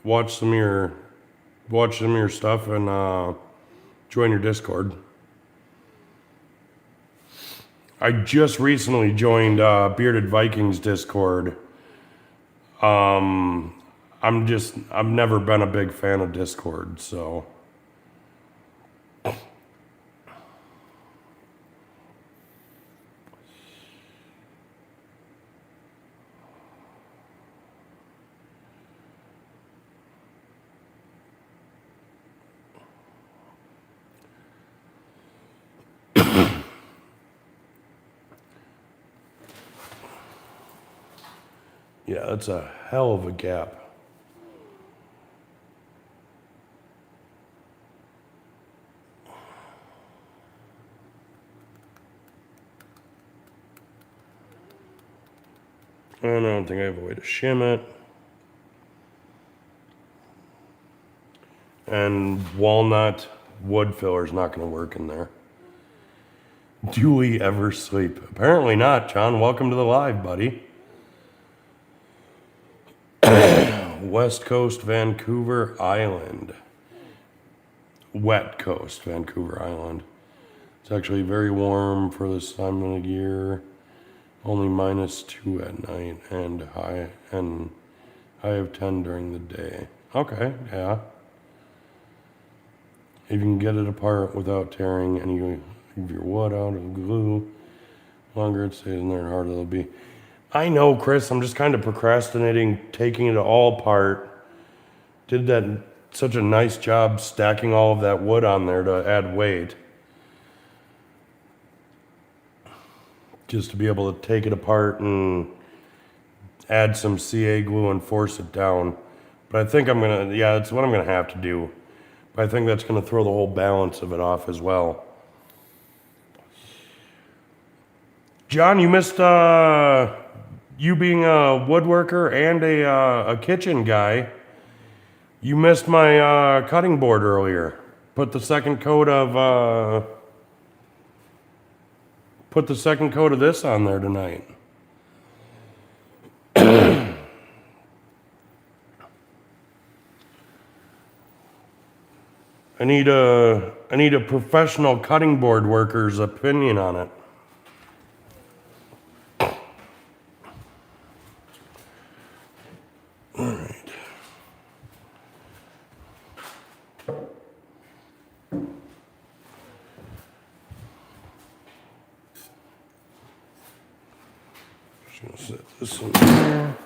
watch some of your stuff and join your Discord. I just recently joined Bearded Vikings Discord. I've never been a big fan of Discord, so. Yeah, that's a hell of a gap. And I don't think I have a way to shim it. And walnut wood filler is not going to work in there. Do we ever sleep? Apparently not, John. Welcome to the live, buddy. West Coast, Vancouver Island. Wet Coast, Vancouver Island. It's actually very warm for this time of the year. Only -2 at night and high of 10 during the day. Okay, yeah. If you can get it apart without tearing any of your wood out of the glue, longer it stays in there, the harder it'll be. I know, Chris. I'm just kind of procrastinating taking it all apart. Did that such a nice job stacking all of that wood on there to add weight. Just to be able to take it apart and add some CA glue and force it down. But I think that's what I'm gonna have to do. But I think that's gonna throw the whole balance of it off as well. John, you missed you being a woodworker and a kitchen guy. You missed my cutting board earlier. Put the second coat of this on there tonight. I need a professional cutting board worker's opinion on it. All right. Just gonna set this in there.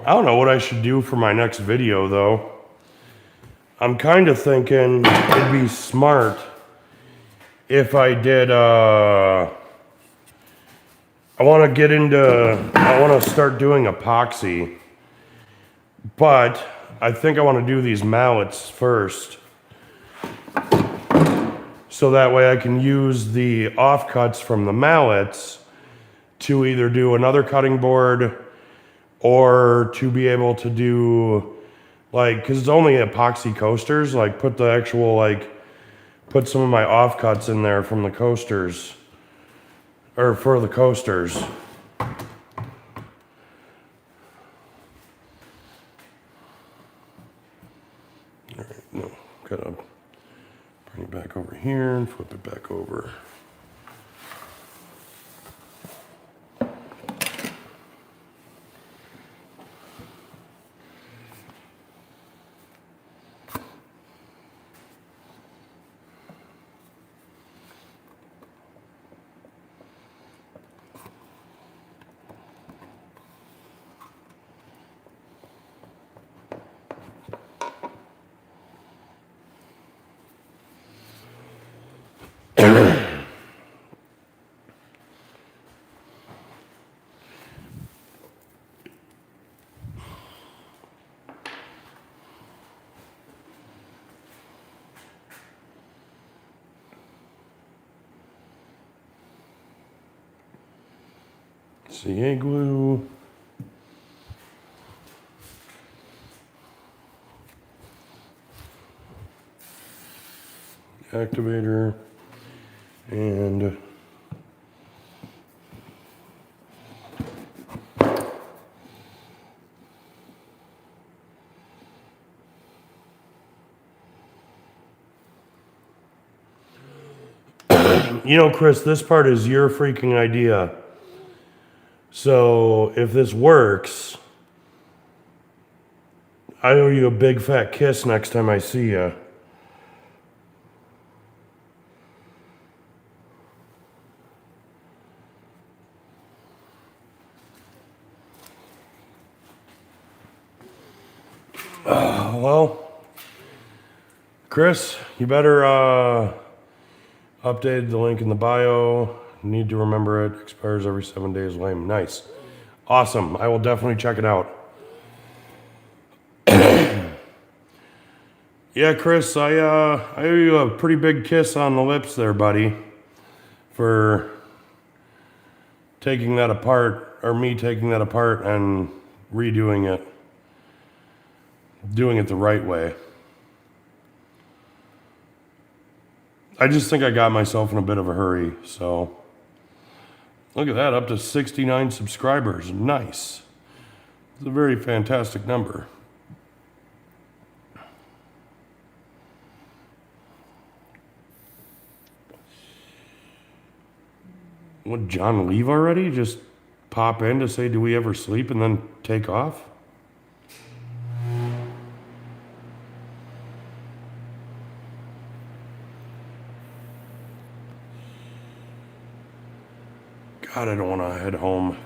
I don't know what I should do for my next video, though. I'm kind of thinking it'd be smart if I did, I want to start doing epoxy, but I think I want to do these mallets first. So that way I can use the offcuts from the mallets to either do another cutting board or to be able to do, like, because it's only epoxy coasters, like put some of my offcuts in there from the coasters, or for the coasters. All right, no, gotta bring it back over here and flip it back over. CA glue. Activator. And you know, Chris, this part is your freaking idea. So if this works, I owe you a big fat kiss next time I see you. Well, Chris, you better update the link in the bio. Need to remember it. Expires every 7 days. Lame. Nice. Awesome. I will definitely check it out. Yeah, Chris, I owe you a pretty big kiss on the lips there, buddy, for taking that apart, or me taking that apart and redoing it. Doing it the right way. I just think I got myself in a bit of a hurry, so. Look at that, up to 69 subscribers. Nice. It's a very fantastic number. Would John leave already? Just pop in to say, do we ever sleep, and then take off? God, I don't want to head home.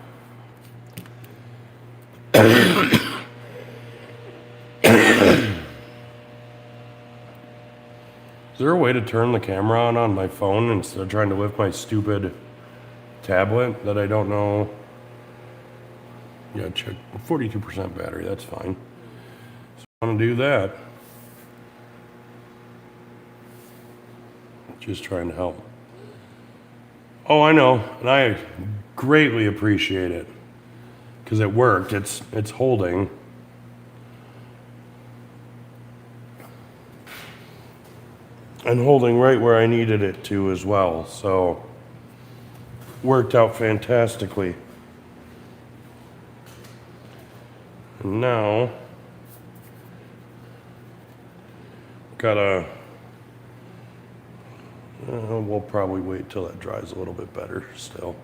Is there a way to turn the camera on my phone instead of trying to lift my stupid tablet that I don't know? Yeah, check 42% battery, that's fine. So I want to do that. Just trying to help. Oh, I know, and I greatly appreciate it because it worked. It's holding. And holding right where I needed it to as well, so worked out fantastically. And now gotta we'll probably wait till that dries a little bit better still.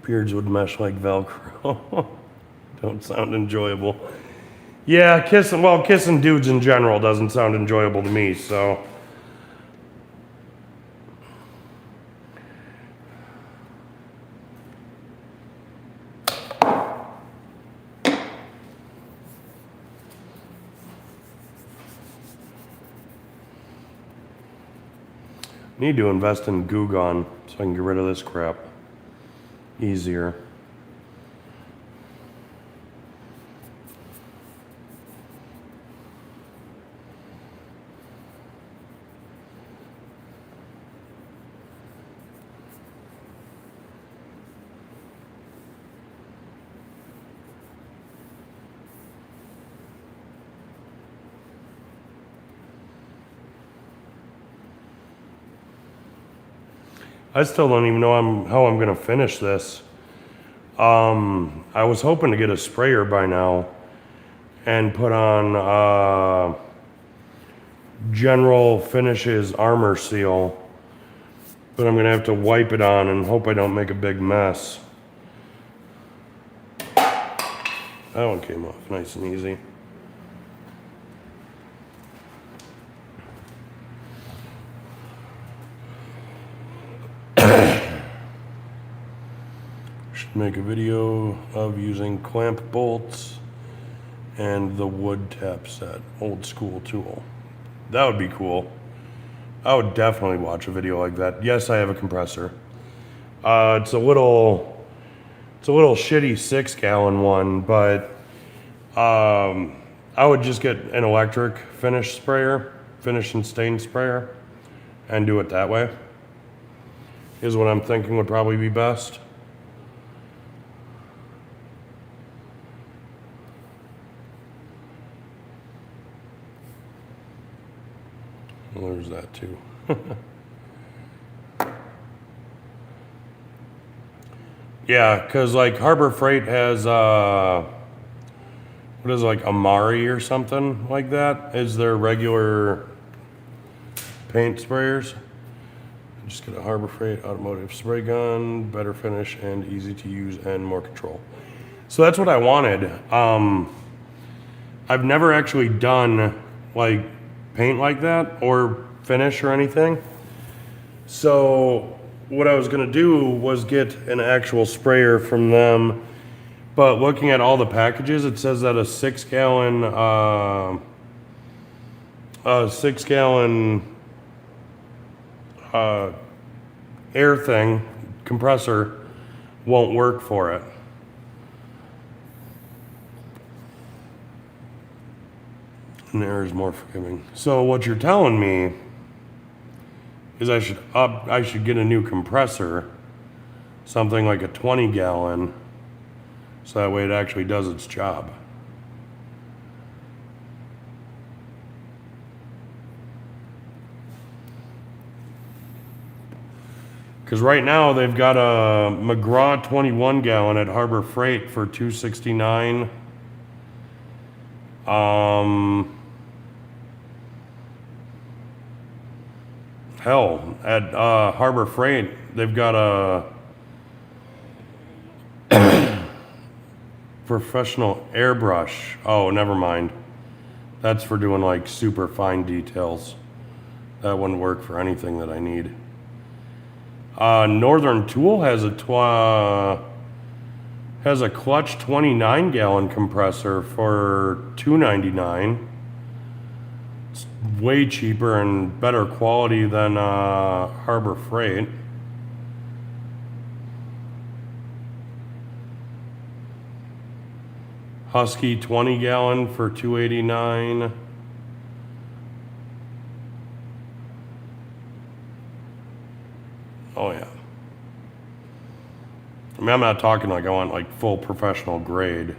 Beards would mesh like Velcro. Don't sound enjoyable. Yeah, kissing dudes in general doesn't sound enjoyable to me, so. Need to invest in Goo Gone so I can get rid of this crap easier. I still don't even know how I'm going to finish this. I was hoping to get a sprayer by now and put on General Finishes Armor Seal, but I'm going to have to wipe it on and hope I don't make a big mess. That one came off nice and easy. Make a video of using clamp bolts and the wood tap set, old school tool. That would be cool. I would definitely watch a video like that. Yes, I have a compressor. It's a little shitty 6-gallon one, but I would just get an electric finish and stain sprayer, and do it that way. Is what I'm thinking would probably be best. Well, there's that too. Yeah, because like Harbor Freight has, what is it, like Amari or something like that, is their regular paint sprayers. Just get a Harbor Freight automotive spray gun, better finish and easy to use and more control. So that's what I wanted. I've never actually done like paint like that or finish or anything. So what I was gonna do was get an actual sprayer from them, but looking at all the packages, it says that a 6-gallon air thing, compressor, won't work for it. And air is more forgiving. So what you're telling me is I should get a new compressor, something like a 20-gallon, so that way it actually does its job. Because right now they've got a McGraw 21-gallon at Harbor Freight for $269. Hell, at Harbor Freight they've got a professional airbrush. Oh, never mind. That's for doing like super fine details. That wouldn't work for anything that I need. Northern Tool has a clutch 29-gallon compressor for $299. It's way cheaper and better quality than Harbor Freight. Husky 20-gallon for $289. Oh yeah. I mean, I'm not talking like I want like full professional grade.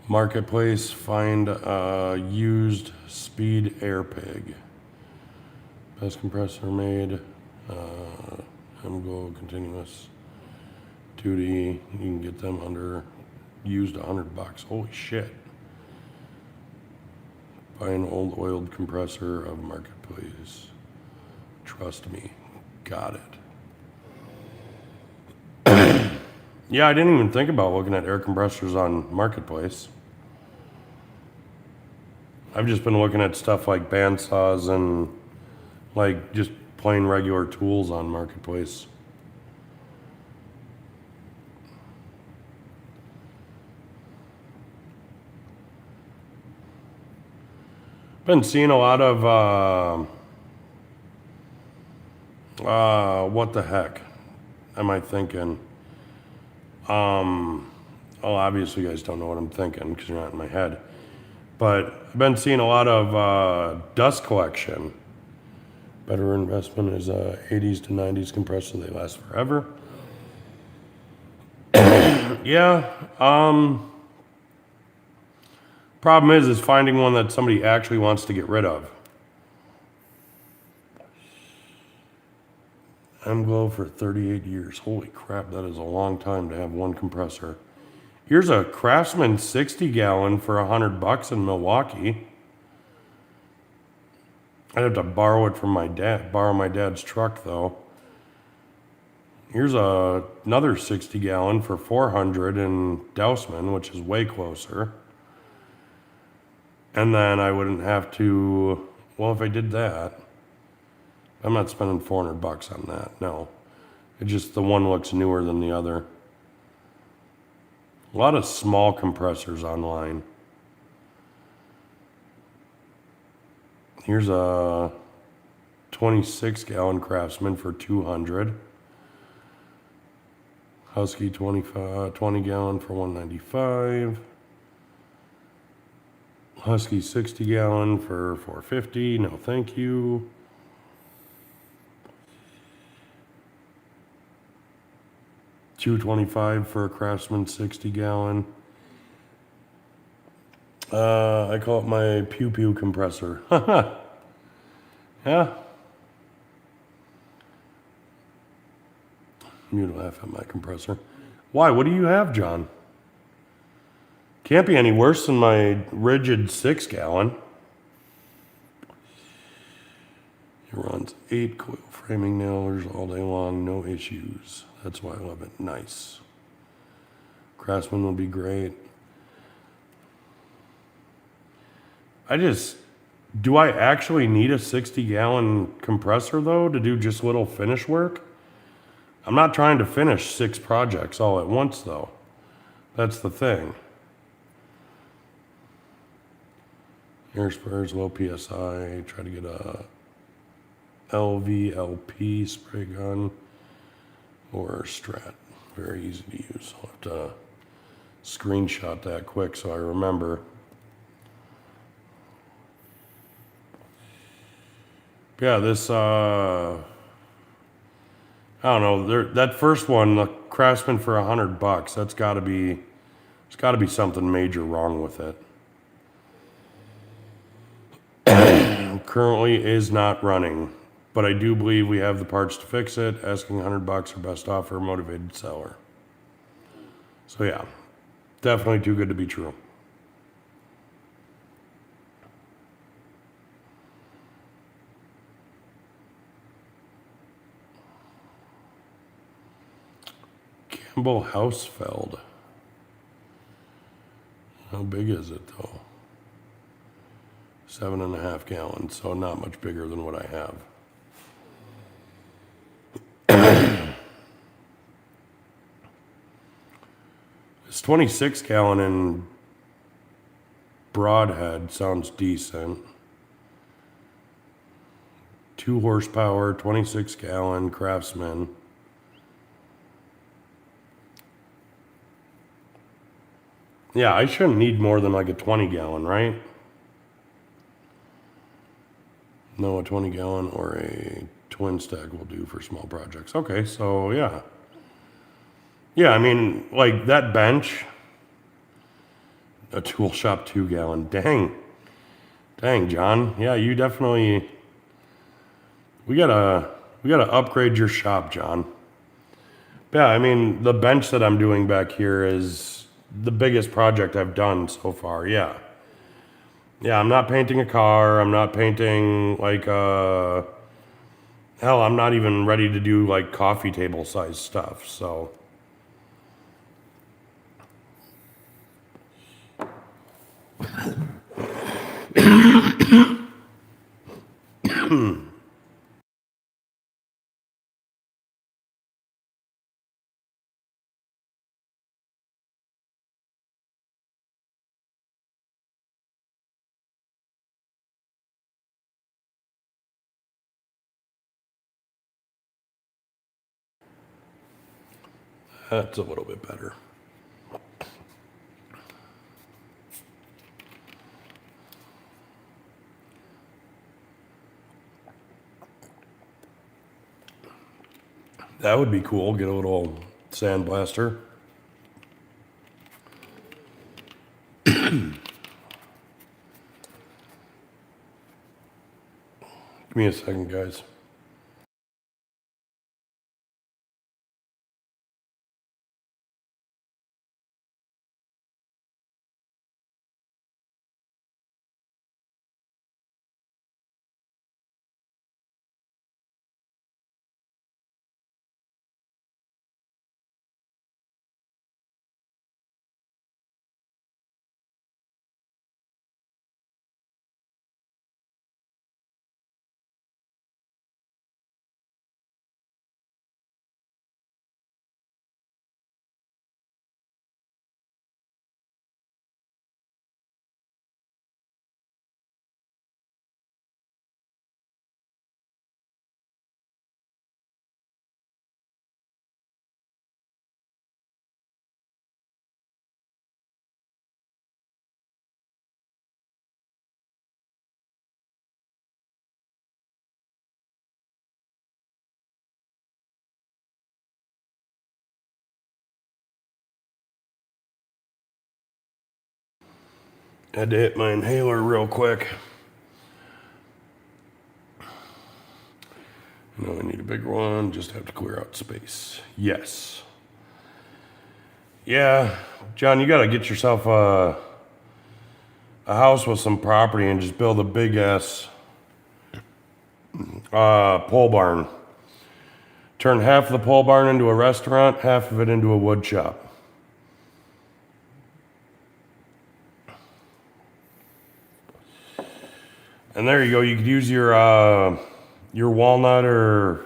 Marketplace, find used speed air pig. Best compressor made. MGO continuous 2D. You can get them under used $100. Holy shit. Buy an old oiled compressor of Marketplace. Trust me. Got it. Yeah, I didn't even think about looking at air compressors on Marketplace. I've just been looking at stuff like bandsaws and like just plain regular tools on Marketplace. Been seeing a lot of what the heck am I thinking? Obviously you guys don't know what I'm thinking because you're not in my head. But I've been seeing a lot of dust collection. Better investment is 80s to 90s compressor. They last forever. Yeah. Problem is finding one that somebody actually wants to get rid of. MGlow for 38 years. Holy crap, that is a long time to have one compressor. Here's a Craftsman 60-gallon for $100 in Milwaukee. I'd have to borrow it from my dad. Borrow my dad's truck though. Here's another 60-gallon for $400 in Dousman, which is way closer. And then I wouldn't have to. Well, if I did that, I'm not spending $400 on that. No. It just, the one looks newer than the other. A lot of small compressors online. Here's a 26-gallon Craftsman for $200. Husky 20 gallon for $195. Husky 60 gallon for $450. No, thank you. $225 for a Craftsman 60 gallon. I call it my pew pew compressor. Yeah. You laugh at my compressor. Why? What do you have, John? Can't be any worse than my rigid 6-gallon. It runs 8 coil framing nailers all day long, no issues. That's why I love it. Nice. Craftsman will be great. Do I actually need a 60-gallon compressor, though, to do just little finish work? I'm not trying to finish 6 projects all at once, though. That's the thing. Air sprayers, low PSI. Try to get a LVLP spray gun or Strat. Very easy to use. I'll have to screenshot that quick so I remember. Yeah, this, I don't know, that first one, the Craftsman for $100, there's gotta be something major wrong with it. Currently is not running, but I do believe we have the parts to fix it. Asking $100 or best offer, motivated seller. So yeah, definitely too good to be true. Campbell Hausfeld. How big is it though? 7.5 gallons, so not much bigger than what I have. This 26-gallon in Broadhead sounds decent. 2 horsepower, 26-gallon Craftsman. Yeah, I shouldn't need more than like a 20-gallon, right? No, a 20-gallon or a twin stack will do for small projects. Okay, so yeah. Yeah, I mean, like that bench, a tool shop 2-gallon. Dang, John. Yeah, you definitely. We gotta upgrade your shop, John. Yeah, I mean, the bench that I'm doing back here is the biggest project I've done so far. Yeah. Yeah, I'm not painting a car. I'm not painting like hell, I'm not even ready to do like coffee table size stuff. So that's a little bit better. That would be cool. Get a little sandblaster. Give me a second, guys. Had to hit my inhaler real quick. No, I need a bigger one. Just have to clear out space. Yes. Yeah, John, you got to get yourself a house with some property and just build a big ass pole barn. Turn half of the pole barn into a restaurant, half of it into a wood shop. And there you go. You could use your walnut or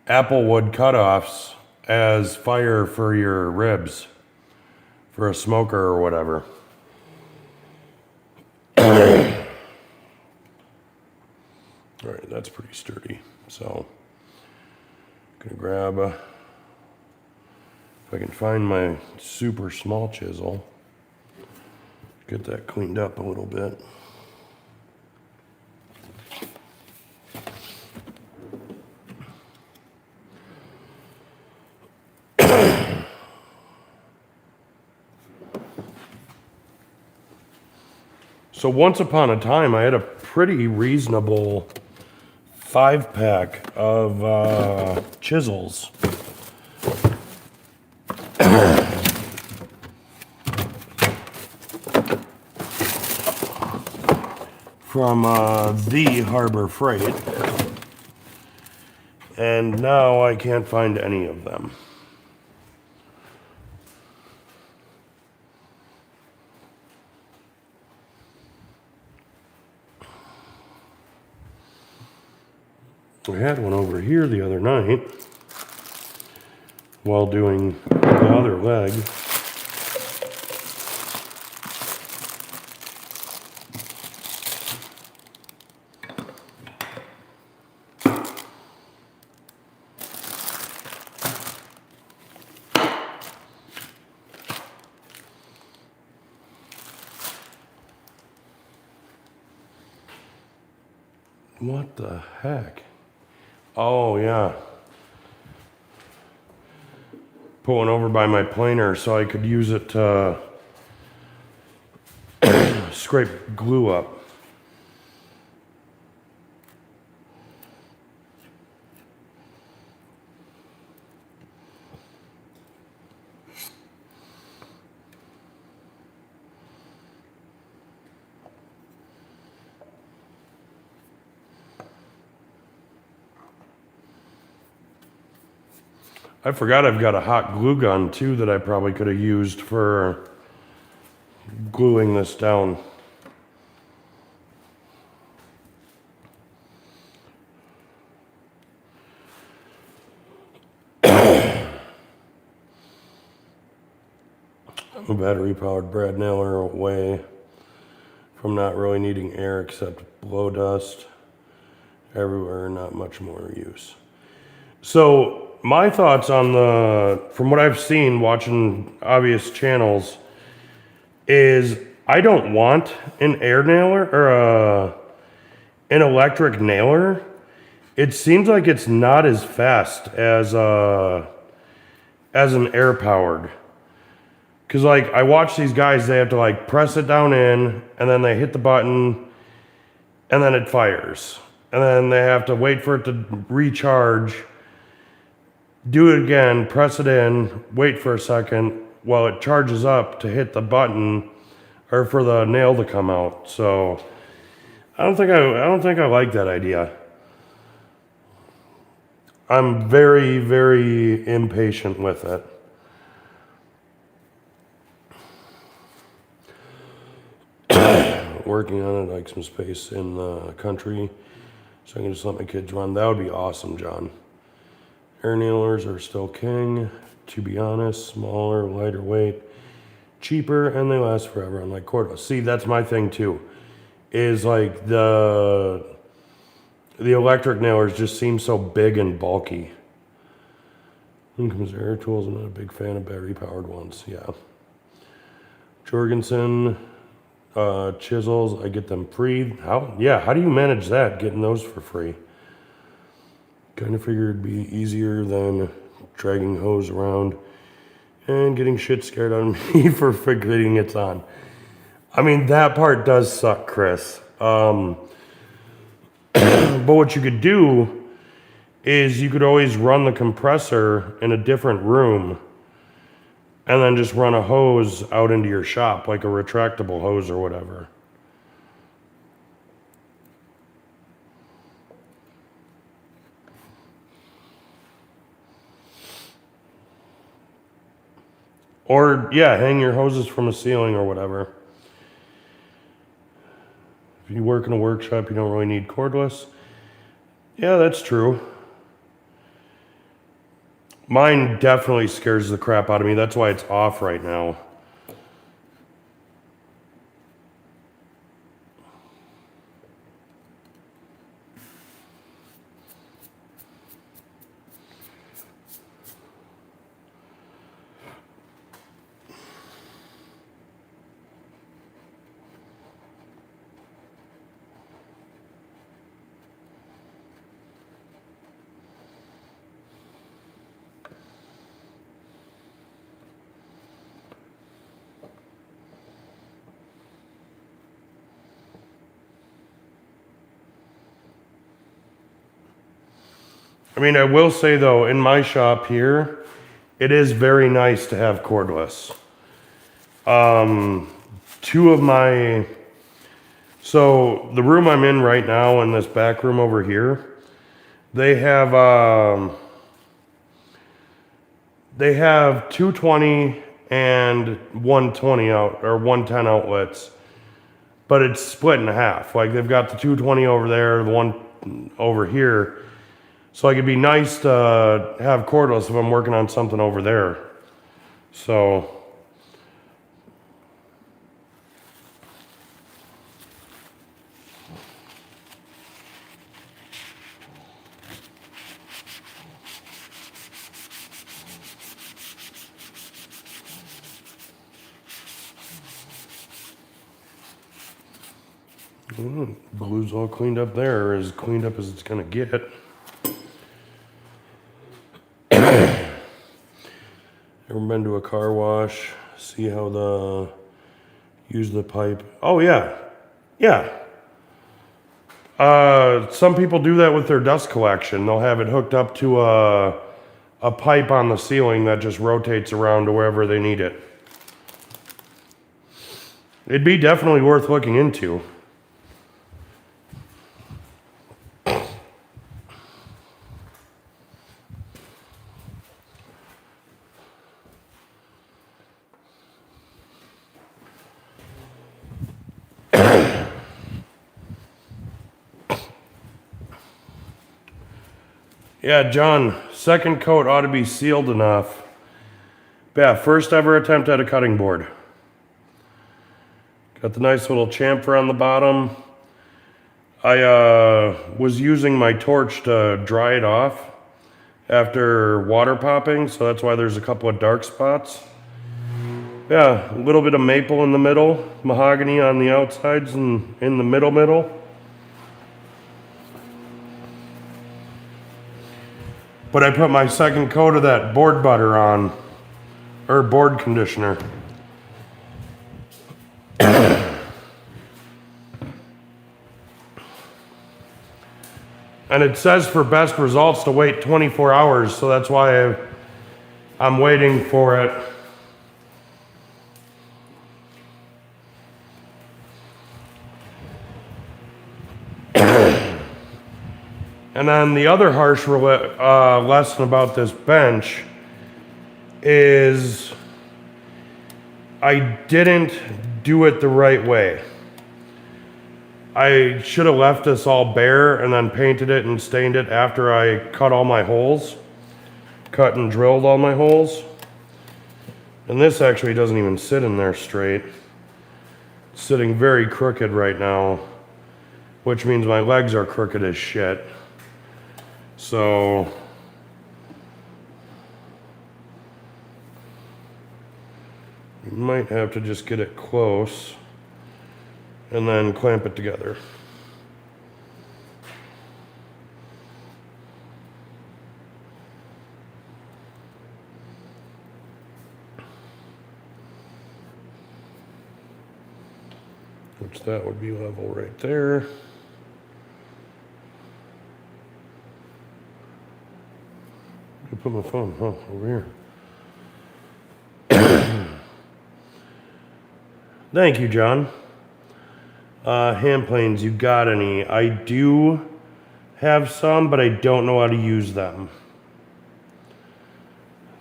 apple wood cutoffs as fire for your ribs, for a smoker or whatever. All right, that's pretty sturdy. So, gonna grab if I can find my super small chisel, get that cleaned up a little bit. So once upon a time, I had a pretty reasonable 5-pack of chisels. From the Harbor Freight. And now I can't find any of them. I had one over here the other night while doing the other leg. What the heck? Oh, yeah. Put one over by my planer so I could use it to scrape glue up. I forgot I've got a hot glue gun too that I probably could have used for gluing this down. A battery-powered Brad nailer away from not really needing air except blow dust everywhere, not much more use. So my thoughts on from what I've seen watching obvious channels is I don't want an air nailer or an electric nailer. It seems like it's not as fast as an air powered. Cause like I watch these guys, they have to like press it down in and then they hit the button and then it fires. And then they have to wait for it to recharge, do it again, press it in, wait for a second while it charges up to hit the button or for the nail to come out. So I don't think I like that idea. I'm very, very impatient with it. Working on it, like some space in the country, so I can just let my kids run. That would be awesome, John. Air nailers are still king, to be honest. Smaller, lighter weight, cheaper, and they last forever, unlike cordless. See, that's my thing too. Is like the electric nailers just seem so big and bulky. Then comes air tools. I'm not a big fan of battery-powered ones. Yeah. Jorgensen. Chisels, I get them free. How do you manage that, getting those for free? Kind of figured it'd be easier than dragging hose around and getting shit scared out of me for figuring it's on. I mean, that part does suck, Chris. But what you could do is you could always run the compressor in a different room and then just run a hose out into your shop, like a retractable hose or whatever. Or, yeah, hang your hoses from a ceiling or whatever. If you work in a workshop, you don't really need cordless. Yeah, that's true. Mine definitely scares the crap out of me. That's why it's off right now. I mean, I will say though, in my shop here, it is very nice to have cordless. Two of my, so the room I'm in right now and this back room over here, they have 220 and 120 out or 110 outlets, but it's split in half. Like they've got the 220 over there, the one over here. So like it'd be nice to have cordless if I'm working on something over there. So blue's all cleaned up there, as cleaned up as it's gonna get. Ever been to a car wash? See how use the pipe? Oh yeah, yeah. Some people do that with their dust collection. They'll have it hooked up to a pipe on the ceiling that just rotates around to wherever they need it. It'd be definitely worth looking into. Yeah, John, second coat ought to be sealed enough. Yeah, first ever attempt at a cutting board. Got the nice little chamfer on the bottom. I was using my torch to dry it off after water popping, so that's why there's a couple of dark spots. Yeah, a little bit of maple in the middle, mahogany on the outsides and in the middle. But I put my second coat of that board butter on, or board conditioner. And it says for best results to wait 24 hours, so that's why I'm waiting for it. And then the other harsh lesson about this bench is I didn't do it the right way. I should have left this all bare and then painted it and stained it after I cut all my holes. Cut and drilled all my holes. And this actually doesn't even sit in there straight. It's sitting very crooked right now, which means my legs are crooked as shit. So you might have to just get it close and then clamp it together. which that would be level right there. I put my phone, over here. Thank you, John. Hand planes, you got any? I do have some, but I don't know how to use them.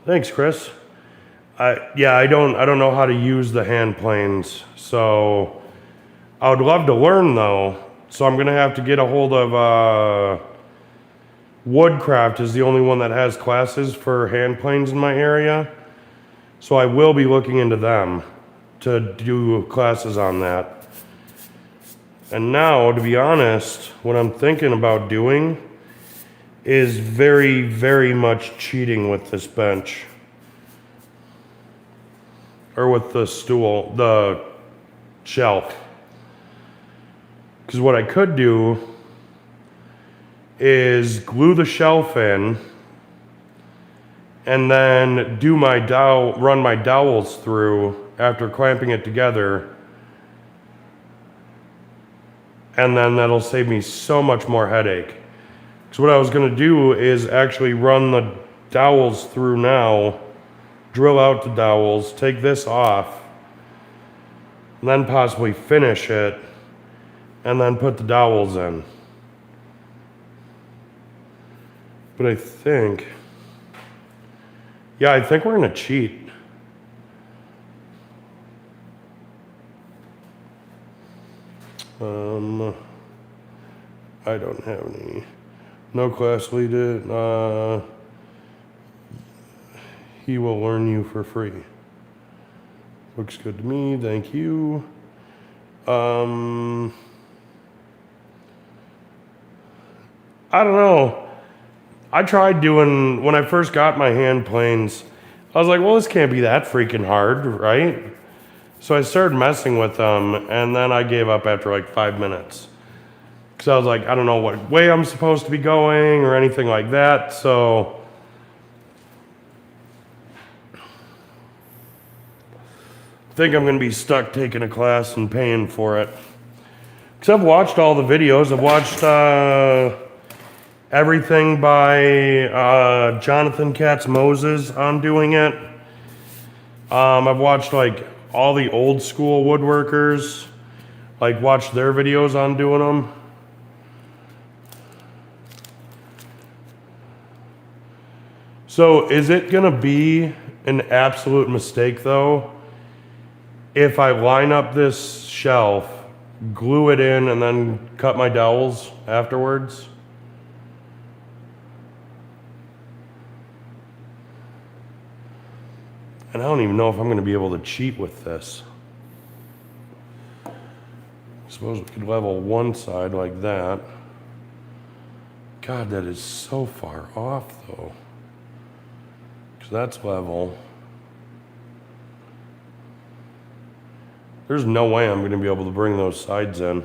Thanks, Chris. I don't know how to use the hand planes, so I would love to learn though. So I'm gonna have to get a hold of Woodcraft is the only one that has classes for hand planes in my area. So I will be looking into them to do classes on that. And now, to be honest, what I'm thinking about doing is very, very much cheating with this bench. Or with the stool, the shelf. Because what I could do is glue the shelf in and then do my run my dowels through after clamping it together, and then that'll save me so much more headache. So what I was gonna do is actually run the dowels through now, drill out the dowels, take this off, and then possibly finish it, and then put the dowels in. But I think we're gonna cheat. I don't have any. No class leader. He will learn you for free. Looks good to me. Thank you. I don't know. I tried doing, when I first got my hand planes, I was like, well, this can't be that freaking hard, right? So I started messing with them, and then I gave up after like 5 minutes. Because I was like, I don't know what way I'm supposed to be going or anything like that, so. I think I'm gonna be stuck taking a class and paying for it. Because I've watched all the videos. I've watched everything by Jonathan Katz-Moses on doing it. I've watched like all the old school woodworkers, like watched their videos on doing them. So is it gonna be an absolute mistake though if I line up this shelf, glue it in, and then cut my dowels afterwards? And I don't even know if I'm going to be able to cheat with this. I suppose we could level one side like that. God, that is so far off though. Because that's level. There's no way I'm going to be able to bring those sides in.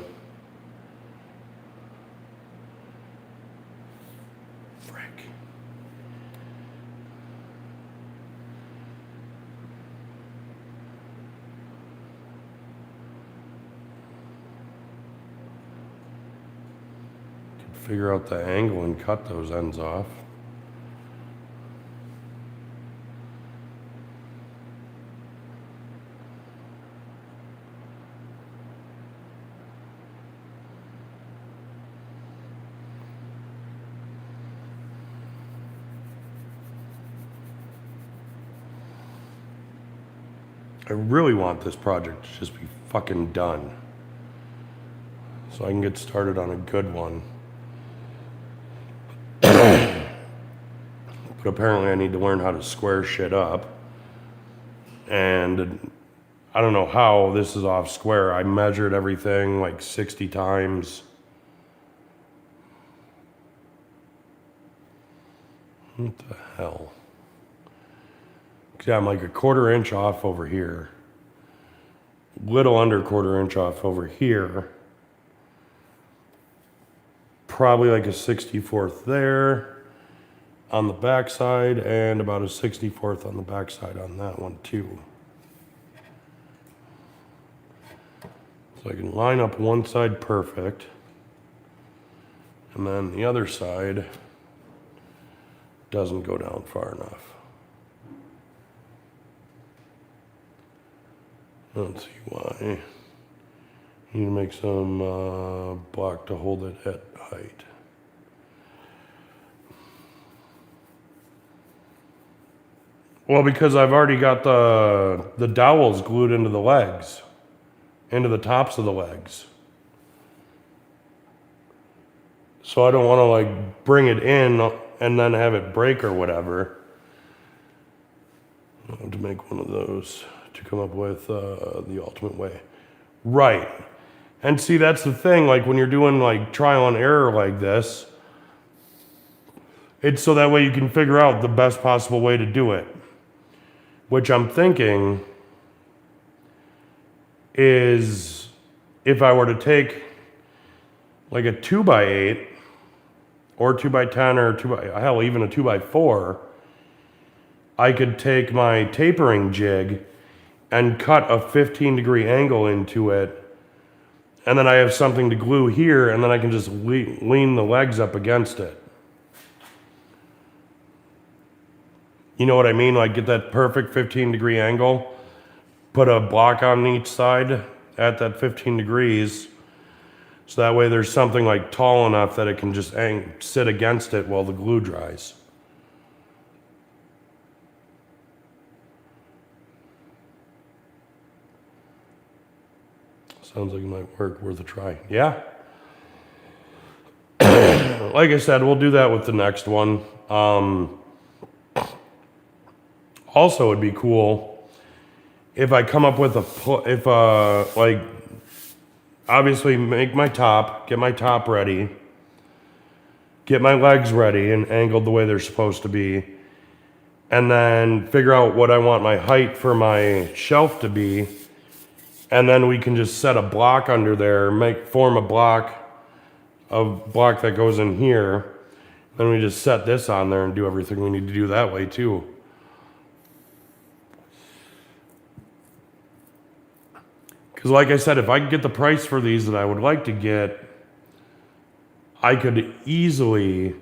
Figure out the angle and cut those ends off. I really want this project to just be fucking done, so I can get started on a good one. But apparently I need to learn how to square shit up. And I don't know how this is off square. I measured everything like 60 times. What the hell? Yeah, I'm like a 1/4 inch off over here. Little under 1/4 inch off over here. Probably like a 64th there on the back side, and about a 64th on the back side on that one too. So I can line up one side perfect. And then the other side doesn't go down far enough. Let's see why. You need to make some block to hold it at height. Well, because I've already got the dowels glued into the legs, into the tops of the legs. So I don't want to like bring it in and then have it break or whatever. I have to make one of those to come up with the ultimate way. Right. And see, that's the thing, like when you're doing like trial and error like this, it's so that way you can figure out the best possible way to do it. Which I'm thinking is if I were to take like a 2x8 or 2x10 or hell, even a 2x4, I could take my tapering jig and cut a 15-degree angle into it. And then I have something to glue here, and then I can just lean the legs up against it. You know what I mean? Like get that perfect 15-degree angle, put a block on each side at that 15 degrees, so that way there's something like tall enough that it can just sit against it while the glue dries. Sounds like it might work, worth a try. Yeah. Like I said, we'll do that with the next one. Also, it'd be cool if I come up with like, obviously make my top, get my top ready, get my legs ready and angled the way they're supposed to be, and then figure out what I want my height for my shelf to be. And then we can just set a block under there, form a block that goes in here. Then we just set this on there and do everything we need to do that way too. Because like I said, if I could get the price for these that I would like to get, I could easily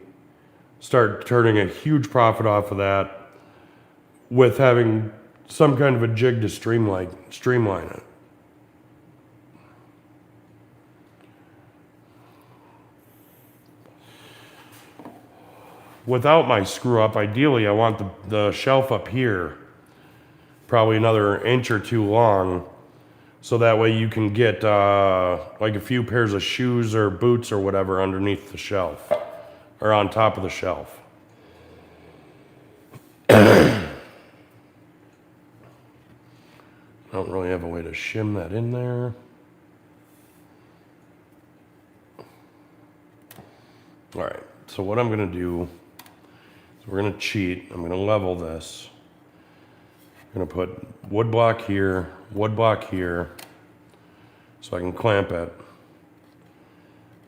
start turning a huge profit off of that with having some kind of a jig to streamline it. Without my screw up, ideally I want the shelf up here, probably another inch or two long, so that way you can get like a few pairs of shoes or boots or whatever underneath the shelf, or on top of the shelf. I don't really have a way to shim that in there. All right, so what I'm gonna do, we're going to cheat. I'm going to level this. I'm going to put wood block here, so I can clamp it.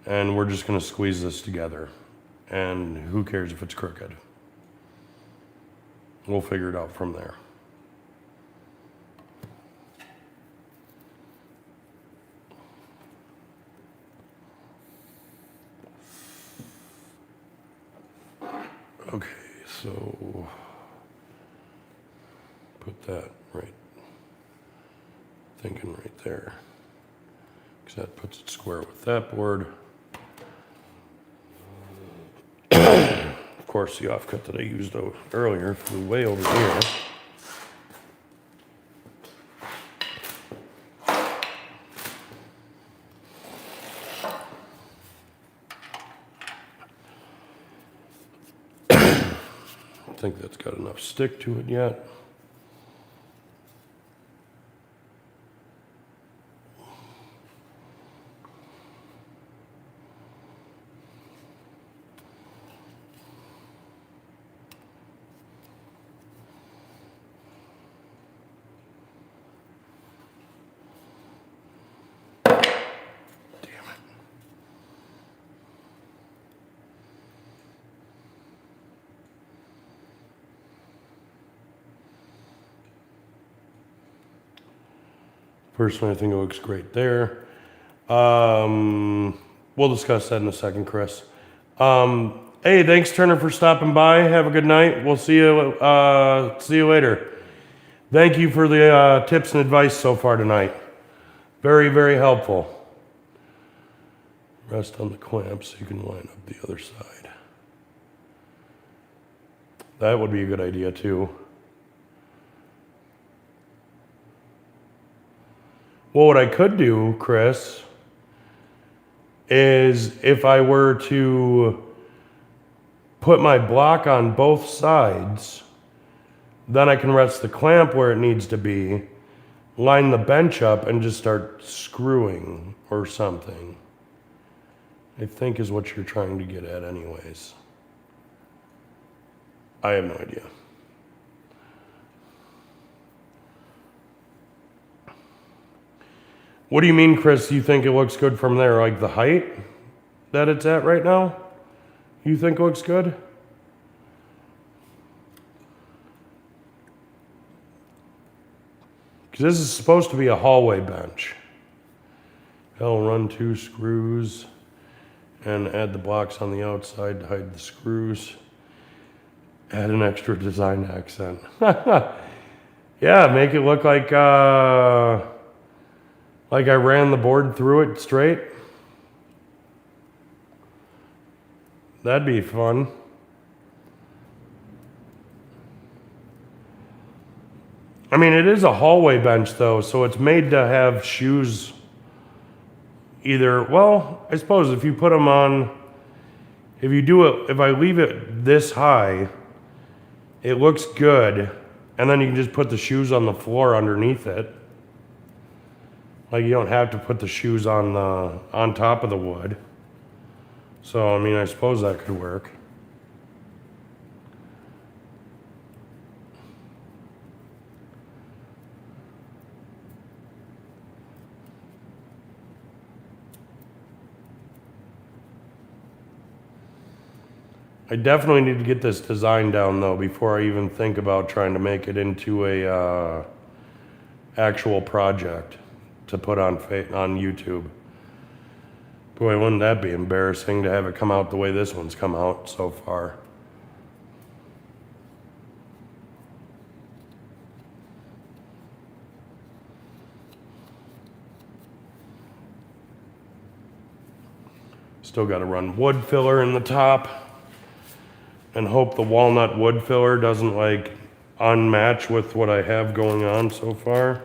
And we're just going to squeeze this together. And who cares if it's crooked? We'll figure it out from there. Okay. So put that thinking right there, because that puts it square with that board. Of course, the offcut that I used earlier flew way over here. I think that's got enough stick to it yet. Personally, I think it looks great there. We'll discuss that in a second, Chris. Hey, thanks Turner for stopping by. Have a good night. We'll see you later. Thank you for the tips and advice so far tonight. Very, very helpful. Rest on the clamp so you can line up the other side. That would be a good idea too. Well, what I could do, Chris, is if I were to put my block on both sides, then I can rest the clamp where it needs to be, line the bench up, and just start screwing or something. I think is what you're trying to get at anyways. I have no idea. What do you mean, Chris? You think it looks good from there? Like the height that it's at right now? You think looks good? Because this is supposed to be a hallway bench. I'll run 2 screws and add the blocks on the outside to hide the screws. Add an extra design accent. Yeah, make it look like I ran the board through it straight. That'd be fun. I mean, it is a hallway bench though, so it's made to have shoes either, well, I suppose if you put them on, if I leave it this high, it looks good, and then you can just put the shoes on the floor underneath it. Like you don't have to put the shoes on top of the wood. So, I mean, I suppose that could work. I definitely need to get this design down though before I even think about trying to make it into a actual project to put on YouTube. Boy, wouldn't that be embarrassing to have it come out the way this one's come out so far. Still got to run wood filler in the top and hope the walnut wood filler doesn't like unmatch with what I have going on so far.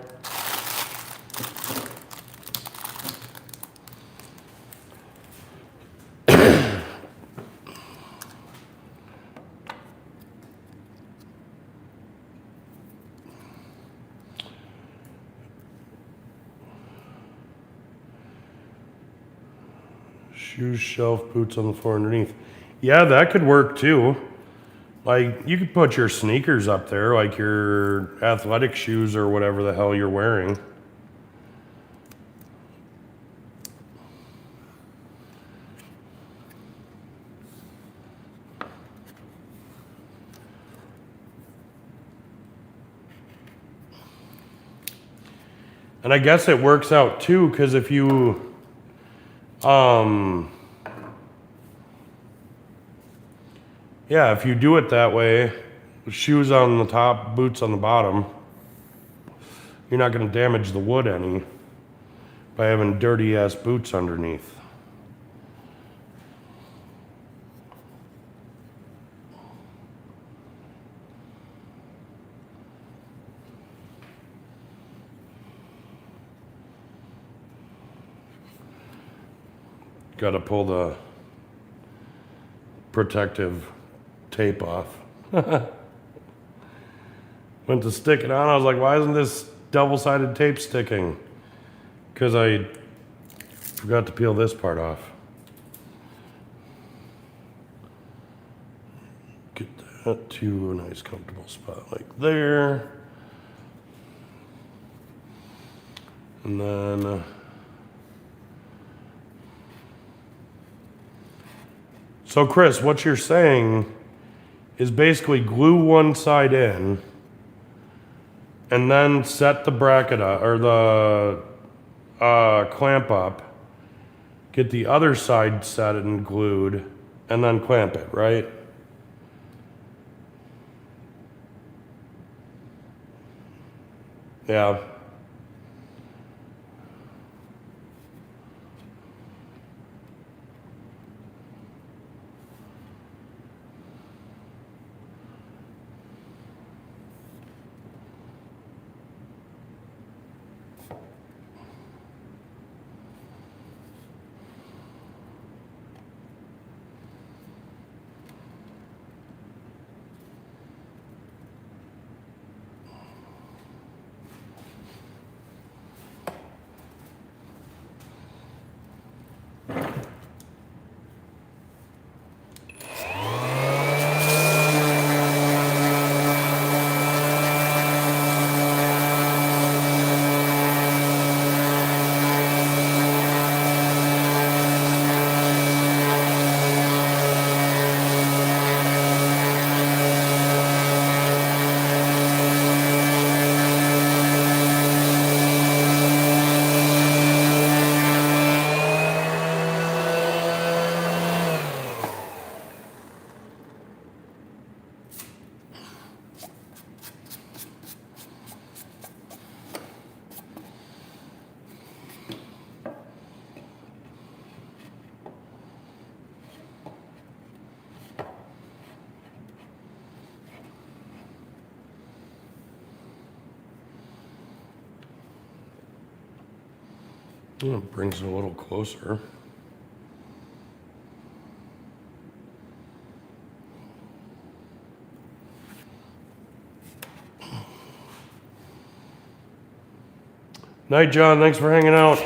Shoes, shelf, boots on the floor underneath. Yeah, that could work too. Like, you could put your sneakers up there, like your athletic shoes or whatever the hell you're wearing. And I guess it works out too, because if you yeah, if you do it that way, shoes on the top, boots on the bottom, you're not going to damage the wood any by having dirty ass boots underneath. Got to pull the protective tape off. Went to stick it on. I was like, why isn't this double-sided tape sticking? Because I forgot to peel this part off. Get that to a nice comfortable spot like there. And then so Chris, what you're saying is basically glue one side in and then set the bracket up, or the clamp up, get the other side set and glued, and then clamp it, right? Yeah. It brings it a little closer. Night, John. Thanks for hanging out.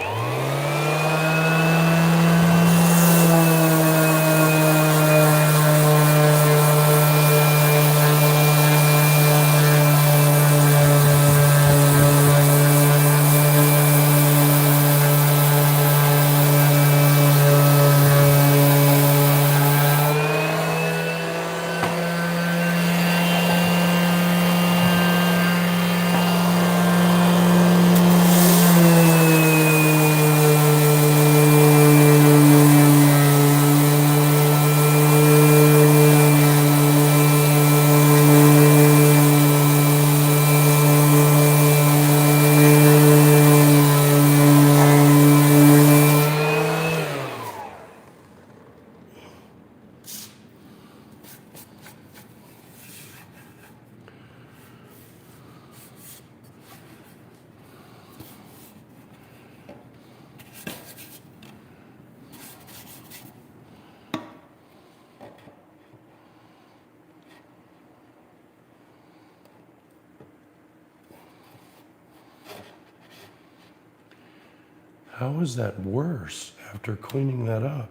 How is that worse after cleaning that up?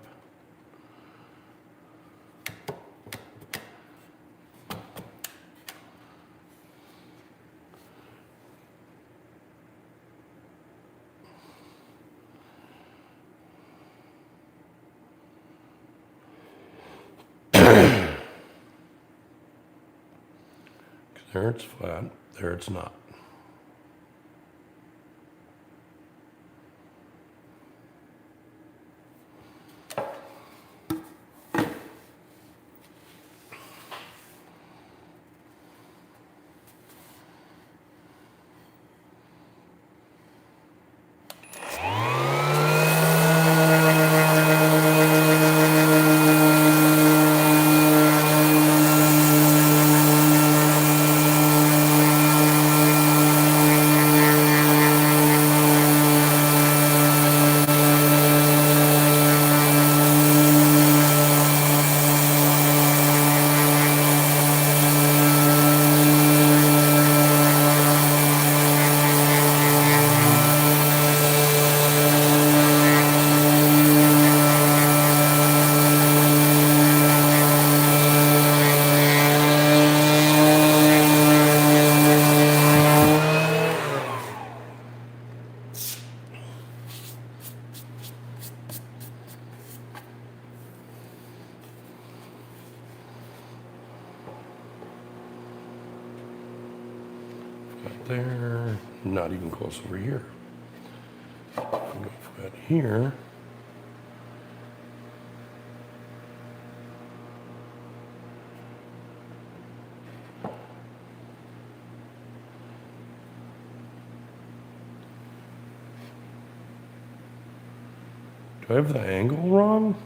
There it's flat, there it's not. There, not even close over here. Go flat here. Do I have the angle wrong?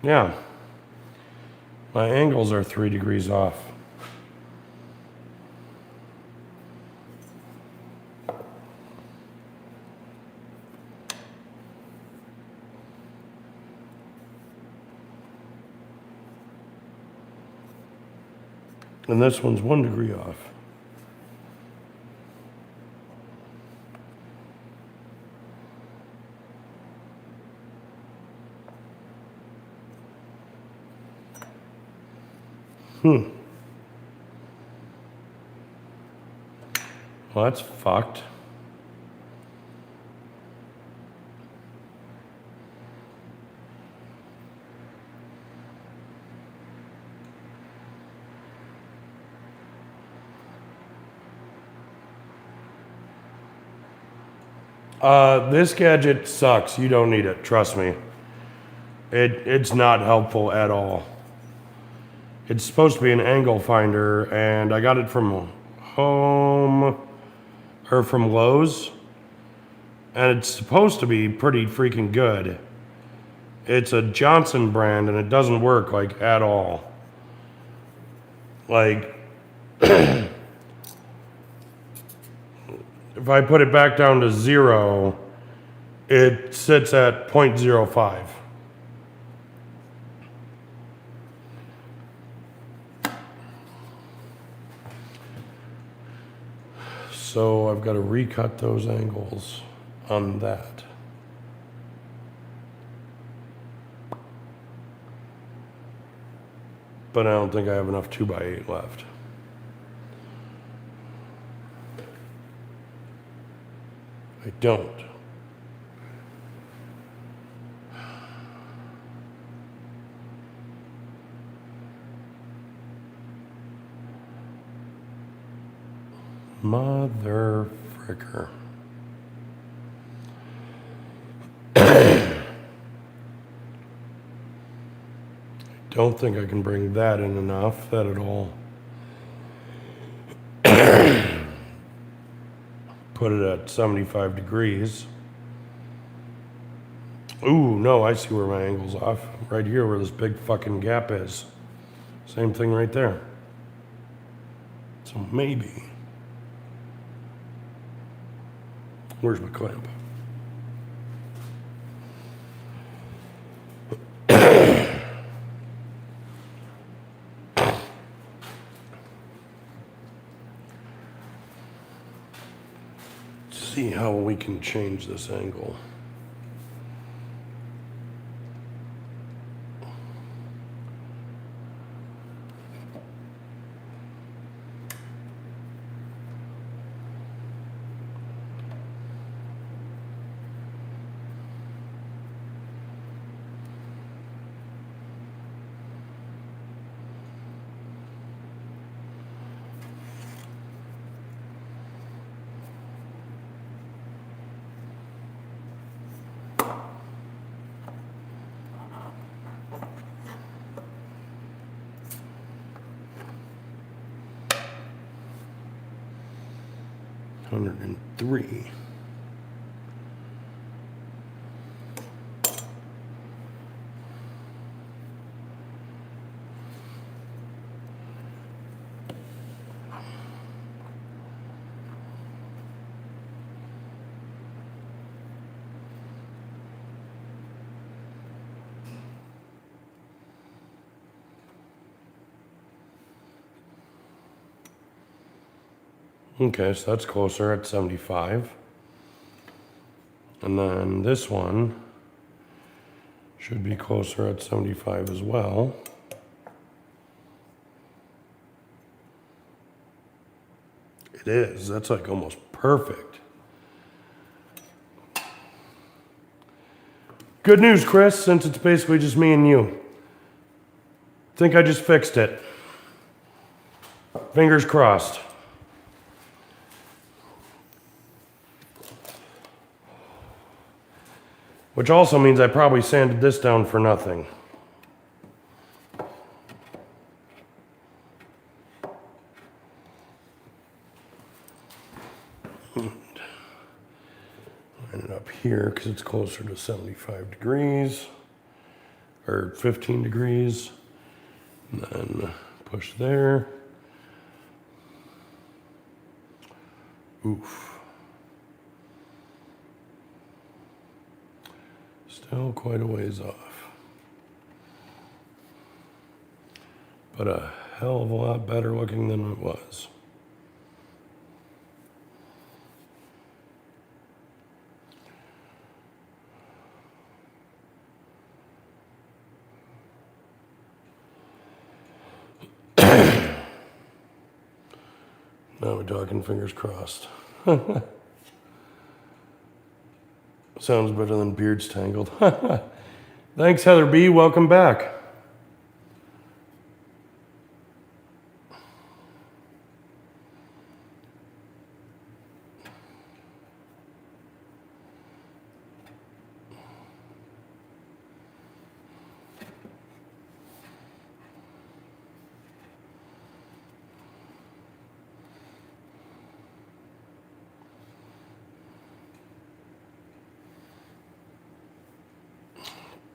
Yeah. My angles are 3 degrees off. And this one's 1 degree off. Well, that's fucked. This gadget sucks. You don't need it. Trust me. It's not helpful at all. It's supposed to be an angle finder, and I got it from from Lowe's, and it's supposed to be pretty freaking good. It's a Johnson brand, and it doesn't work like at all. Like, if I put it back down to 0, it sits at 0.05. So I've got to recut those angles on that. But I don't think I have enough 2x8 left. I don't. Mother fricker. Don't think I can bring that in enough, that at all. Put it at 75 degrees. Ooh, no, I see where my angle's off. Right here where this big fucking gap is. Same thing right there. So maybe. Where's my clamp? See how we can change this angle. $103. Okay, so that's closer at 75. And then this one should be closer at 75 as well. It is. That's like almost perfect. Good news, Chris, since it's basically just me and you. Think I just fixed it. Fingers crossed. Which also means I probably sanded this down for nothing. Line it up here because it's closer to 75 degrees or 15 degrees. And then push there. Oof. Still quite a ways off. But a hell of a lot better looking than it was. Now we're talking, fingers crossed. Sounds better than beards tangled. Thanks, Heather B. Welcome back.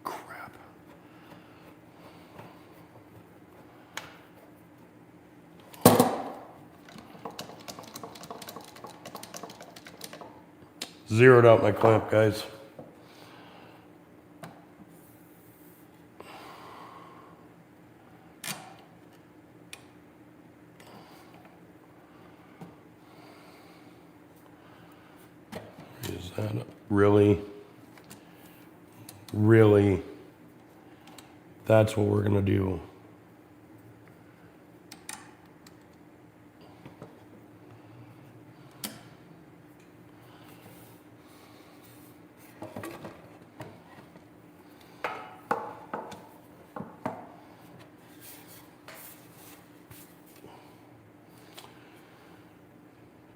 Crap. Zeroed out my clamp, guys. Is that really? Really? That's what we're gonna do.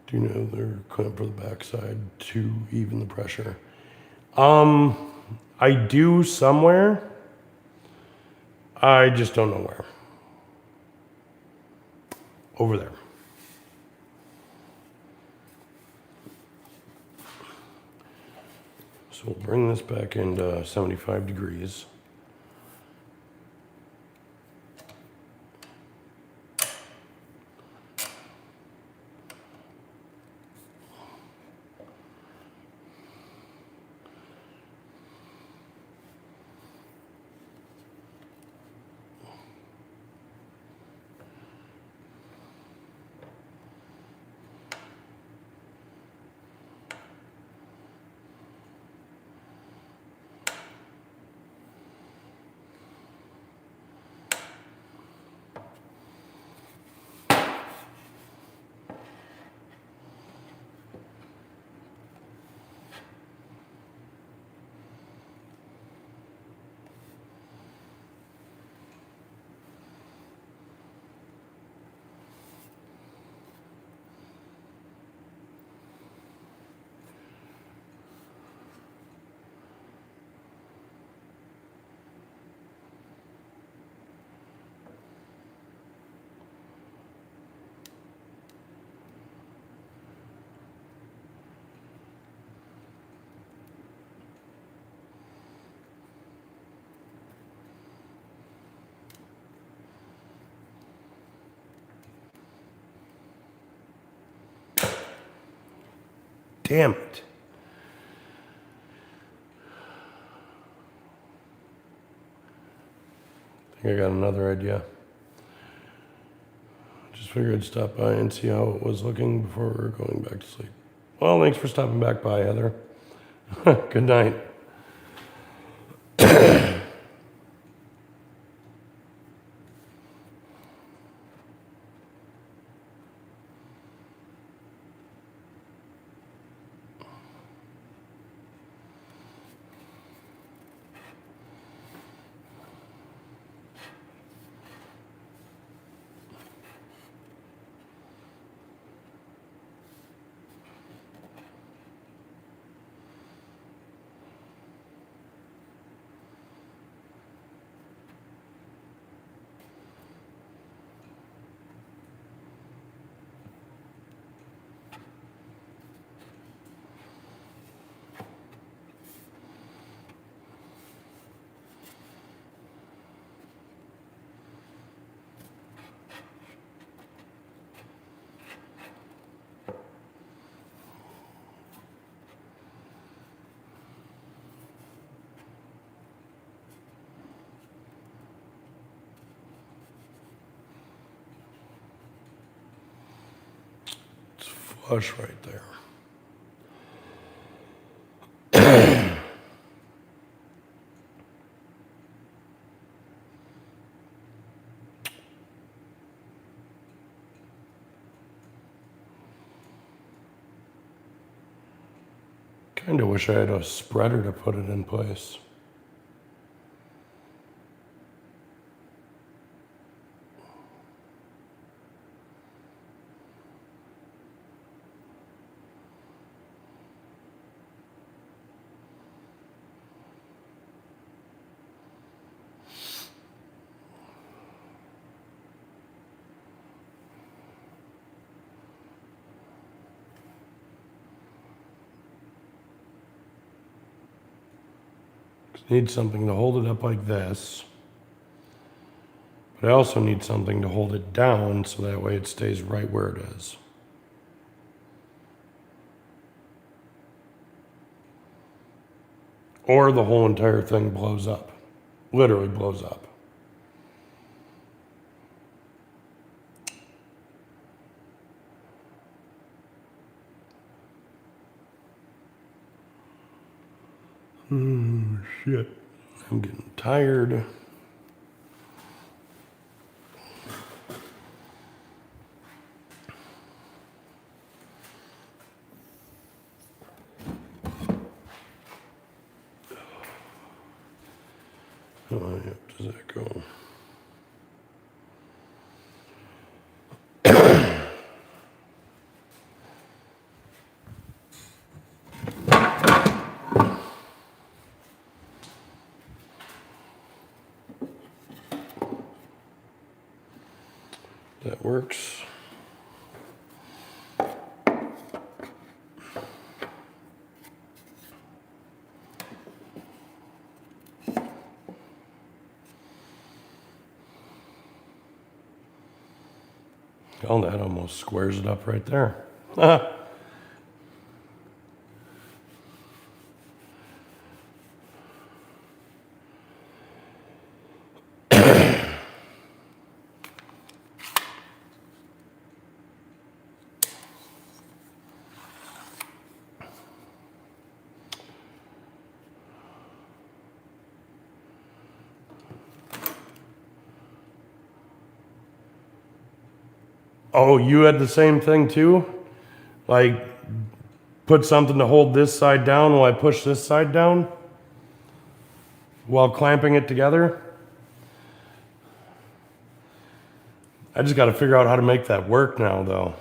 Do you know they're clamp for the backside to even the pressure? I do somewhere. I just don't know where. Over there. So we'll bring this back into 75 degrees. Damn it. I think I got another idea. Just figured I'd stop by and see how it was looking before we were going back to sleep. Well, thanks for stopping back by, Heather. Good night. It's flush right there. Kind of wish I had a spreader to put it in place. Need something to hold it up like this. But I also need something to hold it down so that way it stays right where it is. Or the whole entire thing blows up. Literally blows up. Shit. I'm getting tired. How high up does that go? That works. Oh, that almost squares it up right there. Oh, you had the same thing too? Like, put something to hold this side down while I push this side down? While clamping it together? I just got to figure out how to make that work now, though.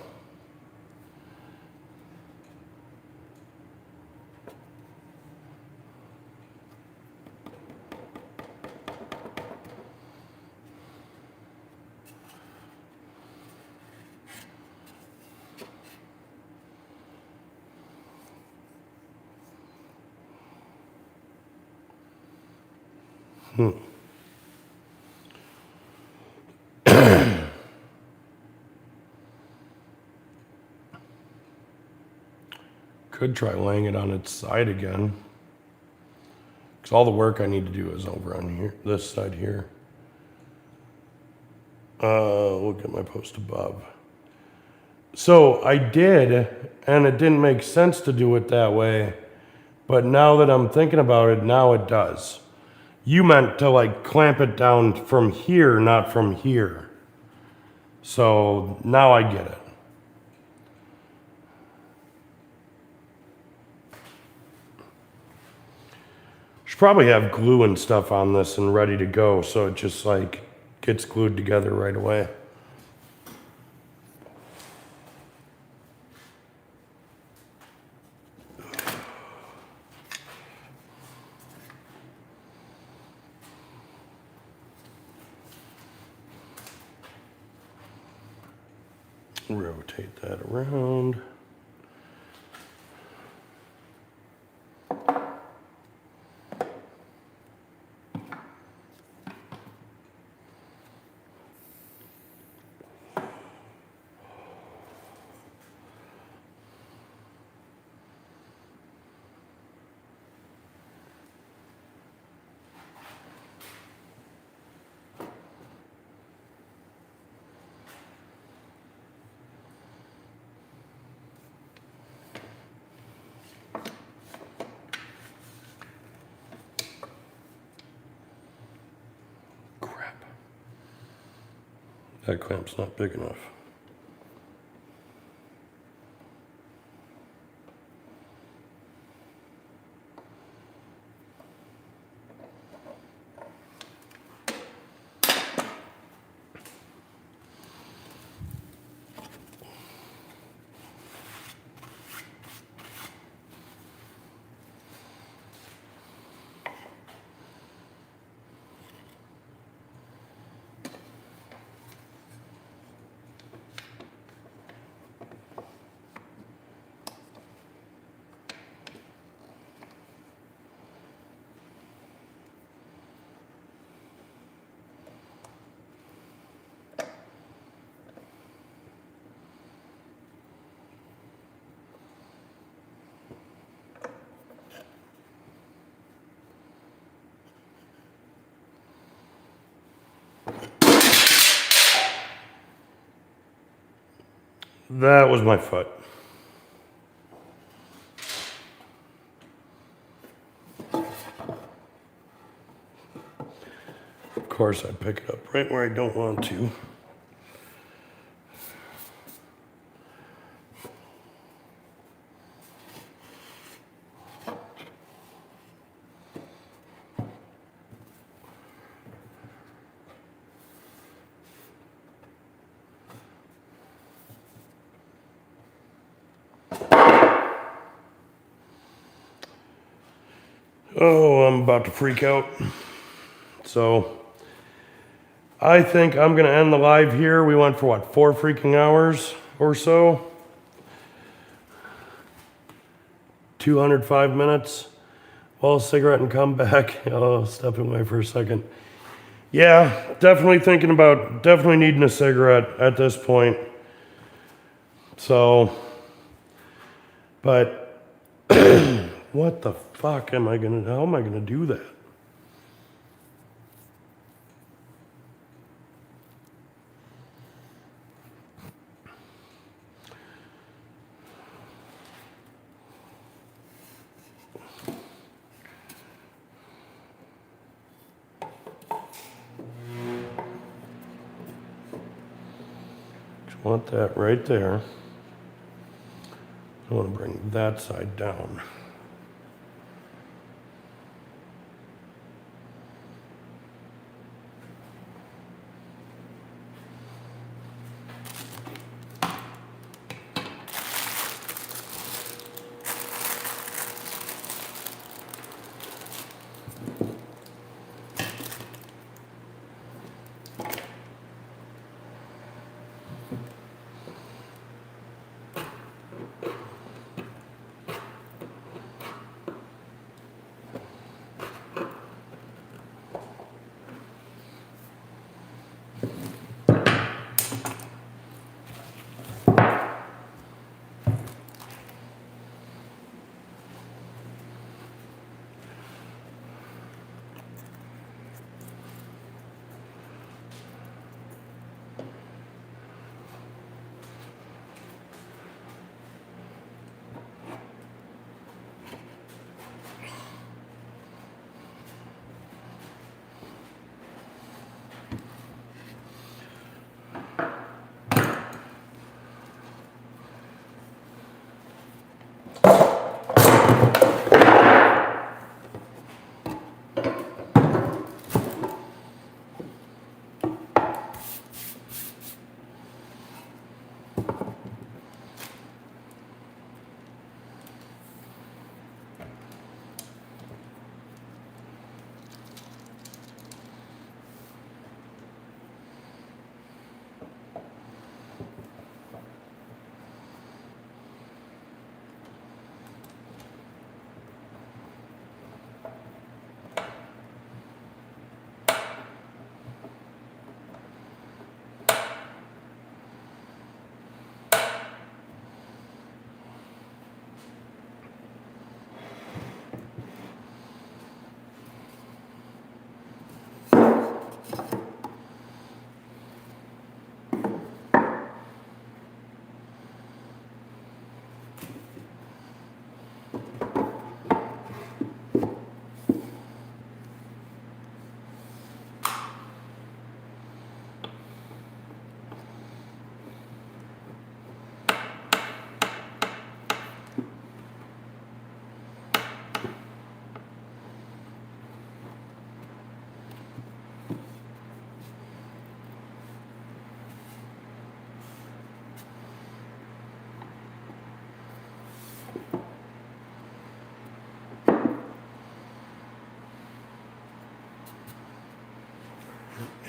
Could try laying it on its side again. Because all the work I need to do is over on here, this side here. Look at my post above. So I did, and it didn't make sense to do it that way. But now that I'm thinking about it, now it does. You meant to like clamp it down from here, not from here. So now I get it. Should probably have glue and stuff on this and ready to go, so it just like gets glued together right away. Rotate that around. That clamp's not big enough. That was my foot. Of course, I pick it up right where I don't want to. Oh, I'm about to freak out. So, I think I'm going to end the live here. We went for what, 4 freaking hours or so? 205 minutes. Well, cigarette and come back. Oh, step away for a second. Yeah, definitely needing a cigarette at this point. So, but what the fuck how am I gonna do that? Just want that right there. I want to bring that side down.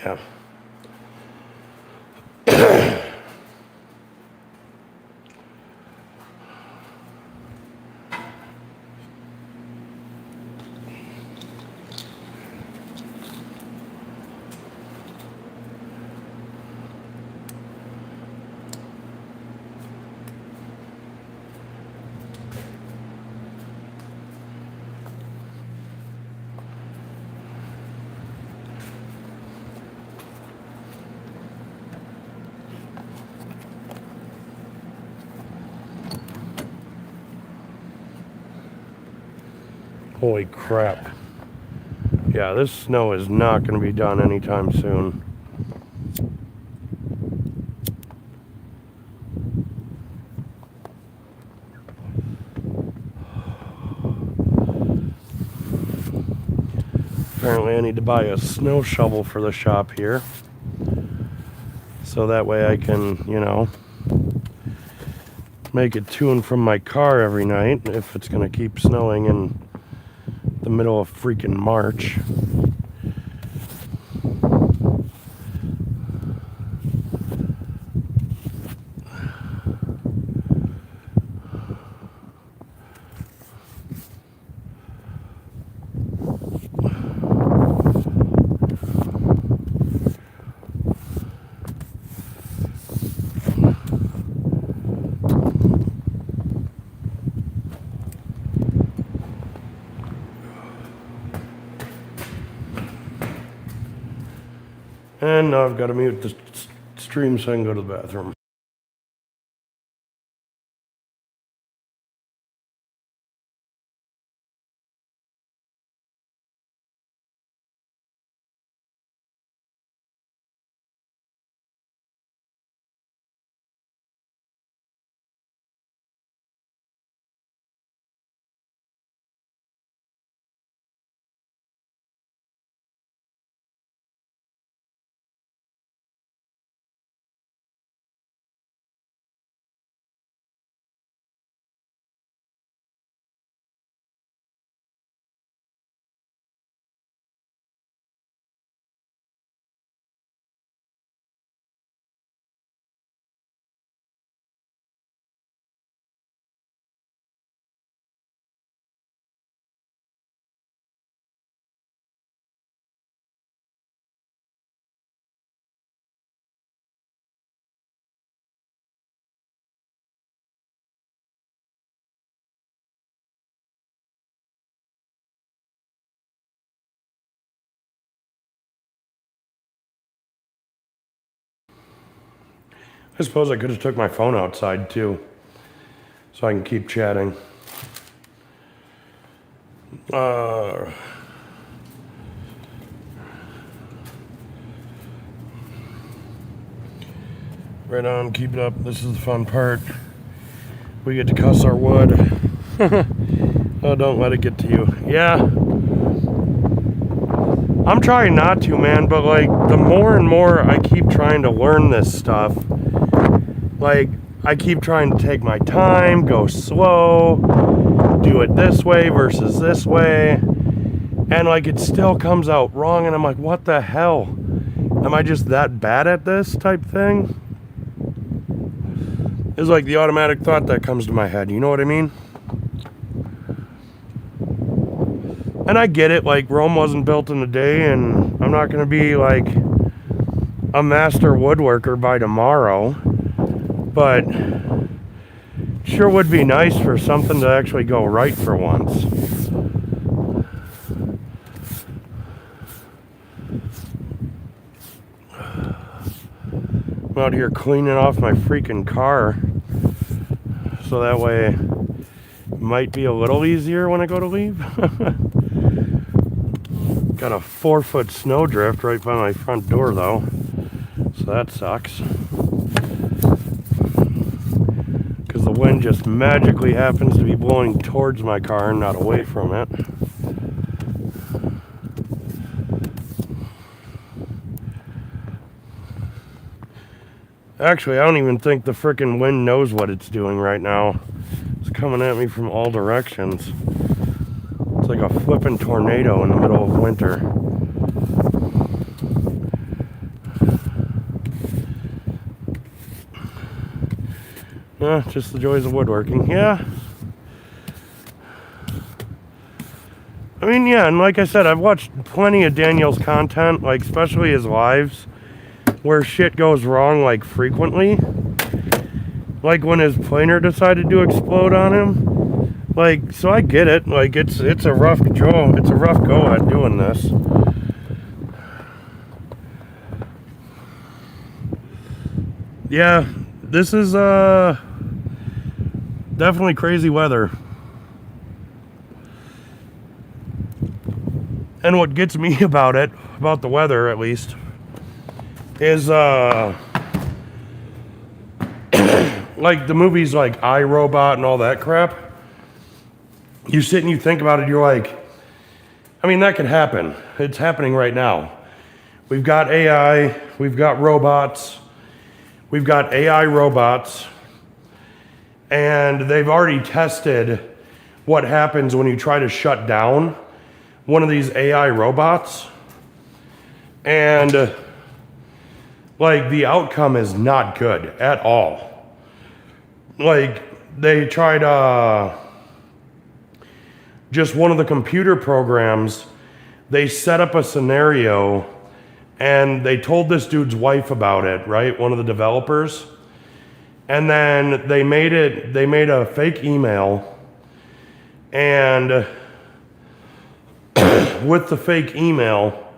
Yeah. Holy crap. Yeah, this snow is not going to be done anytime soon. Apparently I need to buy a snow shovel for the shop here. So that way I can, you know, make it to and from my car every night if it's going to keep snowing in the middle of freaking March. And now I've got to mute the stream so I can go to the bathroom. I suppose I could have took my phone outside too, so I can keep chatting. Right on, keep it up. This is the fun part. We get to cuss our wood. Oh, don't let it get to you. Yeah. I'm trying not to, man, but like the more and more I keep trying to learn this stuff, like I keep trying to take my time, go slow, do it this way versus this way, and like it still comes out wrong, and I'm like, what the hell? Am I just that bad at this type thing? It's like the automatic thought that comes to my head, you know what I mean? And I get it, like Rome wasn't built in a day, and I'm not gonna be like a master woodworker by tomorrow, but sure would be nice for something to actually go right for once. I'm out here cleaning off my freaking car, so that way it might be a little easier when I go to leave. Got a 4-foot snowdrift right by my front door though, so that sucks. Because the wind just magically happens to be blowing towards my car and not away from it. Actually, I don't even think the frickin' wind knows what it's doing right now. It's coming at me from all directions. It's like a flippin' tornado in the middle of winter. Yeah, just the joys of woodworking. Yeah. I mean, yeah, and like I said, I've watched plenty of Daniel's content, like especially his lives, where shit goes wrong like frequently. Like when his planer decided to explode on him. Like, so I get it. Like it's a rough go. It's a rough go at doing this. Yeah, this is definitely crazy weather. And what gets me about it, about the weather at least, is like the movies like I, Robot and all that crap. You sit and you think about it, you're like, I mean, that could happen. It's happening right now. We've got AI, we've got robots, we've got AI robots, and they've already tested what happens when you try to shut down one of these AI robots. And like the outcome is not good at all. Like they tried just one of the computer programs, they set up a scenario and they told this dude's wife about it, right? One of the developers. And then they made a fake email, and with the fake email,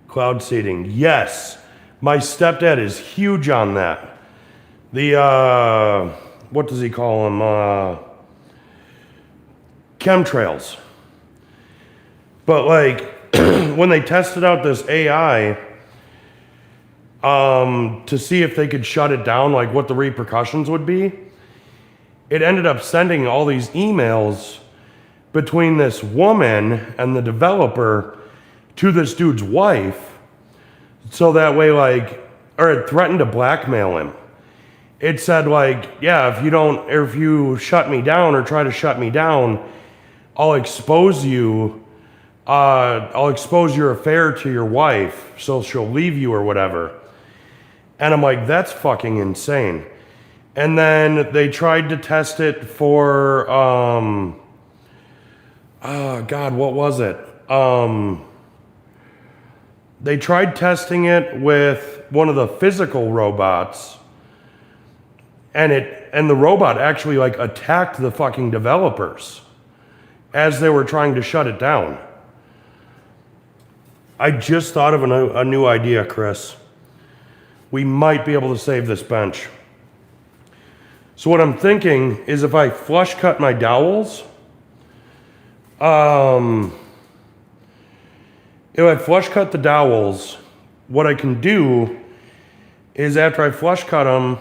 cloud seeding. Yes, my stepdad is huge on that. The, what does he call them? Chemtrails. But like, when they tested out this AI, to see if they could shut it down, like what the repercussions would be, it ended up sending all these emails between this woman and the developer to this dude's wife, so that way, like, or it threatened to blackmail him. It said like, yeah, if you shut me down or try to shut me down, I'll expose you. I'll expose your affair to your wife, so she'll leave you or whatever. And I'm like, that's fucking insane. And then they tried to test it for, oh God, what was it? They tried testing it with one of the physical robots, and the robot actually like attacked the fucking developers as they were trying to shut it down. I just thought of a new idea, Chris. We might be able to save this bench. So what I'm thinking is if I flush cut my dowels, if I flush cut the dowels, what I can do is after I flush cut them,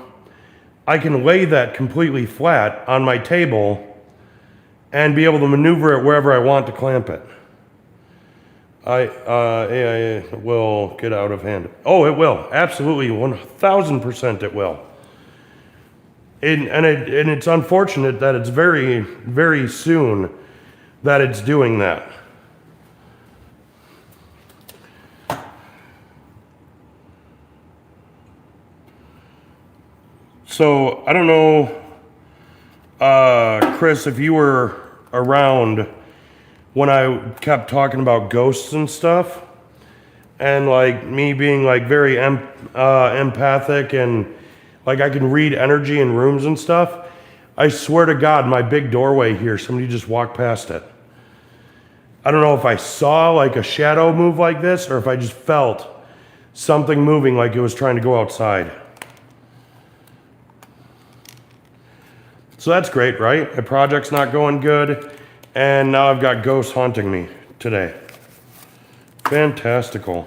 I can lay that completely flat on my table and be able to maneuver it wherever I want to clamp it. AI will get out of hand. Oh, it will. Absolutely, 1,000% it will. And it's unfortunate that it's very, very soon that it's doing that. So, I don't know, Chris, if you were around when I kept talking about ghosts and stuff, and like me being like very empathic and like I can read energy in rooms and stuff. I swear to God, my big doorway here, somebody just walked past it. I don't know if I saw like a shadow move like this or if I just felt something moving like it was trying to go outside. So that's great, right? My project's not going good, and now I've got ghosts haunting me today. Fantastical.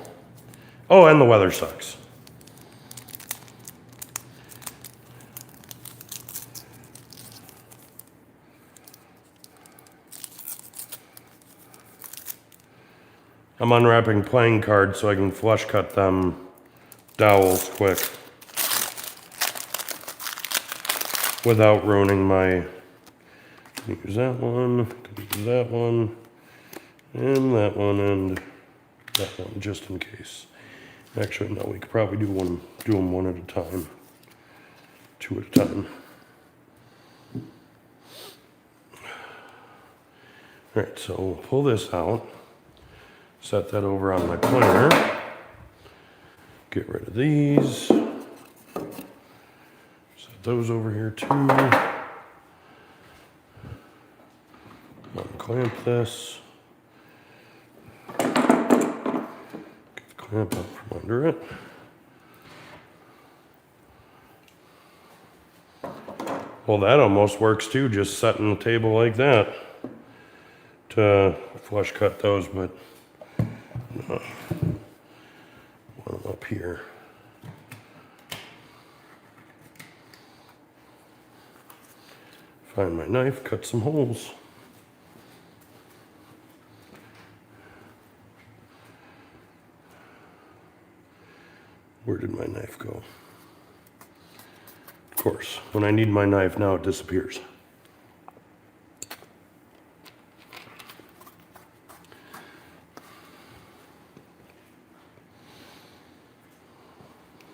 Oh, and the weather sucks. I'm unwrapping playing cards so I can flush cut them dowels quick without ruining my... Use that one, use that one, and that one, just in case. Actually, no, we could probably do them one at a time. 2 at a time. All right, so we'll pull this out, set that over on my planer, get rid of these, set those over here too, unclamp this, get the clamp up from under it. Well, that almost works too, just setting the table like that to flush cut those, but want them up here. Find my knife, cut some holes. Where did my knife go? Of course, when I need my knife now it disappears.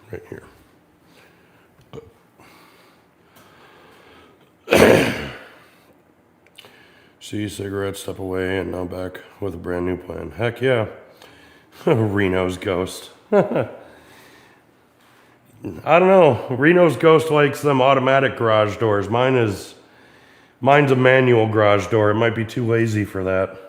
Right here. See, cigarette, step away, and now back with a brand new plan. Heck yeah. Reno's ghost. I don't know. Reno's ghost likes them automatic garage doors. Mine's a manual garage door. It might be too lazy for that.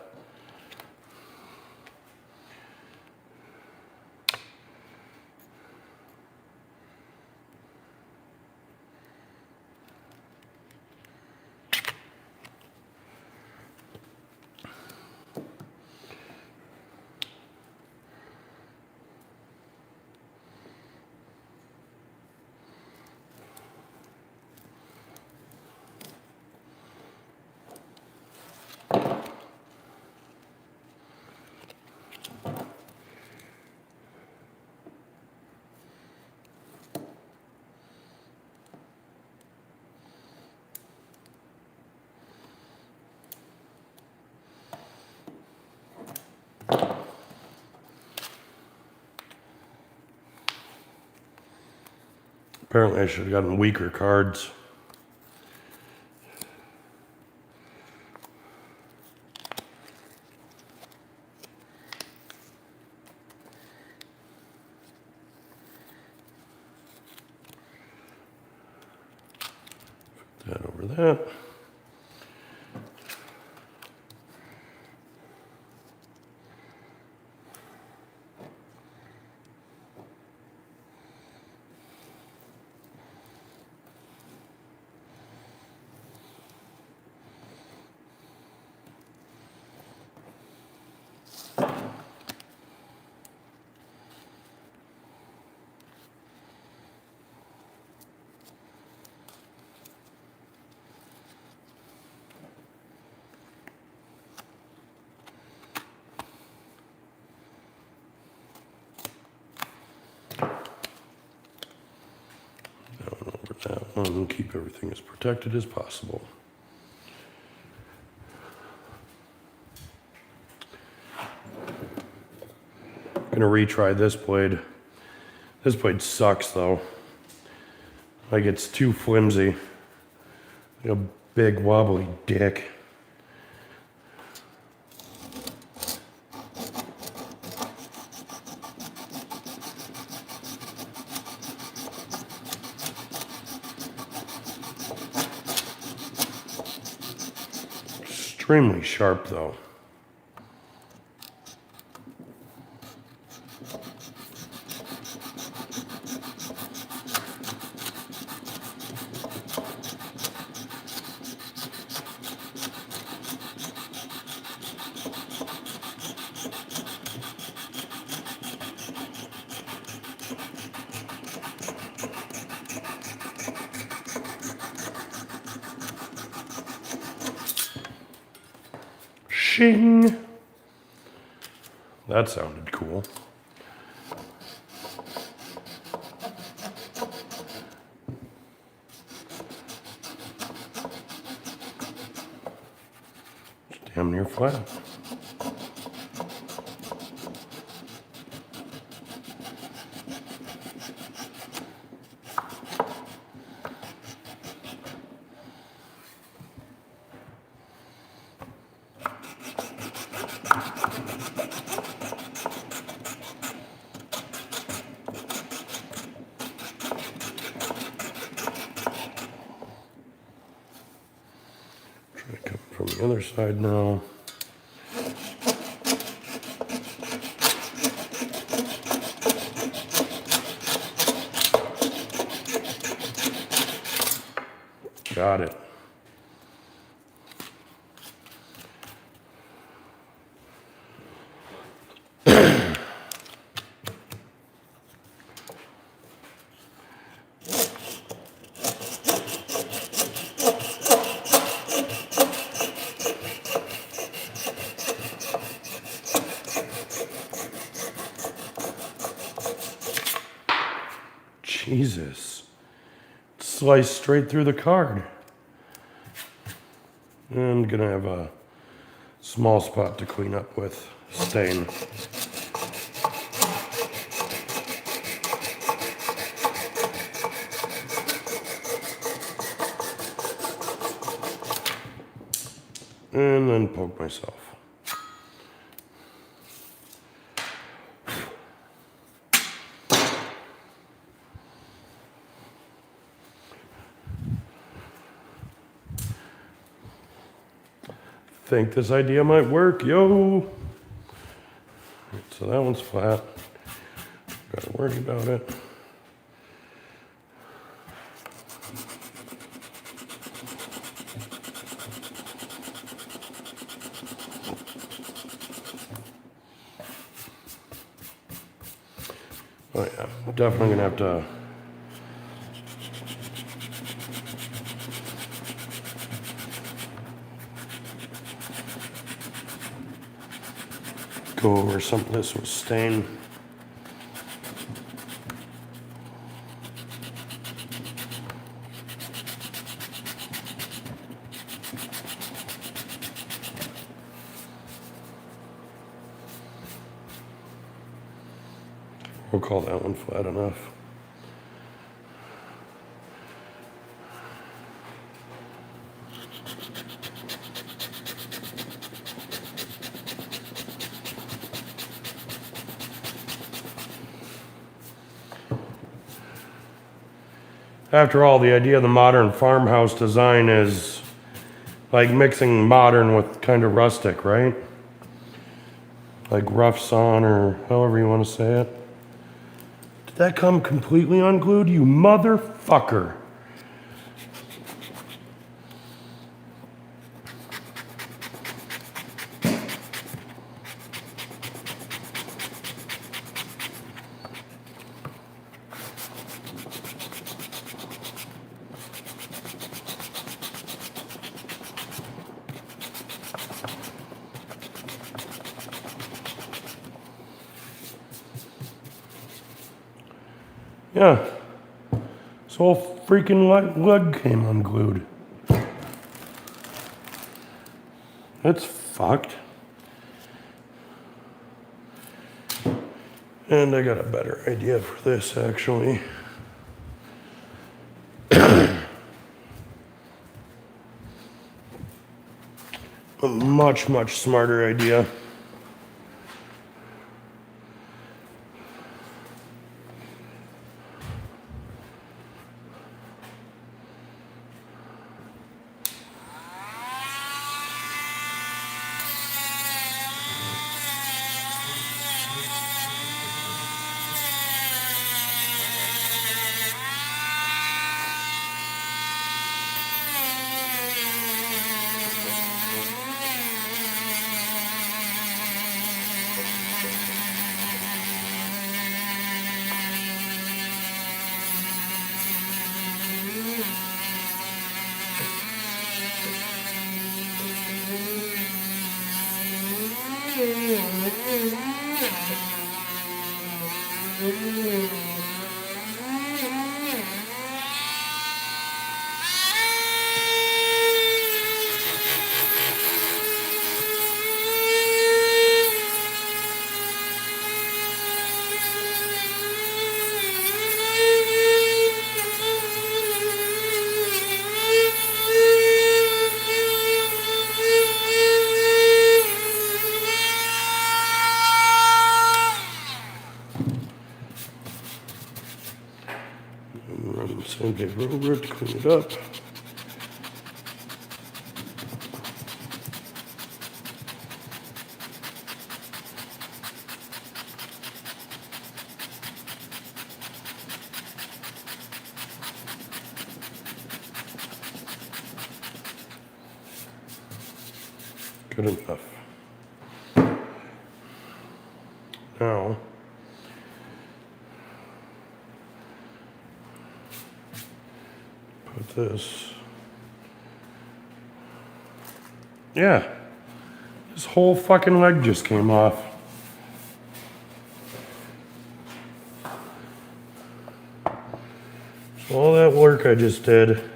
Apparently I should have gotten weaker cards. Put that over that. That one and keep everything as protected as possible. I'm gonna retry this blade. This blade sucks though. Like it's too flimsy. Like a big wobbly dick. Extremely sharp though. Shing! That sounded cool. It's damn near flat. the other side now. Got it. Jesus. Sliced straight through the card. And gonna have a small spot to clean up with stain. And then poke myself. Think this idea might work, yo. So that one's flat. Gotta worry about it. Oh yeah, definitely gonna have to go over some of this with stain. We'll call that one flat enough. After all, the idea of the modern farmhouse design is like mixing modern with kind of rustic, right? Like rough sawn or however you want to say it. Did that come completely unglued, you motherfucker? Yeah, this whole freaking leg came unglued. That's fucked. And I got a better idea for this, actually. A much, much smarter idea. Run sandpaper over it to clean it up. Good enough. Now, put this. Yeah. This whole fucking leg just came off. So all that work I just did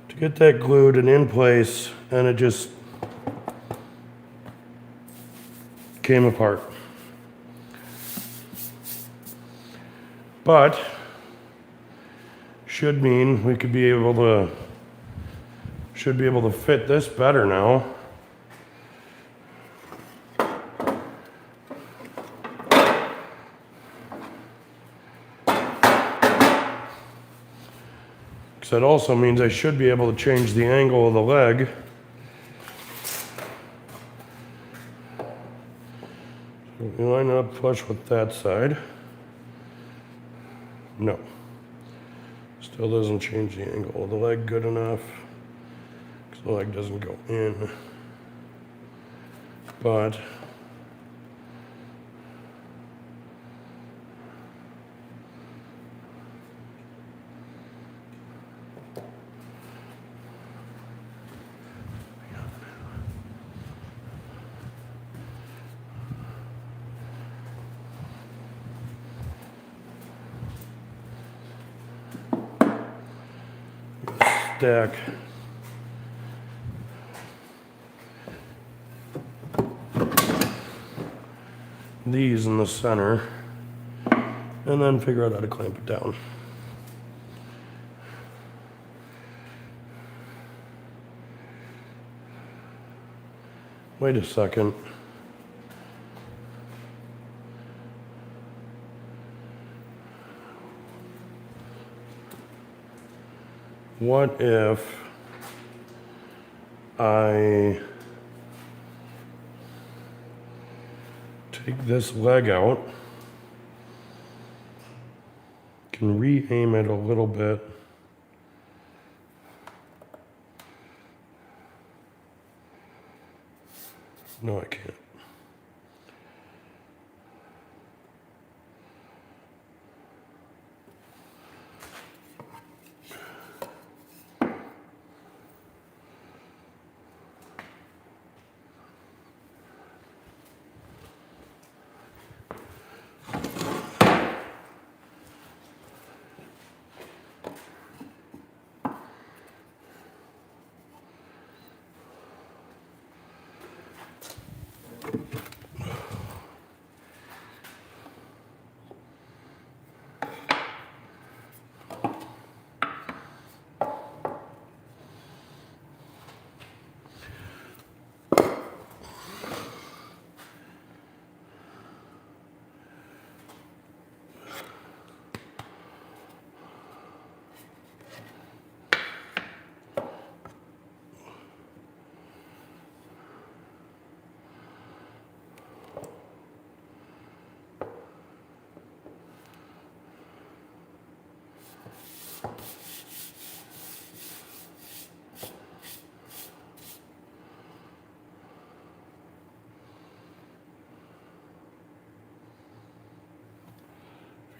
to get that glued and in place, and it just came apart. But should mean we should be able to fit this better now. Because that also means I should be able to change the angle of the leg. So we line up flush with that side. No. Still doesn't change the angle of the leg good enough. Because the leg doesn't go in. But stack these in the center and then figure out how to clamp it down. Wait a second. What if I take this leg out, can re-aim it a little bit, no I can't.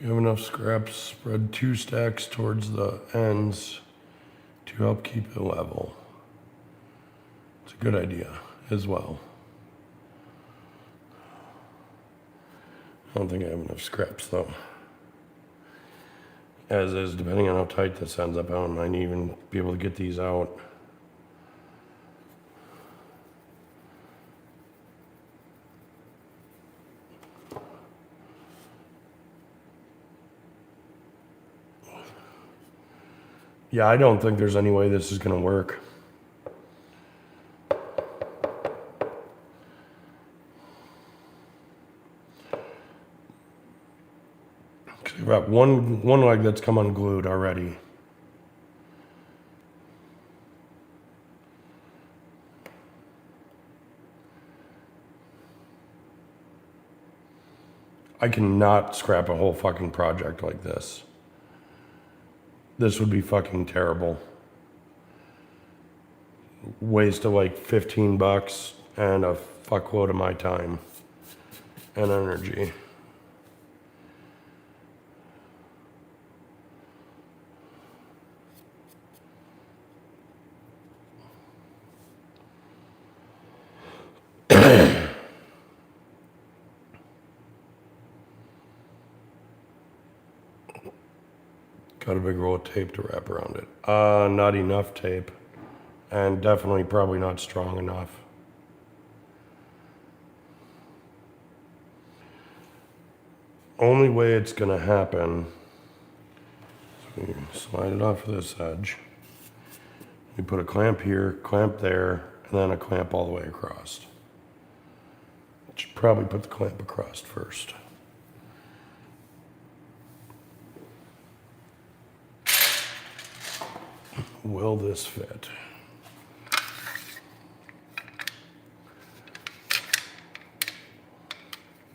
If you have enough scraps, spread 2 stacks towards the ends to help keep it level. It's a good idea as well. I don't think I have enough scraps though. As is, depending on how tight this ends up, I might even be able to get these out. Yeah, I don't think there's any way this is going to work. We've got one leg that's come unglued already. I cannot scrap a whole fucking project like this. This would be fucking terrible. Waste of like $15 and a fuckload of my time and energy. Got a big roll of tape to wrap around it. Not enough tape. And definitely probably not strong enough. Only way it's gonna happen, so we slide it off of this edge. We put a clamp here, clamp there, and then a clamp all the way across. Should probably put the clamp across first. Will this fit?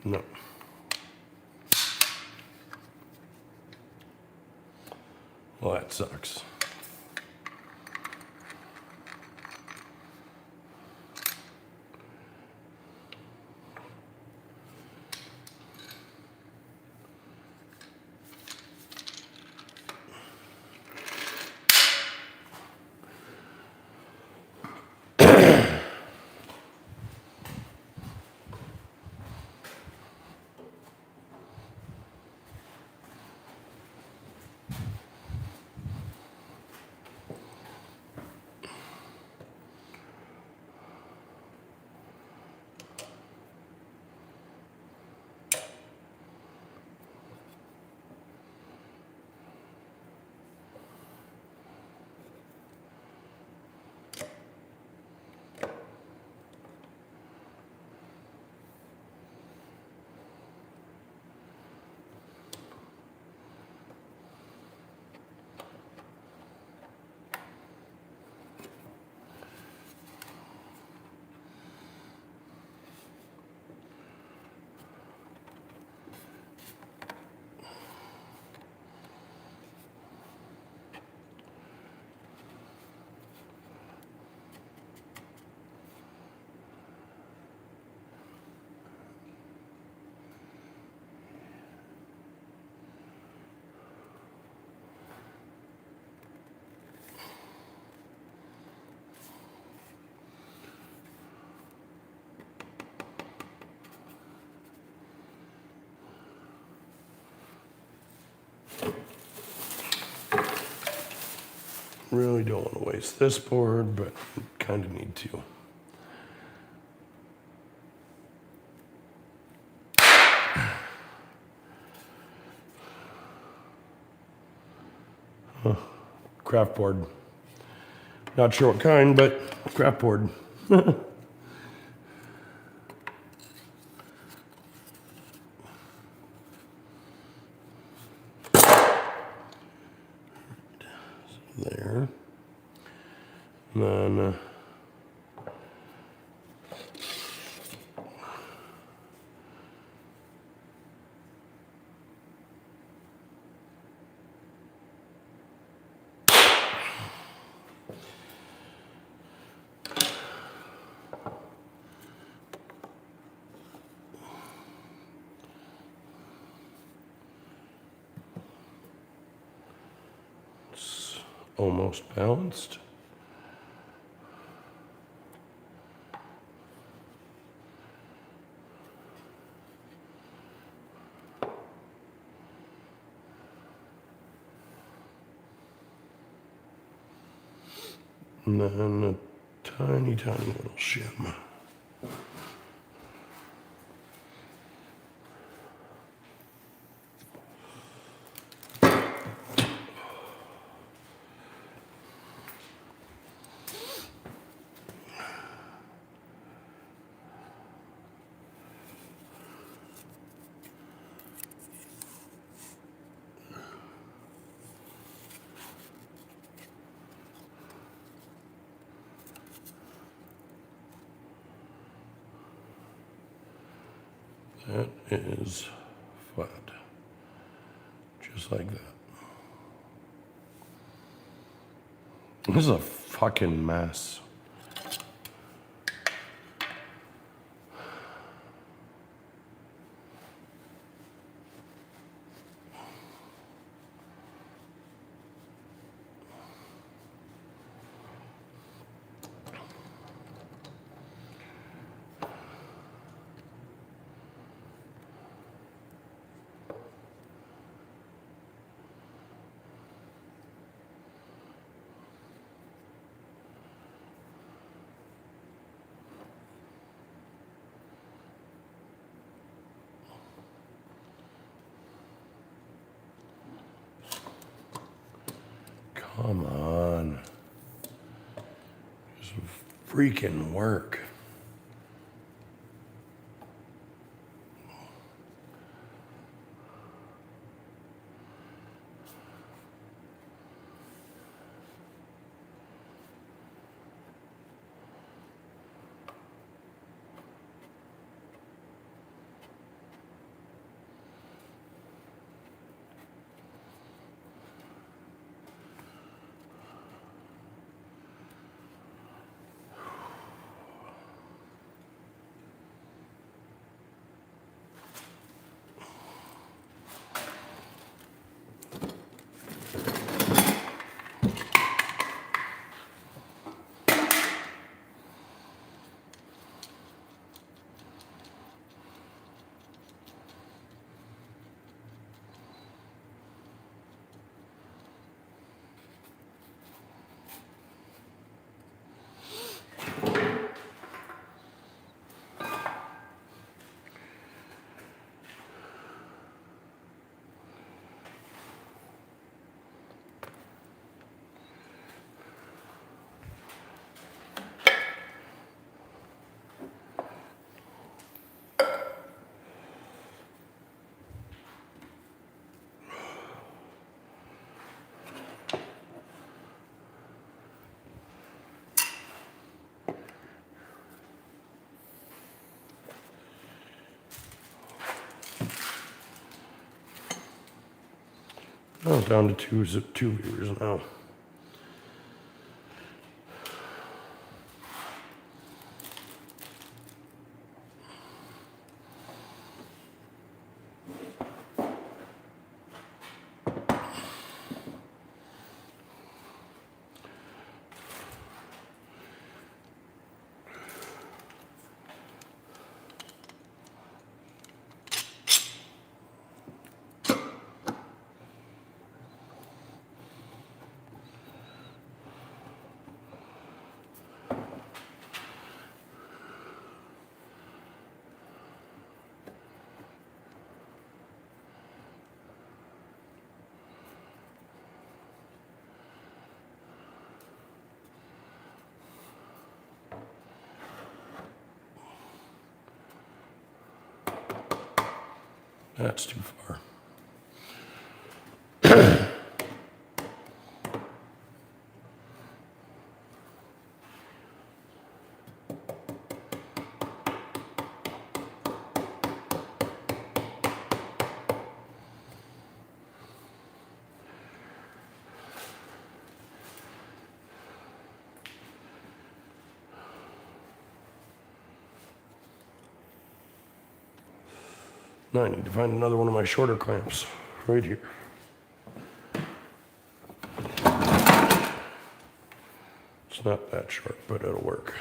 No. Well, that sucks. Really don't want to waste this board, but kind of need to. Craft board. Not sure what kind, but craft board. There. And then it's almost balanced. And then a tiny, tiny little shim. That is flat, just like that. This is a fucking mess. Come on. Just freaking work. Oh, down to two viewers now. That's too far. Now I need to find another one of my shorter clamps right here. It's not that sharp, but it'll work.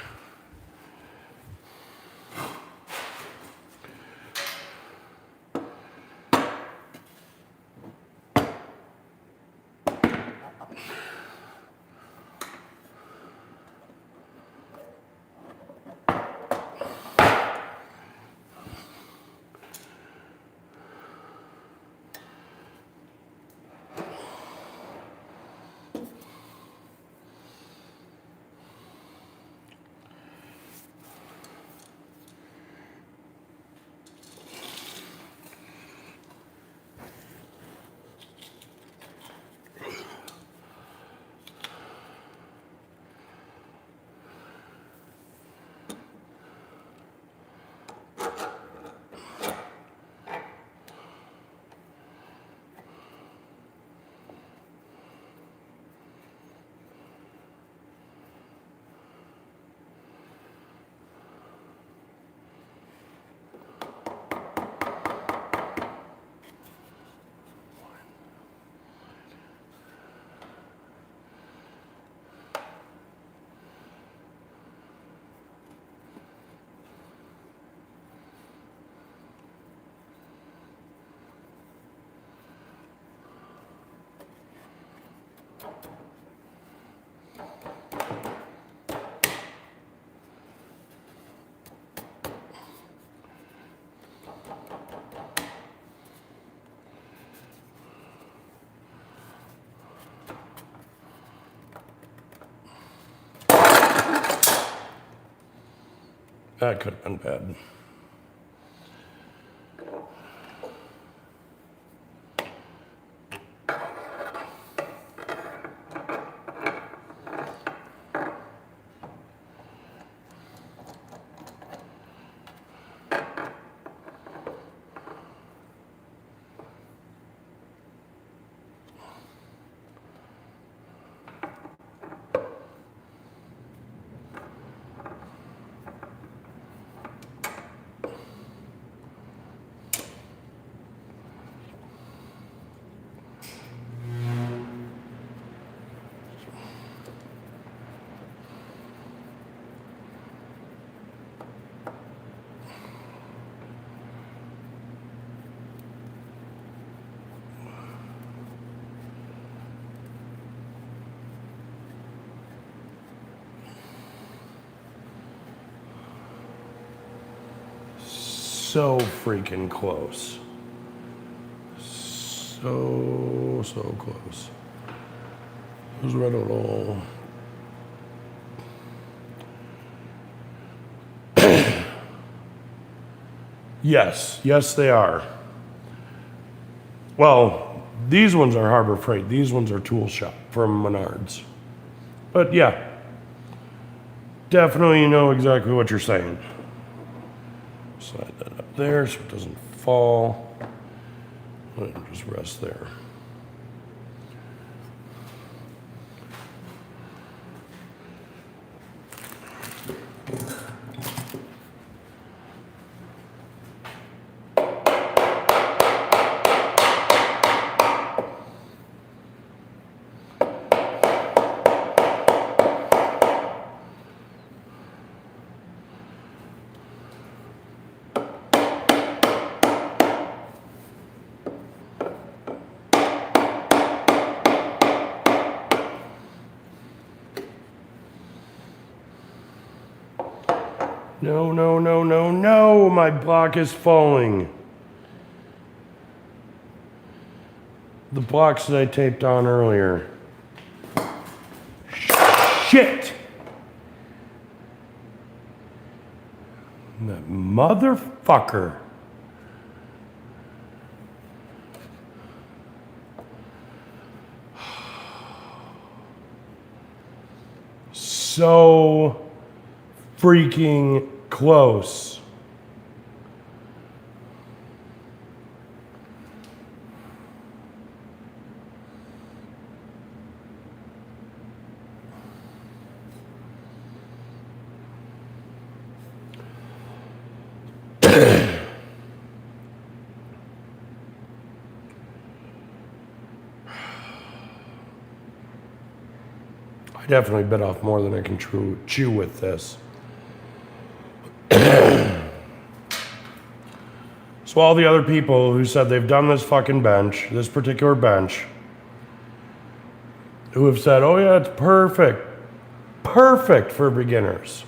That could have been bad. So freaking close. So close. Who's right at all? Yes, they are. Well, these ones are Harbor Freight. These ones are Tool Shop from Menards. But yeah, definitely know exactly what you're saying. Slide that up there so it doesn't fall. Let it just rest there. No, my block is falling. The blocks that I taped on earlier. Shit! That motherfucker. So freaking close. I definitely bit off more than I can chew with this. So all the other people who said they've done this fucking bench, this particular bench, who have said, oh yeah, it's perfect for beginners.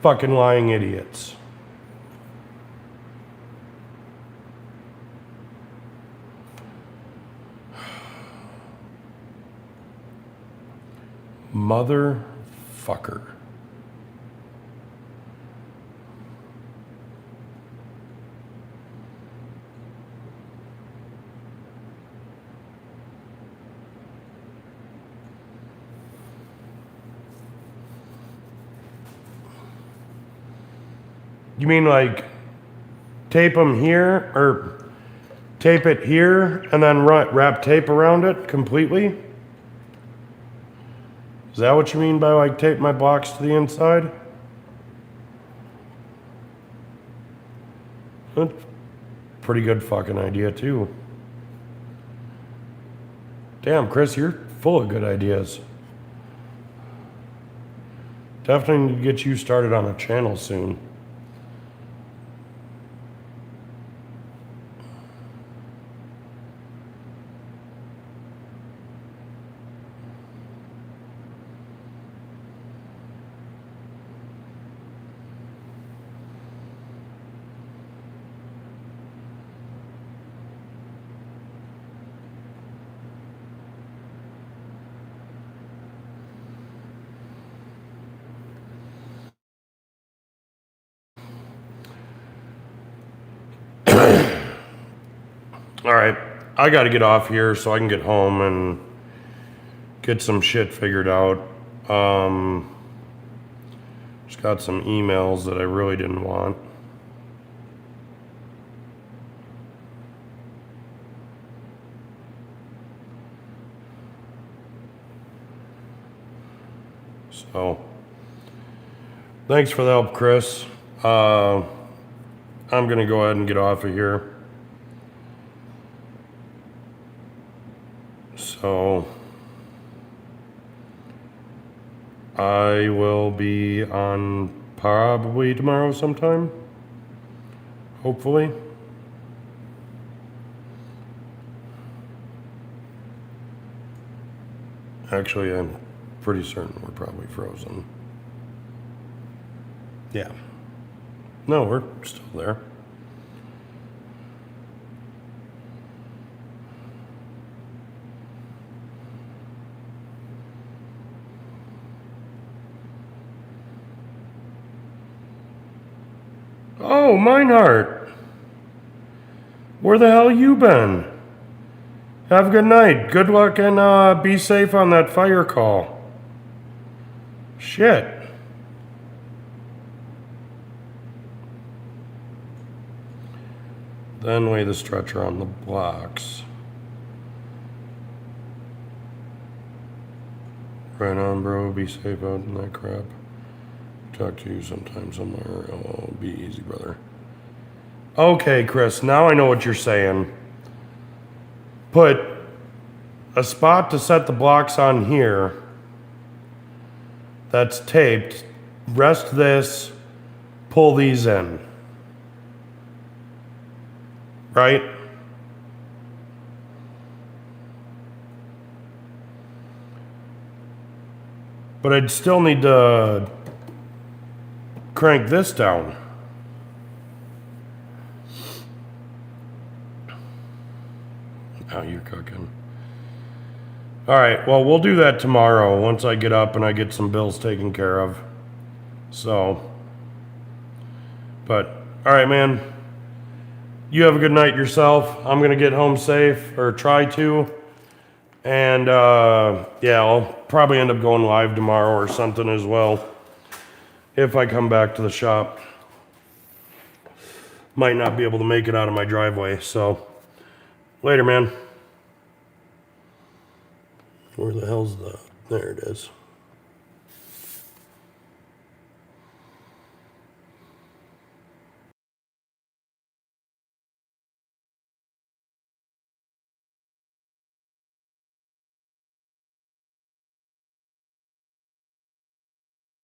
Fucking lying idiots. Motherfucker. You mean like tape them here, or tape it here and then wrap tape around it completely? Is that what you mean by like tape my blocks to the inside? That's a pretty good fucking idea too. Damn, Chris, you're full of good ideas. Definitely need to get you started on a channel soon. All right, I got to get off here so I can get home and get some shit figured out. Just got some emails that I really didn't want. So, thanks for the help, Chris. I'm going to go ahead and get off of here. So, I will be on probably tomorrow sometime. Hopefully. Actually, I'm pretty certain we're probably frozen. Yeah. No, we're still there. Oh, Meinhardt. Where the hell you been? Have a good night. Good luck and be safe on that fire call. Shit. Then lay the stretcher on the blocks. Right on, bro. Be safe out in that crap. Talk to you sometime somewhere. Oh, be easy, brother. Okay, Chris, now I know what you're saying. Put a spot to set the blocks on here that's taped. Rest this, pull these in. Right? But I'd still need to crank this down. Now you're cooking. All right, well, we'll do that tomorrow once I get up and I get some bills taken care of. So, but, all right, man. You have a good night yourself. I'm going to get home safe, or try to. And, yeah, I'll probably end up going live tomorrow or something as well. If I come back to the shop. Might not be able to make it out of my driveway, so. Later, man. Where the hell's the... There it is.